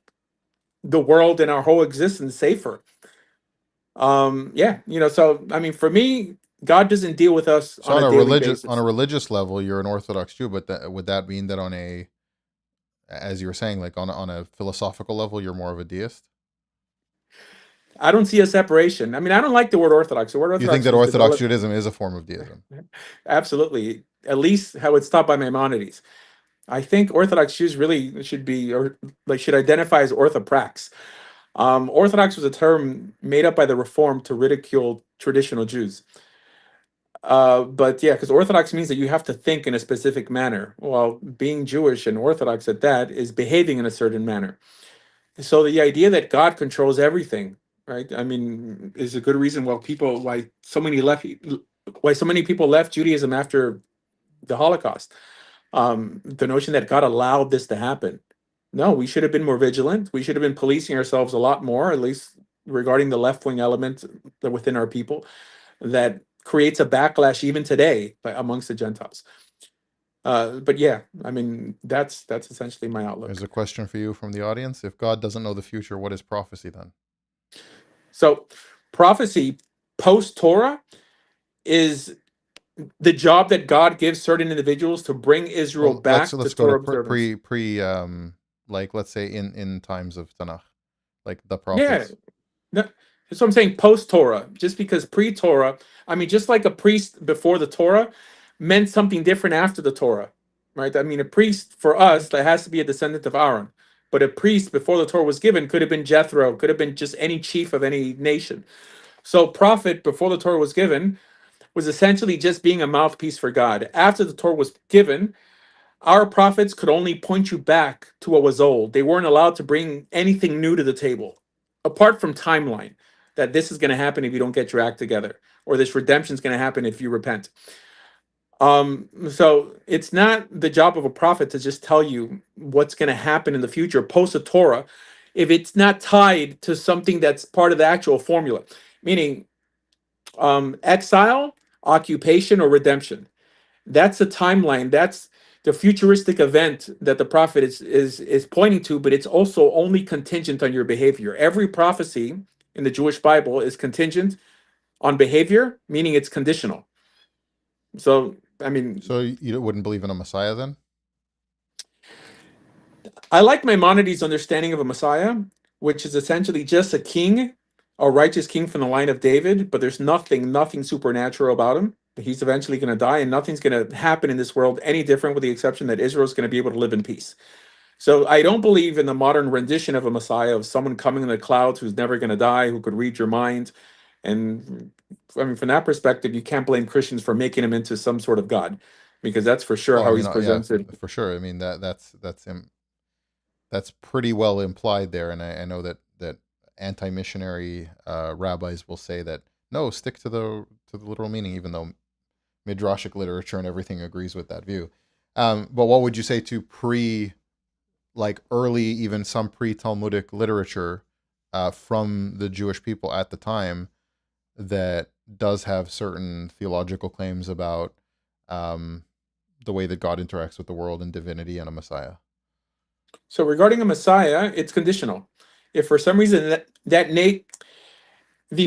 the world and our whole existence safer. Yeah, so I mean, for me, God doesn't deal with us So on a daily on basis. a religious level, you're an Orthodox Jew, but would that mean that on a, as you were saying, like on a philosophical level, you're more of a deist? I don't see a separation. I mean, I don't like the word Orthodox. The word You think Orthodox that was Orthodox developed Judaism is a form of deism? absolutely, at least how it's taught by Maimonides. I think Orthodox Jews really should be, or like should identify as orthoprax. Orthodox was a term made up by the Reform to ridicule traditional Jews. But yeah, because Orthodox means that you have to think in a specific manner. Well, being Jewish and Orthodox at that is behaving in a certain manner. So the idea that God controls everything, right? I mean, is a good reason why so many people left Judaism after the Holocaust. The notion that God allowed this to happen. No, we should have been more vigilant. We should have been policing ourselves a lot more, at least regarding the left wing element within our people that creates a backlash even today amongst the Gentiles. But yeah, I mean that's essentially my There's outlook. a question for you from the audience. If God doesn't know the future, what is prophecy then? So prophecy post Torah is the job that God gives certain individuals to bring Israel Well, back to let's go to Torah observance. pre like let's say in times of Tanakh, like the Yeah, prophets. no, that's what I'm saying. Post Torah, just because pre Torah, I mean, just like a priest before the Torah meant something different after the Torah, right? I mean, a priest for us that has to be a descendant of Aaron, but a priest before the Torah was given could have been Jethro, could have been just any chief of any nation. So, prophet before the Torah was given was essentially just being a mouthpiece for God. After the Torah was given, our prophets could only point you back to what was old. They weren't allowed to bring anything new to the table, apart from timeline, that this is going to happen if you don't get your act together, or this redemption is going to happen if you repent. So it's not the job of a prophet to just tell you what's going to happen in the future post the Torah, if it's not tied to something that's part of the actual formula, meaning exile, occupation, or redemption. That's the timeline. That's the futuristic event that the prophet is pointing to, but it's also only contingent on your behavior. Every prophecy in the Jewish Bible is contingent on behavior, meaning it's conditional. So, I mean, So you wouldn't believe in a Messiah then? I like Maimonides' understanding of a Messiah, which is essentially just a king a righteous king from the line of David, but there's nothing supernatural about him. He's eventually going to die, and nothing's going to happen in this world any different, with the exception that Israel's going to be able to live in peace. So I don't believe in the modern rendition of a Messiah, of someone coming in the clouds who's never going to die, who could read your mind. And I mean, from that perspective, you can't blame Christians for making him into some sort of God, because that's for sure Well, I how mean, he's yeah, presented. for sure. I mean that's pretty well implied there, and I know that anti-missionary rabbis will say that no, stick to the literal meaning, even though midrashic literature and everything agrees with that view. But what would you say to like early, even some pre-Talmudic literature from the Jewish people at the time that does have certain theological claims about the way that God interacts with the world and divinity and a Messiah? So regarding a Messiah, it's conditional. If for some reason the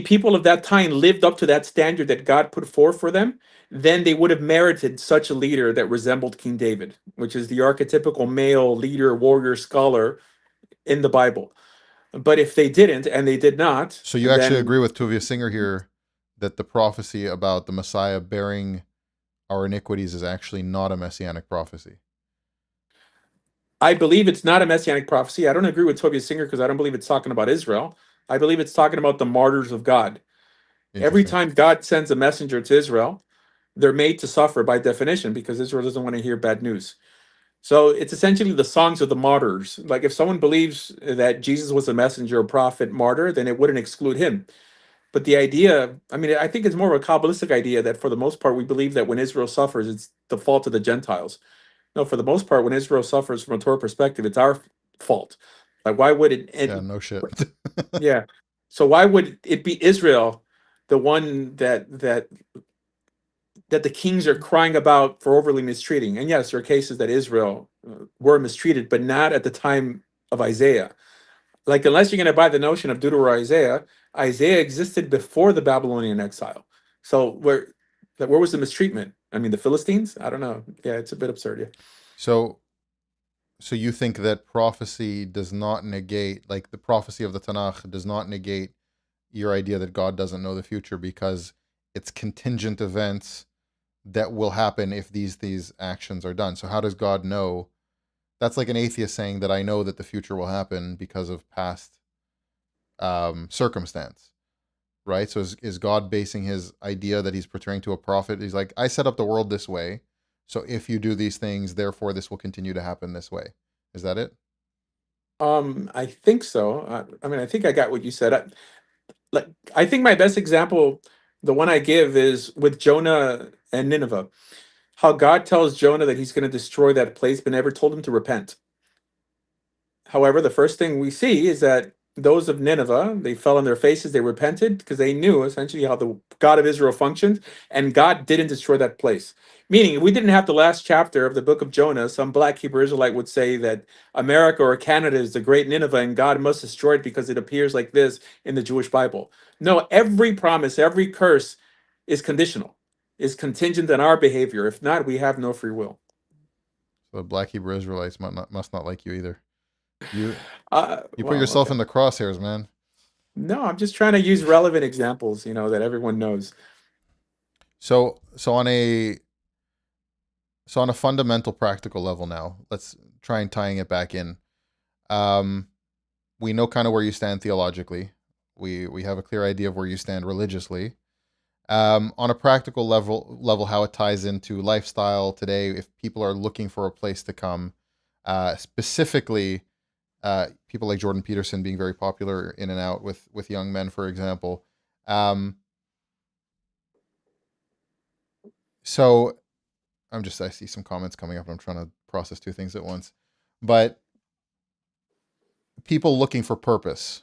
people of that time lived up to that standard that God put forth for them, then they would have merited such a leader that resembled King David, which is the archetypical male leader, warrior, scholar in the Bible. But if they didn't, and they did not, So you actually then agree with Tuvia Singer here that the prophecy about the Messiah bearing our iniquities is actually not a messianic prophecy? I believe it's not a messianic prophecy. I don't agree with Tobias Singer because I don't believe it's talking about Israel. I believe it's talking about the martyrs of God. Every Interesting. time God sends a messenger to Israel, they're made to suffer by definition, because Israel doesn't want to hear bad news. So it's essentially the songs of the martyrs. Like if someone believes that Jesus was a messenger, a prophet, martyr, then it wouldn't exclude him. But the idea, I mean, I think it's more of a Kabbalistic idea that for the most part, we believe that when Israel suffers, it's the fault of the Gentiles. No, for the most part, when Israel suffers from a Torah perspective, it's our fault. Like, why would Yeah, no shit. yeah. So why would it be Israel, the one that the kings are crying about for overly mistreating? And yes, there are cases that Israel were mistreated, but not at the time of Isaiah. Like, unless you're going to buy the notion of Deuteronomy Isaiah, Isaiah existed before the Babylonian exile. So where was the mistreatment? I mean, the Philistines? I don't know. Yeah, it's a bit absurd. Yeah. So so you think that prophecy does not negate, like the prophecy of the Tanakh does not negate your idea that God doesn't know the future, because it's contingent events that will happen if these actions are done. So how does God know? That's like an atheist saying that I know that the future will happen because of past circumstance, right? So is God basing his idea that he's portraying to a prophet? He's like, I set up the world this way, so if you do these things, therefore this will continue to happen this way. Is that it? I think so. I mean, I think I got what you said. Like, I think my best example, the one I give, is with Jonah and Nineveh. How God tells Jonah that he's going to destroy that place, but never told him to repent. However, the first thing we see is that those of Nineveh, they fell on their faces, they repented because they knew essentially how the God of Israel functioned, and God didn't destroy that place. Meaning, if we didn't have the last chapter of the book of Jonah, some black Hebrew Israelite would say that America or Canada is the great Nineveh and God must destroy it because it appears like this in the Jewish Bible. No, every promise, every curse is conditional, is contingent on our behavior. If not, we have no free will. So the black Hebrew Israelites must not like you either. You you put Well, yourself okay. in the crosshairs, man. No, I'm just trying to use relevant examples, that everyone knows. So so on a fundamental practical level now, let's try and tying it back in. Um, we know kind of where you stand theologically. We have a clear idea of where you stand religiously. On a practical level, how it ties into lifestyle today, if people are looking for a place to come, specifically, people like Jordan Peterson being very popular in and out with young men, for example. Um, so I see some comments coming up, and I'm trying to process two things at once. But people looking for purpose,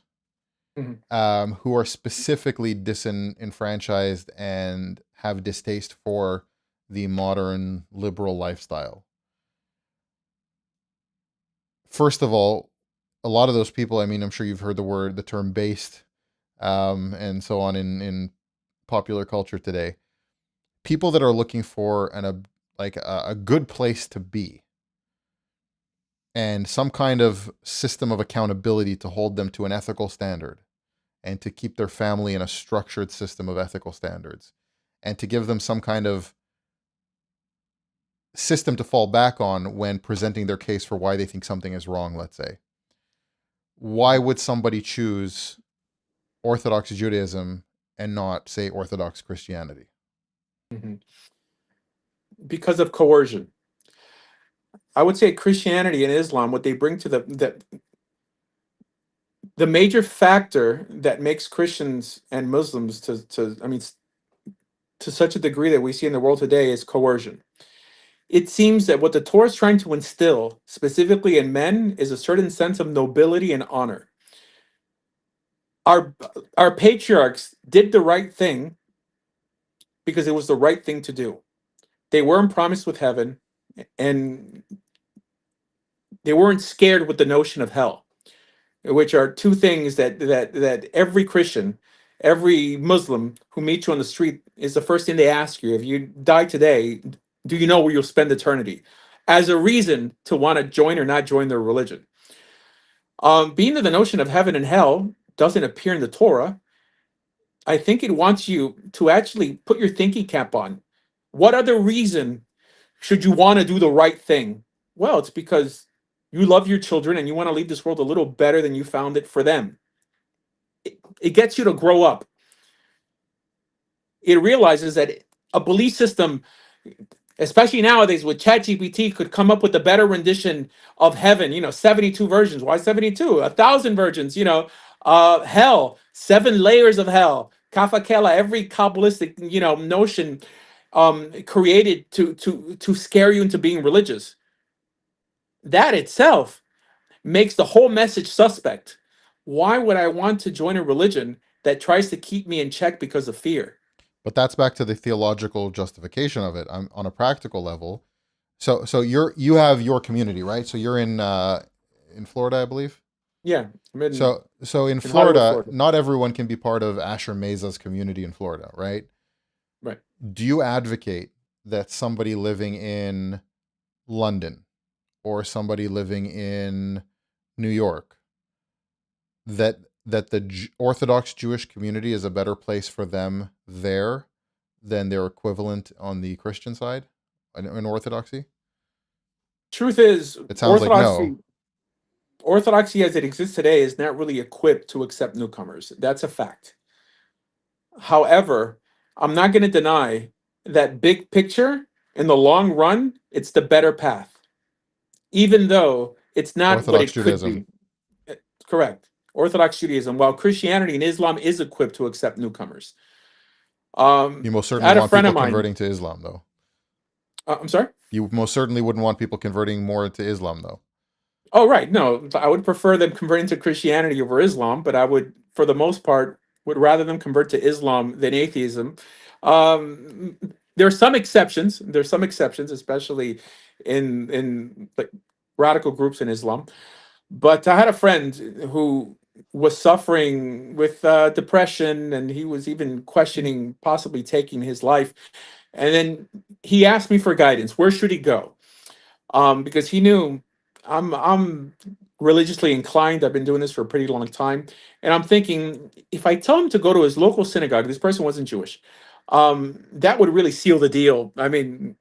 Mhm. who are specifically disenfranchised and have distaste for the modern liberal lifestyle. First of all, a lot of those people, I mean, I'm sure you've heard the term based, and so on in popular culture today. People that are looking for a good place to be and some kind of system of accountability to hold them to an ethical standard and to keep their family in a structured system of ethical standards, and to give them some kind of system to fall back on when presenting their case for why they think something is wrong, let's say. Why would somebody choose Orthodox Judaism and not, say, Orthodox Christianity? Mm-hmm. Because of coercion. I would say Christianity and Islam, what they bring to the major factor that makes Christians and Muslims to such a degree that we see in the world today is coercion. It seems that what the Torah is trying to instill, specifically in men, is a certain sense of nobility and honor. Our patriarchs did the right thing because it was the right thing to do. They weren't promised with heaven, and they weren't scared with the notion of hell, which are two things that every Christian, every Muslim who meets you on the street is the first thing they ask you. If you die today, do you know where you'll spend eternity? As a reason to want to join or not join their religion. Being that the notion of heaven and hell doesn't appear in the Torah, I think it wants you to actually put your thinking cap on. What other reason should you want to do the right thing? Well, it's because you love your children and you want to leave this world a little better than you found it for them. It gets you to grow up. It realizes that a belief system, especially nowadays with ChatGPT, could come up with a better rendition of heaven. 72 versions. Why 72? 1,000 versions. Hell, 7 layers of hell. Kafakela, every Kabbalistic notion created to scare you into being religious. That itself makes the whole message suspect. Why would I want to join a religion that tries to keep me in check because of fear? But that's back to the theological justification of it. On a practical level. So you have your community, right? So you're in Florida, I believe. Yeah. So in Florida, not everyone can be part of Asher Meza's community in Florida, right? Right. Do you advocate that somebody living in London or somebody living in New York, that the Orthodox Jewish community is a better place for them there than their equivalent on the Christian side in Orthodoxy? Truth is, it sounds like no. Orthodoxy as it exists today is not really equipped to accept newcomers. That's a fact. However, I'm not going to deny that big picture, in the long run, it's the better path, even though it's not Orthodox what it Judaism. could be. Correct. Orthodox Judaism, while Christianity and Islam is equipped to accept newcomers. You most certainly want people converting to Islam, though. I'm sorry? You most certainly wouldn't want people converting more to Islam, though. Oh, right. No, I would prefer them converting to Christianity over Islam, but I would, for the most part, would rather them convert to Islam than atheism. There are some exceptions. There's some exceptions, especially in like radical groups in Islam. But I had a friend who was suffering with depression, and he was even questioning possibly taking his life. And then he asked me for guidance. Where should he go? Because he knew I'm religiously inclined. I've been doing this for a pretty long time, and I'm thinking if I tell him to go to his local synagogue, this person wasn't Jewish, that would really seal the deal. I mean,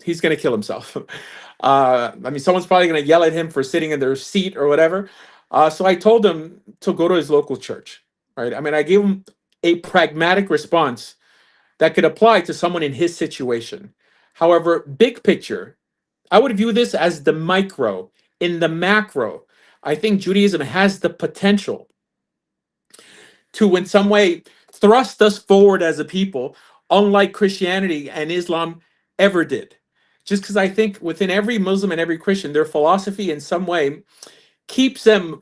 he's going to kill himself. Someone's probably going to yell at him for sitting in their seat or whatever. So I told him to go to his local church. Right. I gave him a pragmatic response that could apply to someone in his situation. However, big picture, I would view this as the micro. In the macro, I think Judaism has the potential to, in some way, thrust us forward as a people, unlike Christianity and Islam ever did. Just because I think within every Muslim and every Christian, their philosophy in some way keeps them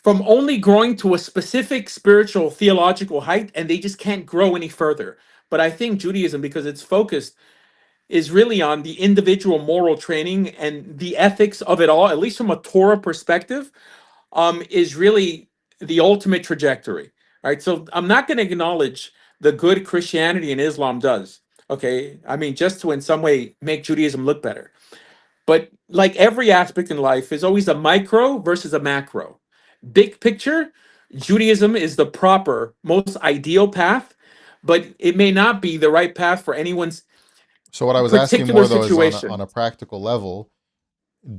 from only growing to a specific spiritual theological height, and they just can't grow any further. But I think Judaism, because it's focused, is really on the individual moral training and the ethics of it all, at least from a Torah perspective, is really the ultimate trajectory. Right. So I'm not going to acknowledge the good Christianity and Islam does. Okay. Just to in some way make Judaism look better. But like every aspect in life is always a micro versus a macro. Big picture, Judaism is the proper, most ideal path, but it may not be the right path for anyone's So what I was asking particular more though is situation. on a practical level,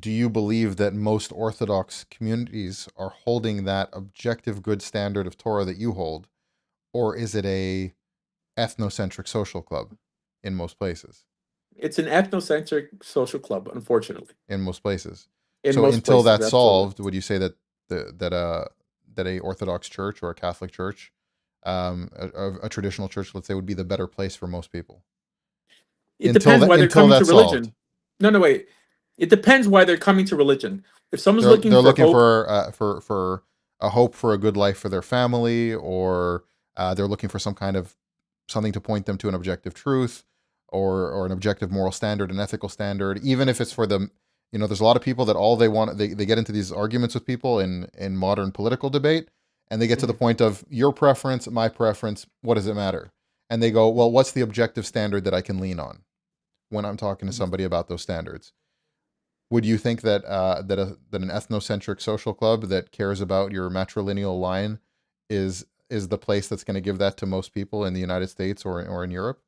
do you believe that most Orthodox communities are holding that objective good standard of Torah that you hold, or is it a ethnocentric social club in most places? It's an ethnocentric social club, unfortunately, In most places. in So most until places, that's absolutely. solved, would you say that that a Orthodox church or a Catholic church, a traditional church, let's say, would be the better place for most people It depends why they're until coming to that's solved? religion. No, no, wait. It depends why they're coming to religion. If someone's looking They're for looking hope, for a hope for a good life for their family, or they're looking for some kind of something to point them to an objective truth, or an objective moral standard, an ethical standard. Even if it's for them, there's a lot of people that all they want, they get into these arguments with people in modern political debate, and they get to the Mhm. point of your preference, my preference. What does it matter? And they go, well, what's the objective standard that I can lean on when I'm talking to somebody about those standards? Would you think that that an ethnocentric social club that cares about your matrilineal line is the place that's going to give that to most people in the United States or in Europe?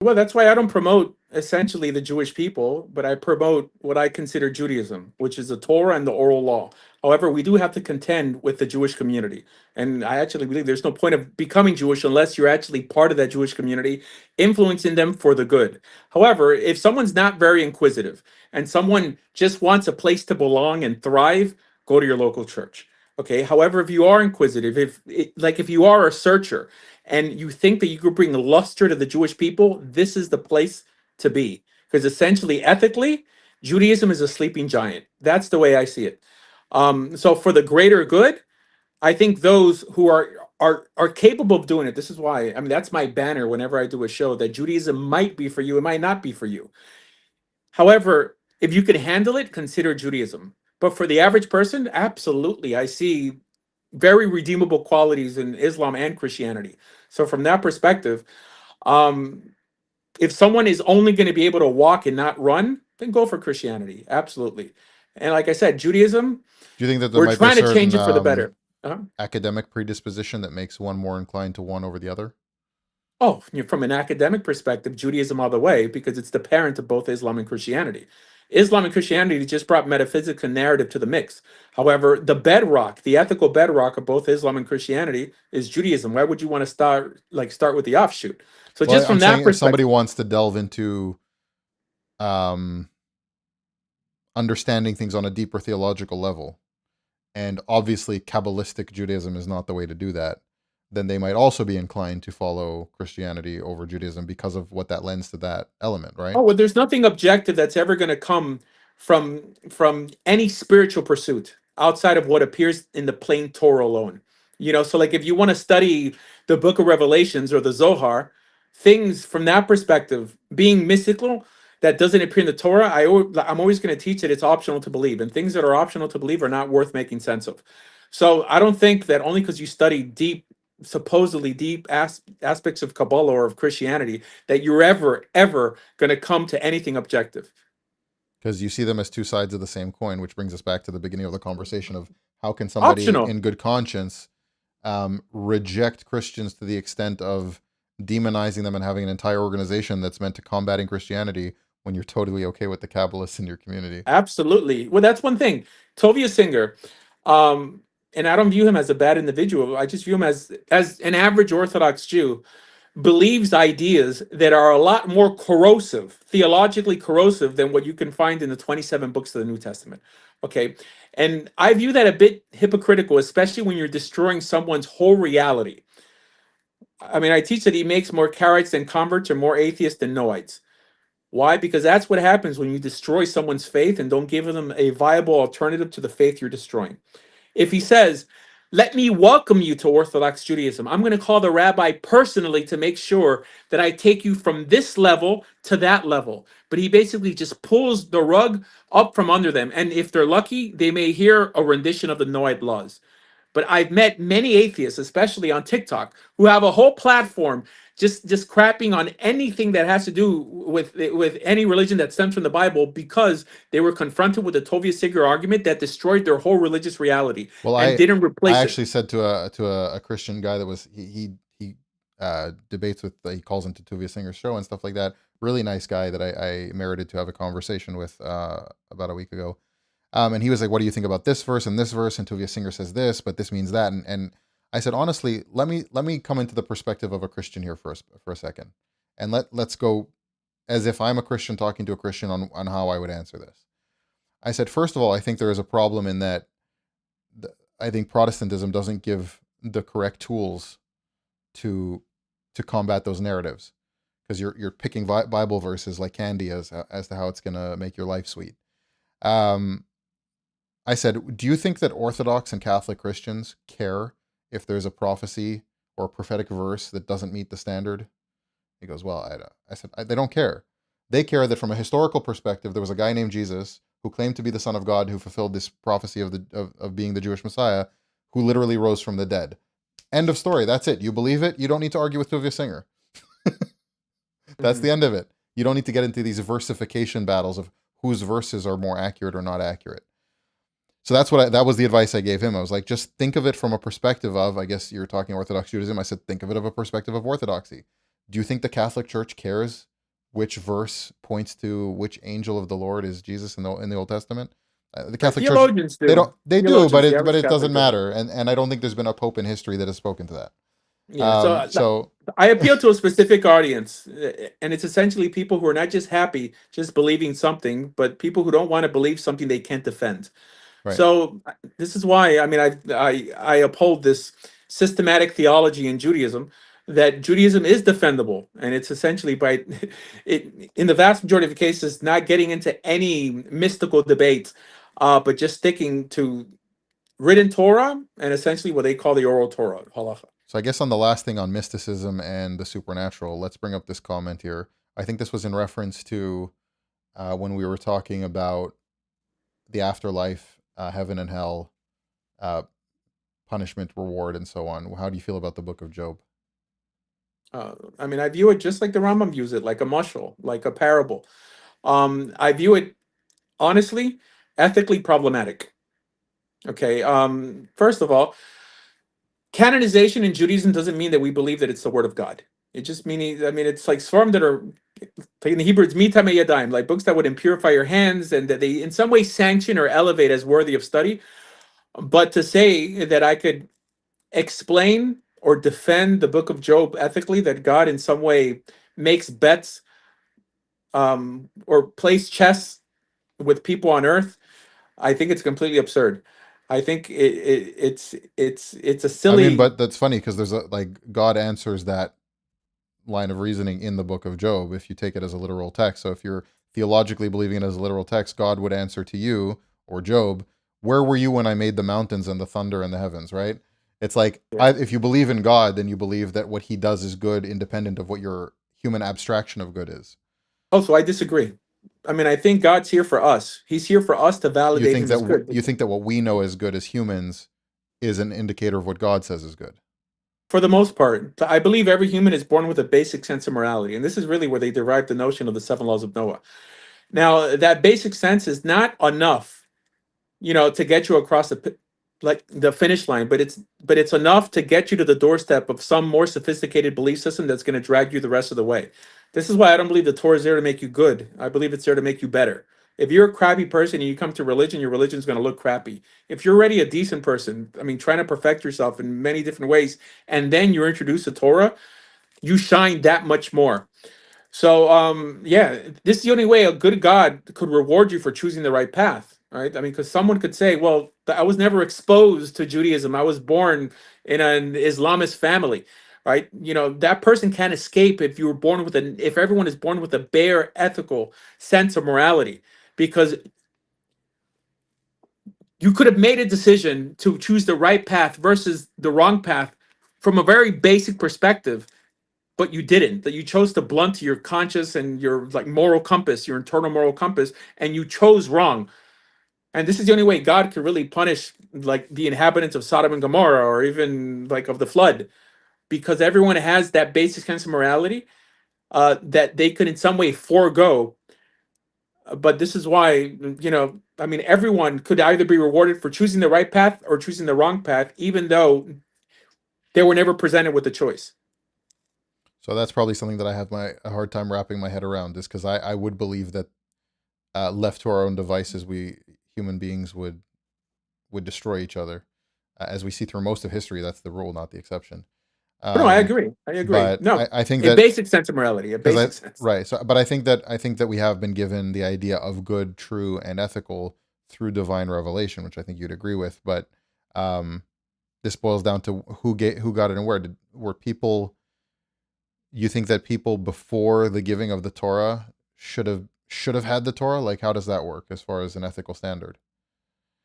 Well, that's why I don't promote essentially the Jewish people, but I promote what I consider Judaism, which is the Torah and the oral law. However, we do have to contend with the Jewish community. And I actually believe there's no point of becoming Jewish unless you're actually part of that Jewish community, influencing them for the good. However, if someone's not very inquisitive and someone just wants a place to belong and thrive, go to your local church. Okay. However, if you are inquisitive, if you are a searcher, and you think that you could bring luster to the Jewish people, this is the place to be. Because essentially, ethically, Judaism is a sleeping giant. That's the way I see it. So for the greater good, I think those who are capable of doing it. This is why. I mean, that's my banner whenever I do a show. That Judaism might be for you, it might not be for you. However, if you can handle it, consider Judaism. But for the average person, absolutely, I see very redeemable qualities in Islam and Christianity. So from that perspective, um, if someone is only going to be able to walk and not run, then go for Christianity. Absolutely. And like I said, Judaism, Do you think that there we're might be a trying to change certain it for the better. Uh-huh. academic predisposition that makes one more inclined to one over the other? Oh, from an academic perspective, Judaism all the way, because it's the parent of both Islam and Christianity. Islam and Christianity just brought metaphysical narrative to the mix. However, the bedrock, the ethical bedrock of both Islam and Christianity is Judaism. Why would you want to start with the offshoot? So Well, just I'm from that saying if somebody perspective, wants to delve into um, understanding things on a deeper theological level, and obviously Kabbalistic Judaism is not the way to do that, then they might also be inclined to follow Christianity over Judaism because of what that lends to that element, right? oh, well, there's nothing objective that's ever going to come from any spiritual pursuit outside of what appears in the plain Torah alone. So like if you want to study the Book of Revelations or the Zohar, things from that perspective, being mystical that doesn't appear in the Torah, I'm always going to teach that it's optional to believe, and things that are optional to believe are not worth making sense of. So I don't think that only because you study deep, supposedly deep aspects of Kabbalah or of Christianity that you're ever going to come to anything objective. Because you see them as two sides of the same coin, which brings us back to the beginning of the conversation of how can somebody Optional. in good conscience reject Christians to the extent of demonizing them and having an entire organization that's meant to combating Christianity when you're totally okay with the Kabbalists in your community. Absolutely. Well, that's one thing. Tovia Singer, and I don't view him as a bad individual. I just view him as an average Orthodox Jew believes ideas that are a lot more corrosive, theologically corrosive than what you can find in the 27 books of the New Testament. Okay. And I view that a bit hypocritical, especially when you're destroying someone's whole reality. I mean, I teach that he makes more Karaites than converts or more atheists than Noites. Why? Because that's what happens when you destroy someone's faith and don't give them a viable alternative to the faith you're destroying. If he says, let me welcome you to Orthodox Judaism, I'm going to call the rabbi personally to make sure that I take you from this level to that level. But he basically just pulls the rug up from under them. And if they're lucky, they may hear a rendition of the Noahide laws. But I've met many atheists, especially on TikTok, who have a whole platform just crapping on anything that has to do with any religion that stems from the Bible, because they were confronted with the Tovia Sigurd argument that destroyed their whole religious reality Well, and didn't I replace it. actually said to a Christian guy that was he debates with, he calls into Tuvia Singer's show and stuff like that. Really nice guy that I merited to have a conversation with about a week ago. And he was like, "What do you think about this verse and this verse?" And Tuvia Singer says this, but this means that. And I said, honestly, let me come into the perspective of a Christian here for a second, and let's go as if I'm a Christian talking to a Christian on how I would answer this. I said, first of all, I think there is a problem in that I think Protestantism doesn't give the correct tools to combat those narratives, because you're picking Bible verses like candy as to how it's going to make your life sweet. I said, do you think that Orthodox and Catholic Christians care if there's a prophecy or a prophetic verse that doesn't meet the standard? He goes, well, I said, they don't care. They care that from a historical perspective, there was a guy named Jesus who claimed to be the Son of God, who fulfilled this prophecy of being the Jewish Messiah, who literally rose from the dead. End of story. That's it. You believe it. You don't need to argue with Tuvia Singer. That's the end of it. You don't need to get into these versification battles of whose verses are more accurate or not accurate. So that was the advice I gave him. I was like, just think of it from a perspective of, I guess you're talking Orthodox Judaism. I said, think of it of a perspective of Orthodoxy. Do you think the Catholic Church cares which verse points to which angel of the Lord is Jesus in the Old Testament? The Catholic Church, Theologians they do. don't, they do, Theologians, the but average it doesn't Catholic doesn't. matter. And I don't think there's been a pope in history that has spoken to that. Yeah. So I appeal to a specific audience, and it's essentially people who are not just happy just believing something, but people who don't want to believe something they can't defend. right. So this is why, I mean, I uphold this systematic theology in Judaism, that Judaism is defendable, and it's essentially by it, in the vast majority of cases, not getting into any mystical debates, but just sticking to written Torah and essentially what they call the oral Torah, halacha. So I guess on the last thing on mysticism and the supernatural, let's bring up this comment here. I think this was in reference to when we were talking about the afterlife, heaven and hell, punishment, reward, and so on. How do you feel about the book of Job? I mean, I view it just like the Rambam views it, like a mushal, like a parable. I view it honestly, ethically problematic. Okay. First of all, canonization in Judaism doesn't mean that we believe that it's the word of God. It just means, I mean, it's like svarim that are, like in the Hebrew, it's mitamei yadayim, like books that would impurify your hands and that they in some way sanction or elevate as worthy of study. But to say that I could explain or defend the book of Job ethically, that God in some way makes bets or plays chess with people on earth, I think it's completely absurd. I think it's a I mean, silly. but that's funny because there's like God answers that line of reasoning in the book of Job if you take it as a literal text. So if you're theologically believing it as a literal text, God would answer to you or Job, "Where were you when I made the mountains and the thunder and the heavens?" Right? It's like Yeah. if you believe in God, then you believe that what He does is good, independent of what your human abstraction of good is. Oh, so I disagree. I mean, I think God's here for us. He's here for us to validate him as good. You think that what we know as good as humans is an indicator of what God says is good. For the most part, I believe every human is born with a basic sense of morality. And this is really where they derive the notion of the seven laws of Noah. Now, that basic sense is not enough, to get you across the finish line, but it's enough to get you to the doorstep of some more sophisticated belief system that's going to drag you the rest of the way. This is why I don't believe the Torah is there to make you good. I believe it's there to make you better. If you're a crappy person and you come to religion, your religion's going to look crappy. If you're already a decent person, I mean, trying to perfect yourself in many different ways, and then you're introduced to Torah, you shine that much more. So, yeah, this is the only way a good God could reward you for choosing the right path, right? I mean, because someone could say, well, I was never exposed to Judaism. I was born in an Islamist family, right? That person can't escape if everyone is born with a bare ethical sense of morality, because you could have made a decision to choose the right path versus the wrong path from a very basic perspective, but you didn't. That you chose to blunt your conscience and your like moral compass, your internal moral compass, and you chose wrong. And this is the only way God could really punish like the inhabitants of Sodom and Gomorrah, or even like of the flood, because everyone has that basic sense of morality that they could in some way forego. But this is why, I mean, everyone could either be rewarded for choosing the right path or choosing the wrong path, even though they were never presented with a choice. So that's probably something that I have a hard time wrapping my head around, is because I would believe that left to our own devices, we human beings would destroy each other. As we see through most of history, that's the rule, not the exception. No, I Um, agree. I agree. but No, I think a that basic sense of morality, a because basic sense. right. So, but I think that we have been given the idea of good, true, and ethical through divine revelation, which I think you'd agree with. But um, this boils down to who got it and where. Were people? You think that people before the giving of the Torah should have had the Torah? Like, how does that work as far as an ethical standard?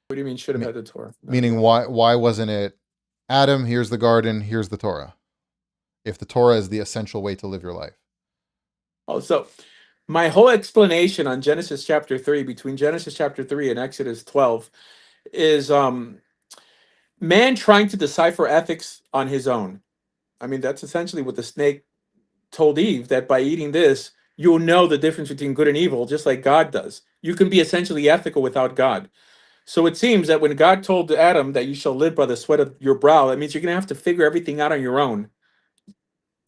What do you mean should have Me- had the Torah? Meaning, why wasn't it Adam? Here's the garden. Here's the Torah. If the Torah is the essential way to live your life. Oh, so my whole explanation on Genesis chapter 3, between Genesis chapter 3 and Exodus 12, is man trying to decipher ethics on his own. I mean, that's essentially what the snake told Eve, that by eating this, you'll know the difference between good and evil, just like God does. You can be essentially ethical without God. So it seems that when God told Adam that you shall live by the sweat of your brow, that means you're going to have to figure everything out on your own.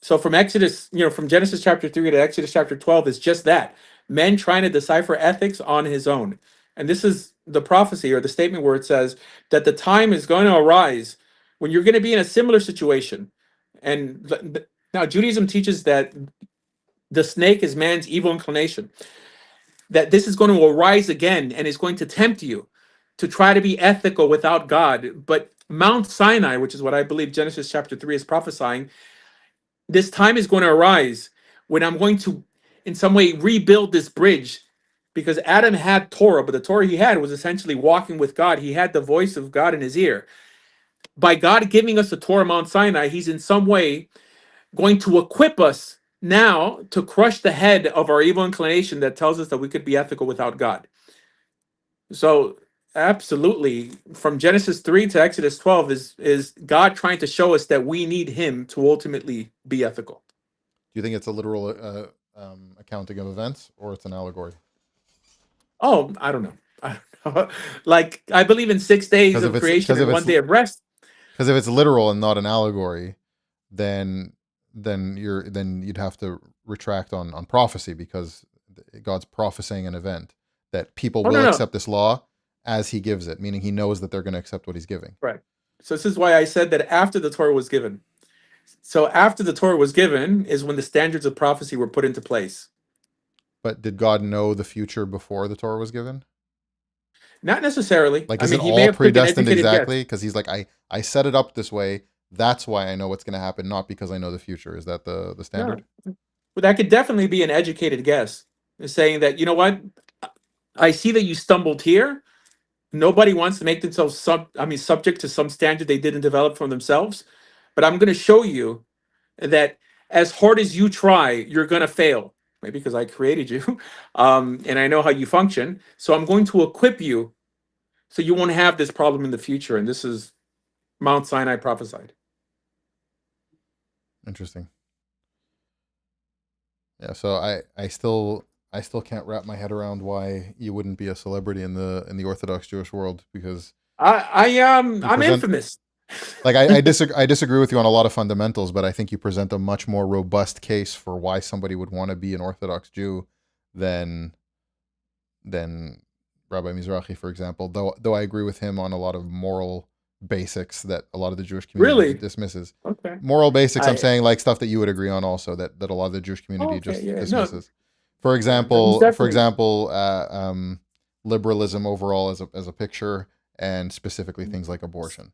So from Exodus, from Genesis chapter 3 to Exodus chapter 12 is just that. Men trying to decipher ethics on his own. And this is the prophecy or the statement where it says that the time is going to arise when you're going to be in a similar situation. And now Judaism teaches that the snake is man's evil inclination, that this is going to arise again and is going to tempt you to try to be ethical without God. But Mount Sinai, which is what I believe Genesis chapter 3 is prophesying, this time is going to arise when I'm going to, in some way, rebuild this bridge. Because Adam had Torah, but the Torah he had was essentially walking with God. He had the voice of God in his ear. By God giving us the Torah, Mount Sinai, he's in some way going to equip us now to crush the head of our evil inclination that tells us that we could be ethical without God. So, absolutely, from Genesis 3 to Exodus 12 is God trying to show us that we need him to ultimately be ethical. Do you think it's a literal accounting of events, or it's an allegory? Oh, I don't know. I don't know. Like, I believe in 6 days Because if of it's creation because if and it's 1 day of rest. because if it's literal and not an allegory, then then you'd have to retract on prophecy, because God's prophesying an event that people Oh, no, will no. accept this law as He gives it, meaning He knows that they're going to accept what He's giving. Right. So this is why I said that after the Torah was given. So after the Torah was given is when the standards of prophecy were put into place. But did God know the future before the Torah was given? Not necessarily. Like, I is it mean, he may all have took an predestined educated guess. exactly? Because He's like, I set it up this way. That's why I know what's going to happen, not because I know the future. Is that the No. standard? But that could definitely be an educated guess. Saying that, you know what? I see that you stumbled here. Nobody wants to make themselves subject to some standard they didn't develop for themselves. But I'm going to show you that as hard as you try, you're going to fail. Maybe because I created you, and I know how you function. So I'm going to equip you so you won't have this problem in the future. And this is Mount Sinai prophesied. Interesting. Yeah, so I still can't wrap my head around why you wouldn't be a celebrity in the Orthodox Jewish world, because you I'm present, infamous. like, I disagree with you on a lot of fundamentals, but I think you present a much more robust case for why somebody would want to be an Orthodox Jew than than Rabbi Mizrahi, for example. Though I agree with him on a lot of moral basics that a lot of the Jewish community Really? dismisses. Okay. Moral basics, I'm I saying, like, stuff that you would agree on also, that a lot of the Jewish community okay. just Yeah. No. dismisses. For He's example, definitely. liberalism overall as a picture, and specifically things like abortion. Uh-huh.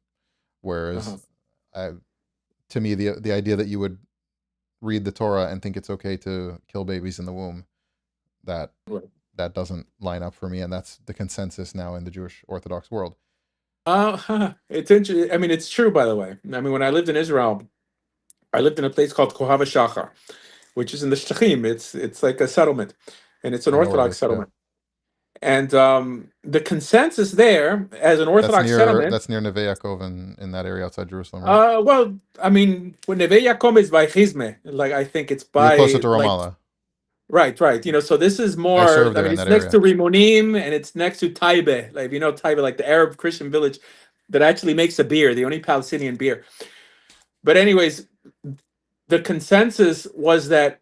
Whereas, I, to me, the idea that you would read the Torah and think it's okay to kill babies in the womb, that Right. that doesn't line up for me, and that's the consensus now in the Jewish Orthodox world. It's interesting. I mean, it's true, by the way. I mean, when I lived in Israel, I lived in a place called Kohav Shachar, which is in the Shechim. It's like a settlement, and it's an I know where it Orthodox is. Yeah. settlement. And the consensus there, as an Orthodox settlement, That's near Neve Yaakov in that area outside Jerusalem, right? well, I mean, when Neve Yaakov is by Chizme, like I think it's You're closer by to like Ramallah. right. So this is I more. served I there mean, in it's that next to area. Rimonim and it's next to Taibe. Like Taibe, like the Arab Christian village that actually makes a beer, the only Palestinian beer. But anyways, the consensus was that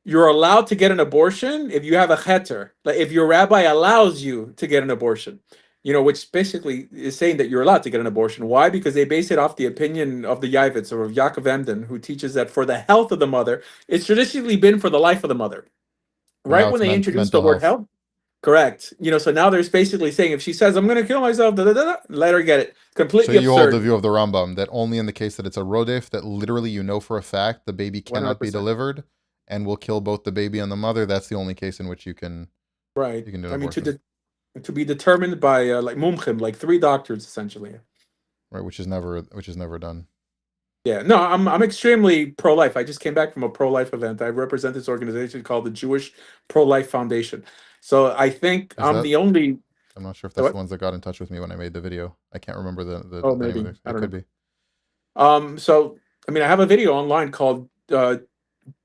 you're allowed to get an abortion if you have a heter, like if your rabbi allows you to get an abortion, which basically is saying that you're allowed to get an abortion. Why? Because they base it off the opinion of the Yavitz or of Yaakov Emden, who teaches that for the health of the mother, it's traditionally been for the life of the mother. But now Right it's when they introduced the mental word health. health, correct. So now there's basically saying if she says I'm going to kill myself, let her get it. So Completely you hold the absurd. view of the Rambam that only in the case that it's a rodef, that literally you know for a fact the baby cannot be 100%. delivered and will kill both the baby and the mother. That's the only case in which you can Right. do an I mean, abortion. to be determined by like mumchim, like 3 doctors essentially. Right, which is never done. Yeah, no, I'm extremely pro-life. I just came back from a pro-life event. I represent this organization called the Jewish Pro-Life Foundation. So I think Is I'm that? the only. I'm not sure if that's the What? ones that got in touch with me when I made the video. I can't remember Oh, the name of maybe it. I It don't could know. be. So I mean, I have a video online called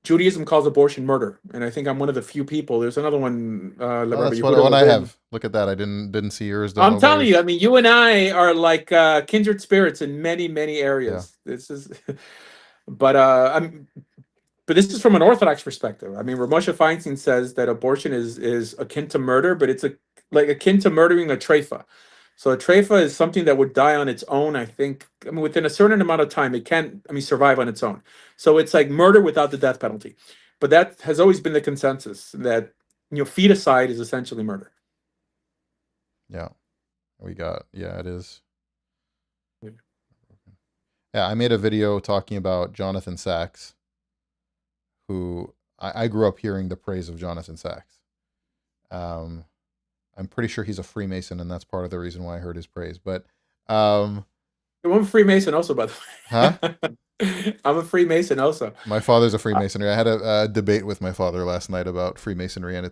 Judaism Calls Abortion Murder, and I think I'm one of the few people. There's another one, Oh, Rabbi that's Yehuda what I Levin. have. Look at that. I didn't see yours. Don't know I'm about telling you, I yours. mean, you and I are like kindred spirits in many, many Yeah. areas. This is, but but this is from an Orthodox perspective. I mean, Ramosha Feinstein says that abortion is akin to murder, but it's like akin to murdering a treifa. So a treifa is something that would die on its own. I think. I mean, within a certain amount of time, it can't. I mean, survive on its own. So it's like murder without the death penalty. But that has always been the consensus that feticide is essentially murder. Yeah. Yeah, it is. Yeah, I made a video talking about Jonathan Sacks, who I grew up hearing the praise of Jonathan Sacks. I'm pretty sure he's a Freemason, and that's part of the reason why I heard his praise. But, I'm a Freemason also, by the huh? way. I'm a Freemason also. My father's a Freemasonry. I had a debate with my father last night about Freemasonry and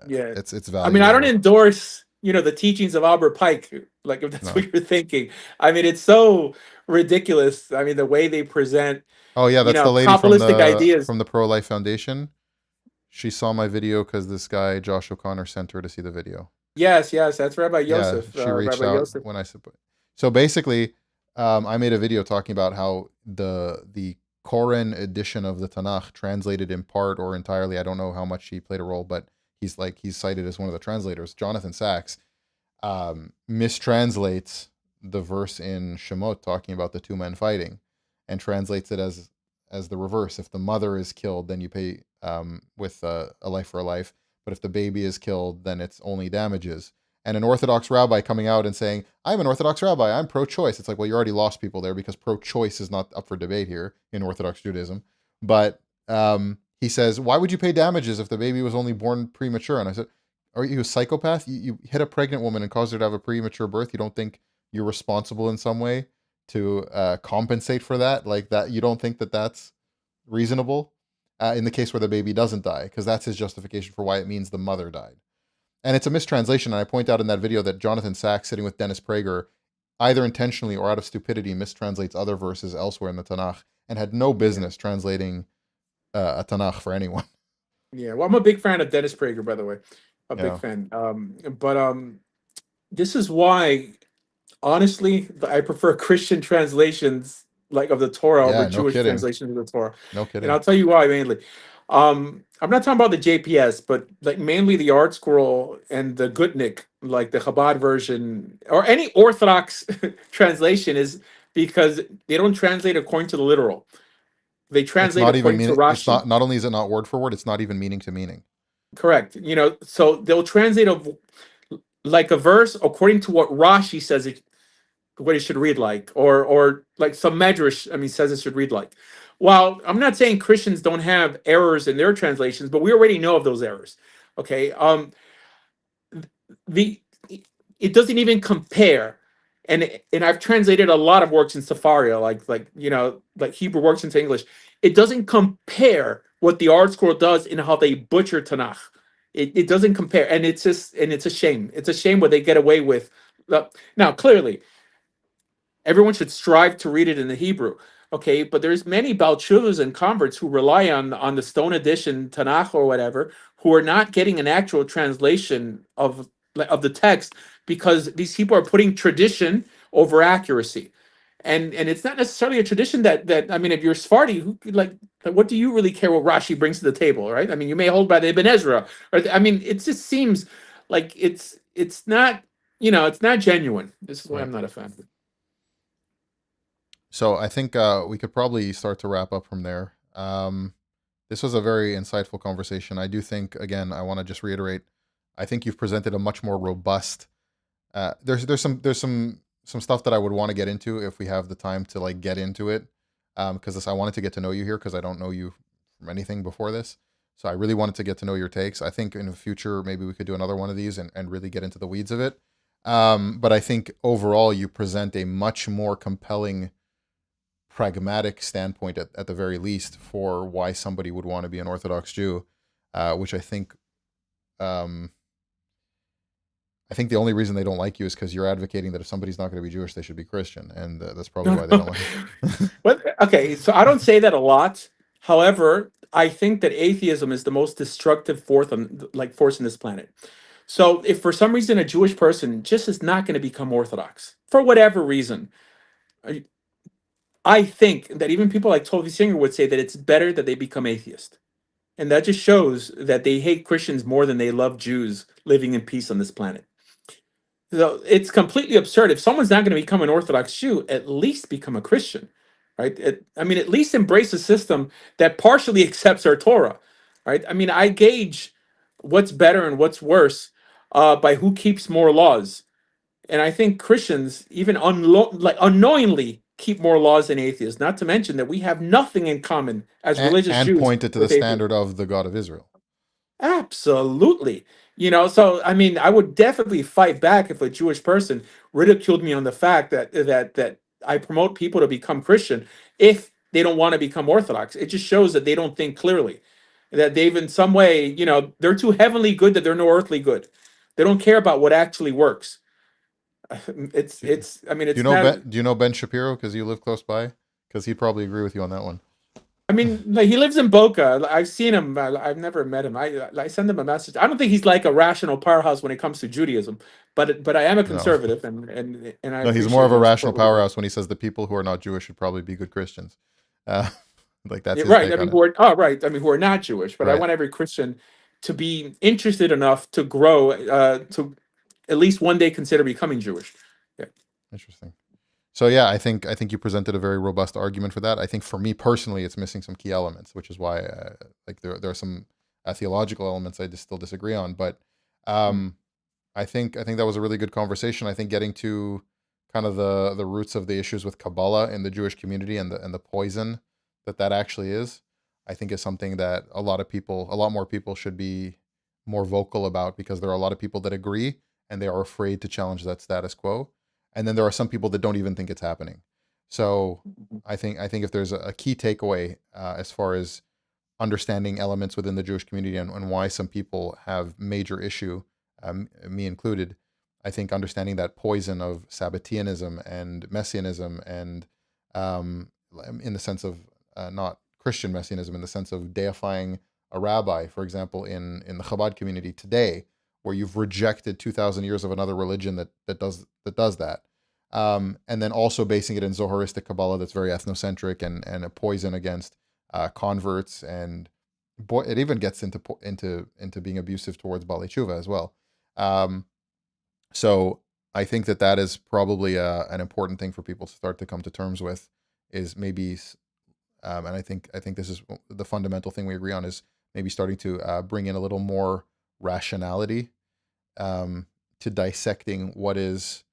Yeah. its I mean, value I and don't what. endorse, the teachings of Albert Pike, like if that's No. what you're thinking. I mean, it's so ridiculous. I mean, the way they present, Oh yeah, that's the lady Kabbalistic ideas. from the Pro Life Foundation. She saw my video because this guy Josh O'Connor sent her to see the video. Yes, that's Rabbi Yeah, Yosef. she reached Rabbi out Yosef. when I said. So basically, I made a video talking about how the Koren edition of the Tanakh, translated in part or entirely, I don't know how much he played a role, but he's cited as one of the translators, Jonathan Sacks, mistranslates the verse in Shemot talking about the 2 men fighting, and translates it as the reverse. If the mother is killed, then you pay with a life for a life. But if the baby is killed, then it's only damages. And an Orthodox rabbi coming out and saying, I'm an Orthodox rabbi, I'm pro-choice. It's like, well, you already lost people there because pro-choice is not up for debate here in Orthodox Judaism. But he says, why would you pay damages if the baby was only born premature? And I said, are you a psychopath? You hit a pregnant woman and caused her to have a premature birth. You don't think you're responsible in some way to compensate for that? Like that, you don't think that that's reasonable in the case where the baby doesn't die? Because that's his justification for why it means the mother died. And it's a mistranslation. And I point out in that video that Jonathan Sacks, sitting with Dennis Prager, either intentionally or out of stupidity, mistranslates other verses elsewhere in the Tanakh and had no business translating a Tanakh for anyone. Yeah, well, I'm a big fan of Dennis Prager, by the way. A big Yeah. fan. But this is why, honestly, I prefer Christian translations like of the Torah over Yeah, no Jewish kidding. translations of the Torah. No And kidding. I'll tell you why mainly. I'm not talking about the JPS, but like mainly the Art Scroll and the Gutnick, like the Chabad version, or any Orthodox translation, is because they don't translate according to the literal. They It's translate not even according to meaning. It's Rashi. not only is it not word for word, it's not even meaning to meaning. Correct. So they'll translate like a verse according to what Rashi says what it should read like, or like some Medrash, I mean, says it should read like. Well, I'm not saying Christians don't have errors in their translations, but we already know of those errors. Okay. The It doesn't even compare. And I've translated a lot of works in Safaria, like Hebrew works into English. It doesn't compare what the Art Scroll does in how they butcher Tanakh. It doesn't compare, and it's a shame. It's a shame what they get away with. Now, clearly, everyone should strive to read it in the Hebrew. Okay, but there's many Balchuvas and converts who rely on the Stone Edition Tanakh or whatever, who are not getting an actual translation of the text, because these people are putting tradition over accuracy, and it's not necessarily a tradition that I mean, if you're Sephardi, who like, what do you really care what Rashi brings to the table, right? I mean, you may hold by the Ibn Ezra, or I mean, it just seems like it's not, it's not genuine. This is why Right. I'm not a fan. So I think we could probably start to wrap up from there. This was a very insightful conversation. I do think, again, I want to just reiterate, I think you've presented a much more robust. There's some stuff that I would want to get into if we have the time to like get into it, because I wanted to get to know you here because I don't know you from anything before this. So I really wanted to get to know your takes. I think in the future maybe we could do another one of these and really get into the weeds of it. But I think overall you present a much more compelling pragmatic standpoint at the very least for why somebody would want to be an Orthodox Jew, which um, I think the only reason they don't like you is because you're advocating that if somebody's not going to be Jewish, they should be Christian, and that's probably why they don't like you. Well, okay, so I don't say that a lot. However, I think that atheism is the most destructive force in this planet. So if for some reason a Jewish person just is not going to become Orthodox for whatever reason, I I think that even people like Tovi Singer would say that it's better that they become atheist. And that just shows that they hate Christians more than they love Jews living in peace on this planet. So it's completely absurd. If someone's not going to become an Orthodox Jew, at least become a Christian, right? I mean, at least embrace a system that partially accepts our Torah, right? I mean, I gauge what's better and what's worse by who keeps more laws. And I think Christians, even unknowingly, keep more laws than atheists. Not to mention that we have nothing in common as religious And Jews pointed to the with atheists. standard of the God of Israel. Absolutely. So I mean, I would definitely fight back if a Jewish person ridiculed me on the fact that I promote people to become Christian if they don't want to become Orthodox. It just shows that they don't think clearly. That they've in some way, they're too heavenly good that they're no earthly good. They don't care about what actually works. It's Do, it's I mean, do you it's know not. Ben Shapiro because you live close by? Because he'd probably agree with you on that one. I mean, like, he lives in Boca. I've seen him. I've never met him. I send him a message. I don't think he's like a rational powerhouse when it comes to Judaism, but I am a No, conservative, and I no, he's more appreciate of a his rational support with it. powerhouse when he says the people who are not Jewish should probably be good Christians. Uh, like that's Yeah, his right. I take mean, on it. right. I mean, who are not Jewish, but I Right. want every Christian to be interested enough to grow, to at least one day consider becoming Jewish. Yeah. Interesting. So yeah, I think you presented a very robust argument for that. I think for me personally, it's missing some key elements, which is why like there are some theological elements I just still disagree on. But Mm. um, I think that was a really good conversation. I think getting to kind of the roots of the issues with Kabbalah in the Jewish community and the poison that actually is, I think is something that a lot more people should be more vocal about because there are a lot of people that agree and they are afraid to challenge that status quo. And then there are some people that don't even think it's happening. So I think if there's a key takeaway as far as understanding elements within the Jewish community and why some people have major issue, me included. I think understanding that poison of Sabbateanism and Messianism and in the sense of not Christian Messianism, in the sense of deifying a rabbi, for example, in the Chabad community today, where you've rejected 2,000 years of another religion that does that. And then also basing it in Zoharistic Kabbalah that's very ethnocentric and a poison against converts, and it even gets into being abusive towards Baalei Tshuva as well. Um, so I think that is probably an important thing for people to start to come to terms with. Is maybe, and I think this is the fundamental thing we agree on, is maybe starting to bring in a little more rationality to dissecting what is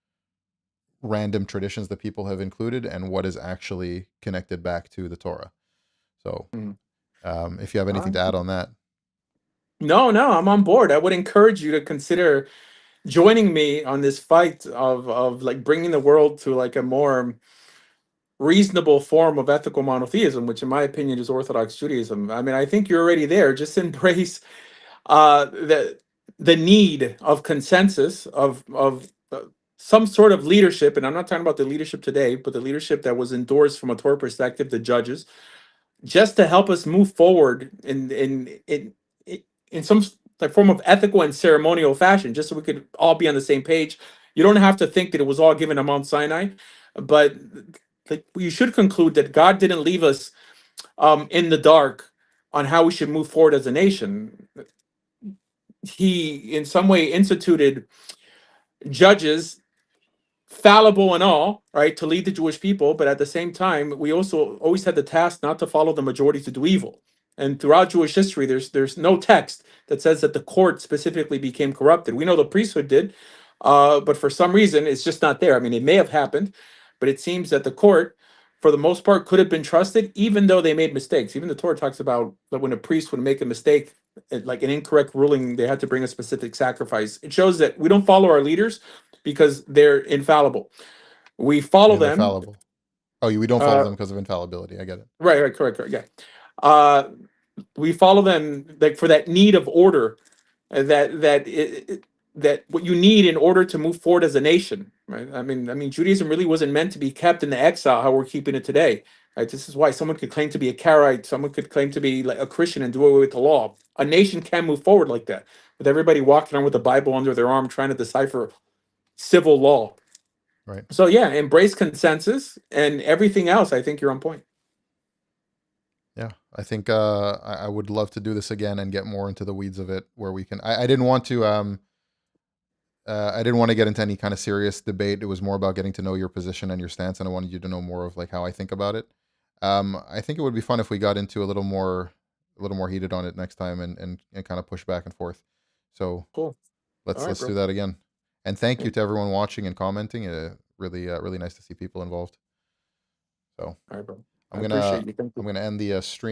random traditions that people have included and what is actually connected back to the Torah. So Mm. if you have anything to add on that. No, no, I'm on board. I would encourage you to consider joining me on this fight of like bringing the world to like a more reasonable form of ethical monotheism, which in my opinion is Orthodox Judaism. I mean, I think you're already there. Just embrace the need of consensus of some sort of leadership, and I'm not talking about the leadership today, but the leadership that was endorsed from a Torah perspective, the judges, just to help us move forward in some like form of ethical and ceremonial fashion, just so we could all be on the same page. You don't have to think that it was all given on Mount Sinai, but like, you should conclude that God didn't leave us in the dark on how we should move forward as a nation. He, in some way, instituted judges, fallible and all, right, to lead the Jewish people, but at the same time, we also always had the task not to follow the majority to do evil. And throughout Jewish history, there's no text that says that the court specifically became corrupted. We know the priesthood did, but for some reason, it's just not there. I mean, it may have happened, but it seems that the court, for the most part, could have been trusted, even though they made mistakes. Even the Torah talks about that when a priest would make a mistake, like an incorrect ruling, they had to bring a specific sacrifice. It shows that we don't follow our leaders because they're infallible. We follow Yeah, they're them. fallible. Oh, we don't follow them because of infallibility. I get it. Right, correct, yeah. We follow them like for that need of order, that what you need in order to move forward as a nation, right? I mean, Judaism really wasn't meant to be kept in the exile how we're keeping it today, right? This is why someone could claim to be a Karaite, someone could claim to be like a Christian and do away with the law. A nation can move forward like that, with everybody walking around with the Bible under their arm trying to decipher civil law. Right. So yeah, embrace consensus and everything else. I think you're on point. Yeah, I think I would love to do this again and get more into the weeds of it, where we can. I didn't want to. I didn't want to get into any kind of serious debate. It was more about getting to know your position and your stance, and I wanted you to know more of like how I think about it. I think it would be fun if we got into a little more heated on it next time, and kind of push back and forth. So Cool. let's do that again. And thank you to everyone watching and commenting. Really nice to see people involved. So All right, bro. I'm I appreciate you. Thank you. gonna end the stream.